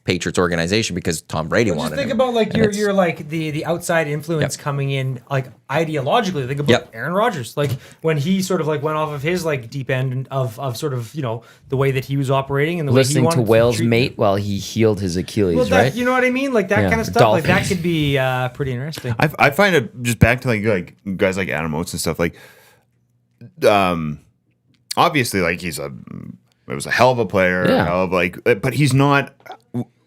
Patriots organization because Tom Brady Just wanted think him. about like And it's- you're like the outside influence Yep. coming in like ideologically. Think about Yep. Aaron Rodgers, like when he sort of like went off of his like deep end of sort of the way that he was operating and the way he Listening wanted to Wales treat- mate while he healed his Achilles, Well, that, right? you know what I mean, like that Yeah. kind of stuff. Like that Dolphins. could be pretty interesting. I find it just back to like guys like Adam Oates and stuff like obviously like it was a hell of a player, Yeah. hell of but he's not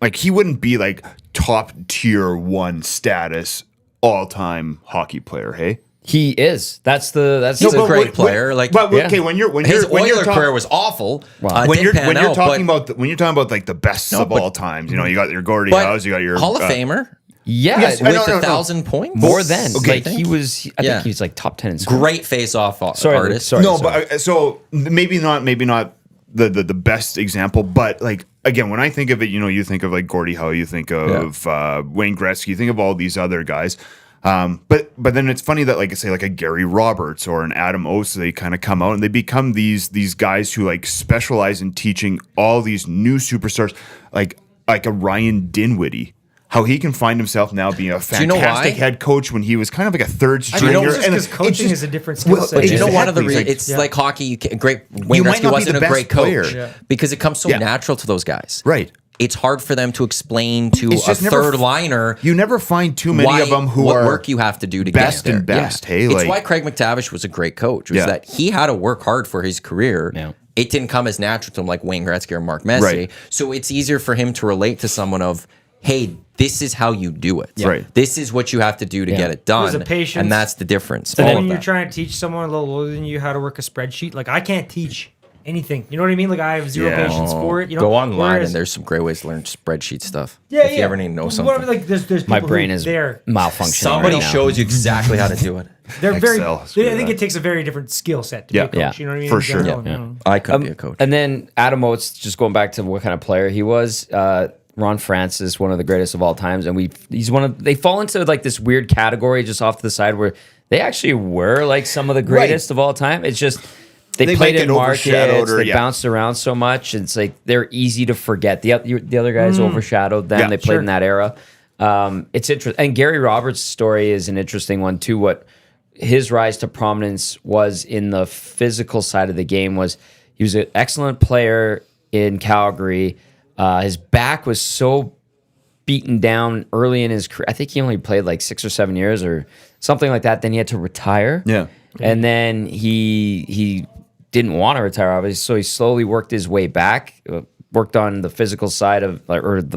like he wouldn't be like top tier 1 status all-time hockey player, hey? He is. That's He's a great player. Okay, when you're his Oiler talking, career was awful. Wow. when you're Didn't pan out, talking but about when you're talking about like the best of all times, you got your Gordie but Howe's, you got your Hall of Famer yeah. Yes, with no, 1,000 points. More than Okay. like he was. I Yeah. think he was like top 10 in scoring. Great face-off Sorry, artist. sorry. No, but so maybe not the best example, but like again, when I think of it, you think of like Gordie Howe, you think of Wayne Gretzky, you think of all these other guys. But then it's funny that like I say like a Gary Roberts or an Adam Oates, they kind of come out and they become these guys who like specialize in teaching all these new superstars, like a Ryan Dinwiddie. How he can find himself now being a fantastic head coach when he was kind of like a third stringer. Because coaching is a different skill set. But you know, one of the Exactly. reasons it's like hockey. Wayne might Gretzky not be wasn't the a best great coach player. because it comes so natural to those guys. Right. It's hard for them to explain to It's a just never- third liner. You never find too many of them who what are work you have to do to best get there. and best. Yeah. Hey, it's like- why Craig McTavish was a great coach. Was Yeah. that he had to work hard for his career. Yeah. It didn't come as natural to him like Wayne Gretzky or Mark Messier. Right. So it's easier for him to relate to someone of, hey, this is how you do it. Right. This is what you have to do to get it done. There's a patience. And that's the difference. And all then of when you're that. trying to teach someone a little older than you how to work a spreadsheet, like I can't teach anything. You know what I mean? Like I have zero Yeah. patience for it. You know, Go online Whereas- and there's some great ways to learn spreadsheet stuff. yeah, if you ever need to know something. Whatever, like there's My people brain who is there. malfunctioning. Somebody right now. shows you exactly how to do it. They're very. Excel, I screw think that. it takes a very different skill set to Yeah. be a coach. Yeah. You know what I mean? For In sure. general, Yeah. you know. I couldn't be a coach. And then Adam Oates, just going back to what kind of player he was. Ron Francis, one of the greatest of all times, and they fall into like this weird category just off to the side where they actually were like some of the greatest of all time. It's just they They played might in get overshadowed markets, or- they yeah. bounced around so much. It's like they're easy to forget. The other guys overshadowed them. Yeah, they played sure. in that era. It's interesting, and Gary Roberts' story is an interesting one too. What his rise to prominence was in the physical side of the game was he was an excellent player in Calgary. His back was so beaten down early in his career. I think he only played like 6 or 7 years or something like that. Then he had to retire. Yeah. And then he didn't want to retire, obviously. So he slowly worked his way back, worked on the physical side of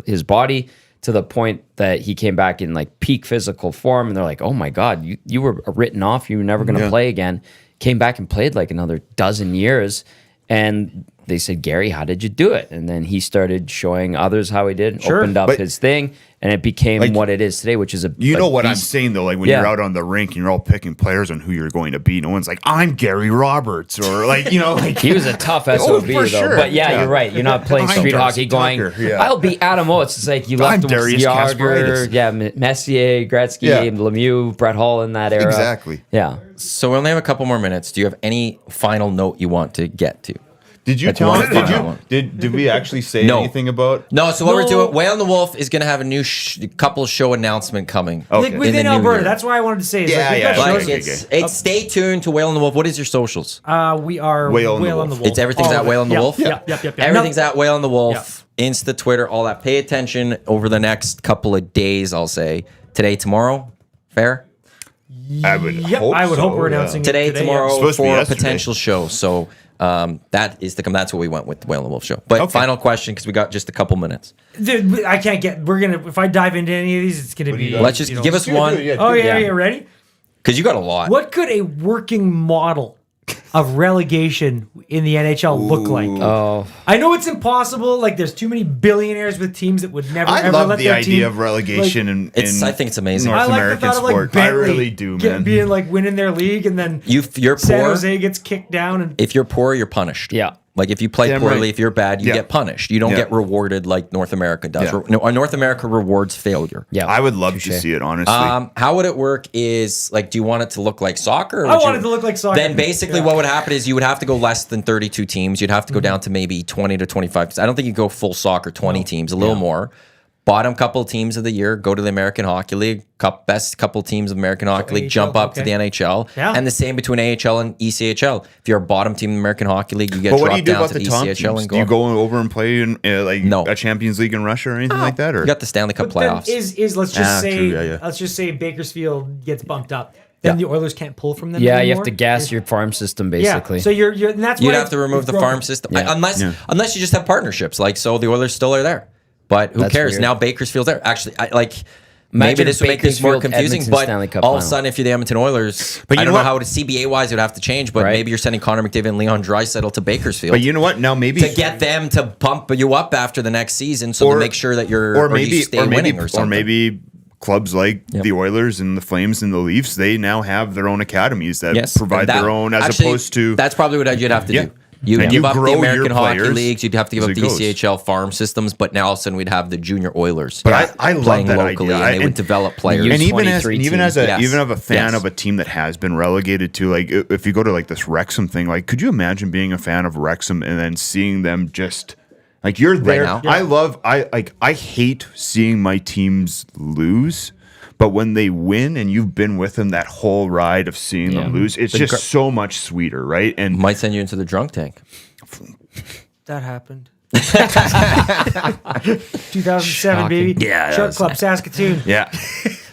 his body to the point that he came back in like peak physical form. And they're like, oh my God, you were written off. You were never going to play again. Came back and played like another dozen years. And they said, Gary, how did you do it? And then he started showing others how he did, opened up but- his thing, and it became Like, what it is today, which is You know what I'm beast. saying though, like when Yeah. you're out on the rink and you're all picking players on who you're going to be. No one's like, I'm Gary Roberts, or like like He was a tough SOB Oh, for though. sure. But yeah, Yeah. you're right. You're not playing I'm street Darcy hockey going, Tucker, yeah. I'll be Adam Oates. It's like you left I'm him with Darius Yager, Kasparaitis. yeah, Messier, Gretzky, Yeah. Lemieux, Brett Hall in that era. Exactly. Yeah. So we only have a couple more minutes. Do you have any final note you want to get to? Did you That's tell one us? final one. Did we actually say No. anything about? No, so what we're No. doing, Whale and the Wolf is going to have a new couple show announcement coming. Okay. Like In within the new Alberta, year. that's why I wanted to say. Is Yeah, like, we've yeah, got like, shows- Like it's stay tuned to Whale and the Wolf. What is your socials? we are Whale Whale and the and the Wolf. Wolf. It's everything's All at of it. Whale and the Yep, Wolf. Yep. Everything's at Whale and the Wolf. Yeah. Insta, Twitter, all that. Pay attention over the next couple of days. I'll say today, tomorrow. Fair. I would Yep, hope I would hope we're yeah. announcing it Today, yeah. tomorrow Supposed to be for a yesterday. potential show. So that is that's what we went with the Whale and the Wolf show. But Okay. final question because we got just a couple minutes. Dude, I can't get. We're gonna. If I dive into any of these, it's gonna be. Let's just give us one Oh yeah, ready? because you got a lot. What could a working model of relegation in the NHL look like? Oh, I know it's impossible. Like, there's too many billionaires with teams that would never I ever love let the their idea team, of relegation in I think it's amazing. North I like the American thought of like sport. I Bentley really do, man. being like winning their league, and then You're San poor. Jose gets kicked down, and If you're poor, you're punished. Yeah. Like if you play Damn poorly, right. if you're bad, you Yeah. get punished. You don't Yeah. get rewarded like North America does. Yeah. No, North America rewards failure. yeah. I would love to see it, honestly. How would it work? Is like, do you want it to look like soccer? Or I would want you- it to look like soccer. Then basically, Yeah. what would happen is you would have to go less than 32 teams. You'd have to go down to maybe 20 to 25. I don't think you go full soccer, 20 teams, a little more. Bottom couple teams of the year go to the American Hockey League. Best couple teams of American Hockey League jump up to okay. the NHL. Yeah. And the same between AHL and ECHL. If you're a bottom team in the American Hockey League, you get but what do you dropped do down about to the the top ECHL teams? and Do you go. go over and play in like No. a Champions League in Russia or anything like that? Or You got the Stanley Cup But then playoffs. is let's just say true, yeah. let's just say Bakersfield gets bumped up. Then the Oilers can't pull from them. Yeah, you anymore. have to gas your farm system Yeah, basically. so you're and that's You'd why have to remove it's the broken. farm system Yeah. unless you just have partnerships. Like so, the Oilers still are there, but who That's cares? weird. Now Bakersfield's there. Actually, Imagine this would make this more Bakersfield, confusing. Edmonton But Stanley Cup all of a final. sudden, if you're the Edmonton Oilers, But you I know don't know what? how to CBA wise it would have to change. But Right. maybe you're sending Connor McDavid and Leon Draisaitl to Bakersfield. But you know what? Now maybe to get them to bump you up after the next season, so to make sure that you stay winning or something. Or maybe clubs like the Oilers and the Flames and the Leafs, they now have their own academies that provide their own, as opposed to. That's probably what you'd have to do. You And give you up the grow your American hockey players leagues. You'd have to give as up it the goes. ECHL farm systems, but now all of a sudden we'd have the junior Oilers. But I love playing that locally, idea. and they would develop players. And even as 23 even as teams. a Yes. even of a fan Yes. of a team that has been relegated to, like, if you go to like this Wrexham thing, like, could you imagine being a fan of Wrexham and then seeing them just like you're there? now? I hate seeing my teams lose. But when they win and you've been with them that whole ride of seeing them lose, it's just so much sweeter, right? And Might send you into the drunk tank. That happened. 2007, baby. Yeah, that Shark was- Club, Saskatoon. yeah,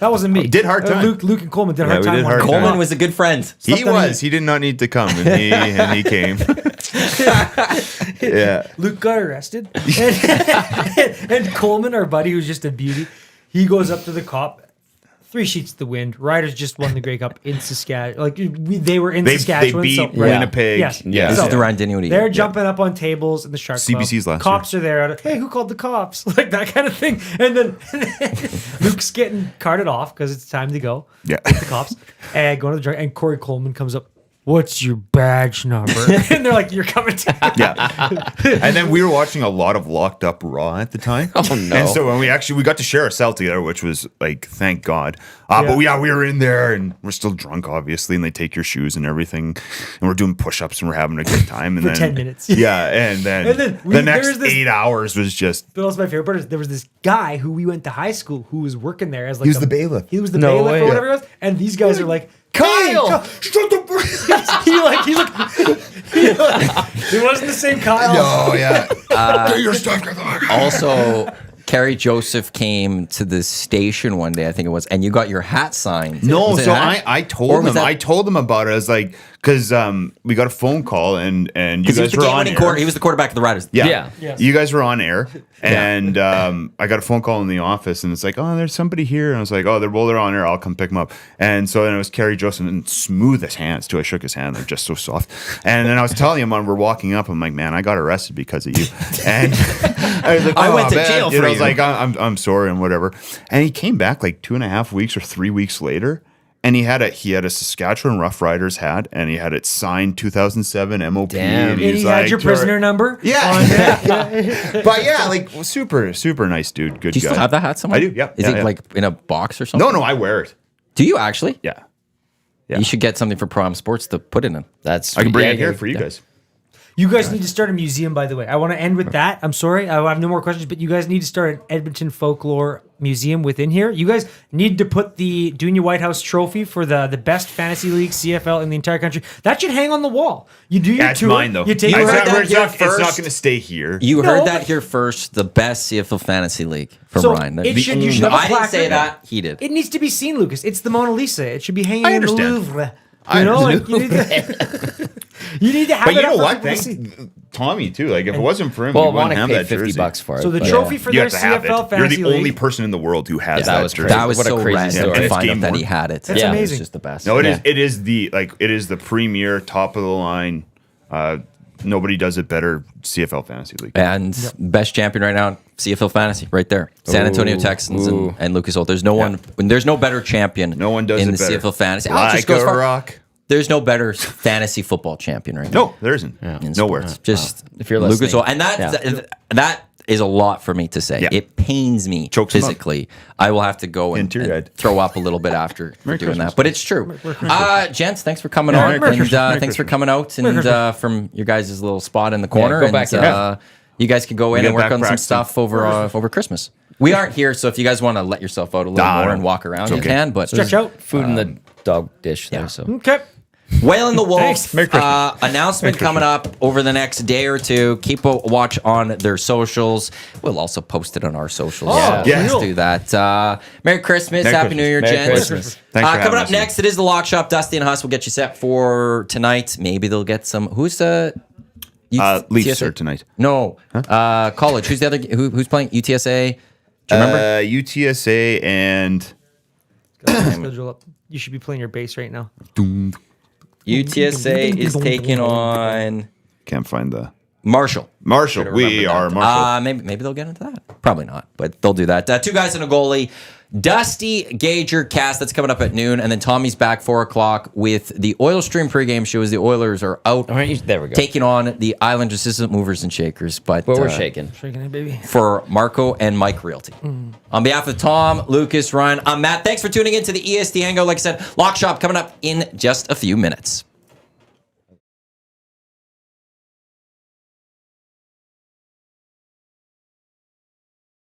That wasn't me. Did hard time. Luke and Coleman did Yeah, hard we time. did one hard night. time. Coleman was a good friend. he Slept on was. He did not need to come, and he came. Yeah. Luke got arrested, and Coleman, our buddy, who's just a beauty, he goes up to the cop. 3 sheets to the wind. Riders just won the Grey Cup in Saskatchewan. Like they were in They Saskatchewan. beat so, Winnipeg. Yes. Yeah. This So, is the Ryan Dinwiddie. they're jumping up on tables in the Shark Club. CBC's last Cops are there. Hey, who called the cops? Like that kind of thing. And then Luke's getting carted off because it's time to go. Yeah. With the cops. And going to the drunk. And Corey Coleman comes up. What's your badge number? And they're like, you're coming to. Yeah. And then we were watching a lot of Locked Up Raw at the time. Oh, no. And so when we got to share a cell together, which was like, thank God. But we were in there and we're still drunk, obviously, and they take your shoes and everything. And we're doing push-ups and we're having a good time. And For then 10 minutes. Yeah. And then the there next was this- 8 hours was just But also my favorite part is there was this guy who we went to high school who was working there as like He was the bailiff. He was the No bailiff way. or whatever he was. And these guys are like, Kyle! shut the it wasn't the same Kyle. oh yeah. Get your stuff. Get the fuck out. Also, Kerry Joseph came to the station one day, I think it was, and you got your hat signed. No, Was it so a hat? I Or told was him. that- I told him about it. I was like, because we got a phone call and you Because he was guys the were on game-winning air. he was the quarterback of the Riders. Yeah. Yeah. Yes. You guys were on air, and I got a phone call in the office, and it's like, oh, there's somebody here. And I was like, oh, they're on air. I'll come pick them up. And so then it was Kerry Joseph, and smooth as hands, too. I shook his hand. They're just so soft. And then I was telling him when we're walking up, I'm like, man, I got arrested because of you. And I was like, I oh, went to man. jail You for know, I was you. like, I'm sorry and whatever. And he came back like 2.5 weeks or 3 weeks later. And he had a Saskatchewan Rough Riders hat, and he had it signed 2007 MOP. Damn. And And he had your prisoner number. Yeah. on there. But yeah, like super nice dude. Good Do you guy. still have that hat somewhere? I do, yeah. Is Yeah, it yeah. like in a box or something? No, I wear it. Do you actually? Yeah. You should get something for Prom Sports to put in it. That's I can bring yeah, it here yeah, for you yeah. guys. You guys need to start a museum, by the way. I want to end with that. I'm sorry. I have no more questions, but you guys need to start an Edmonton folklore museum within here. You guys need to put the Dunya White House trophy for the best fantasy league CFL in the entire country. That should hang on the wall. You do your That's tour. mine though. You take You it's heard not, that it's here not, it's not first. going to stay here. You No, heard but- that here first. The best CFL fantasy league from So Ryan. it should- you should have a I didn't say placard. that. He did. It needs to be seen, Lucas. It's the Mona Lisa. It should be hanging I in the understand. Louvre. I You know, like, understand. you need to have But it you know up for what? people to Thanks see. Tommy too. Like if it wasn't for him, Well, we wouldn't Iwanyk have paid that $50 jersey. for it. So the but- trophy for You their have to have CFL it. You're fantasy the only league. person in the world who has that that was jersey. That was What a so crazy random story. to It's find out game that he worn. had it. That's Yeah. amazing. It's just the best. No, it is. Yeah. It is the premier, top of the line. Nobody does it better. CFL fantasy league. And best champion right now, CFL fantasy, right there. San Antonio Ooh, Texans ooh. and Lucas Holt. There's no one. There's no better champion. No one does in it the better. CFL fantasy. I'll just Like go as a far- rock. There's no better fantasy football champion right now. No, there isn't. in Nowhere. sports. Just If you're Lucas listening. Holt, and that Yeah. that is a lot for me to say. Yeah. It pains me Chokes him up. physically. I will have to go and teary-eyed. throw up a little bit after for doing Christmas. that. But it's true. Gents, thanks for coming Yeah, on, Merry and Christmas. thanks for coming out and from your guys' little spot in the corner. go and, back in. you guys can go in get and work back on some practicing. stuff over Christmas. We aren't here, so if you guys want to let yourself out a little Nah, more no. and walk around, It's you okay. can. But Stretch out. Food in the dog dish there. So Okay. Whale and the Wolf Thanks. Merry Christmas. announcement coming up over the next day or two. Keep a watch on their socials. We'll also post it on our socials. Oh, yeah. Let's do that. Merry Christmas. Merry Happy New Year, Merry gents. Christmas. Thanks for Coming having up us. next, it is the Lock Shop. Dusty and Huss will get you set for tonight. Maybe they'll get some. Who's the Leafs TSA? are tonight. No, college. Who's the other? Who's playing UTSA? Do you remember? UTSA and Schedule up. You should be playing your bass right now. UTSA is taking on can't find the Marshall. Marshall. We are Marshall. Maybe they'll get into that. Probably not, but they'll do that. 2 guys and a goalie. Dusty Gager cast that's coming up at noon, and then Tommy's back 4:00 with the Oil Stream pregame show as the Oilers are out. There we go. Taking on the Islanders assistant movers and shakers, but we're shaking. Shaking it, baby. for Marco and Mike Realty. On behalf of Tom, Lucas, Ryan, I'm Matt. Thanks for tuning in to the EST Hangout. Like I said, Lock Shop coming up in just a few minutes.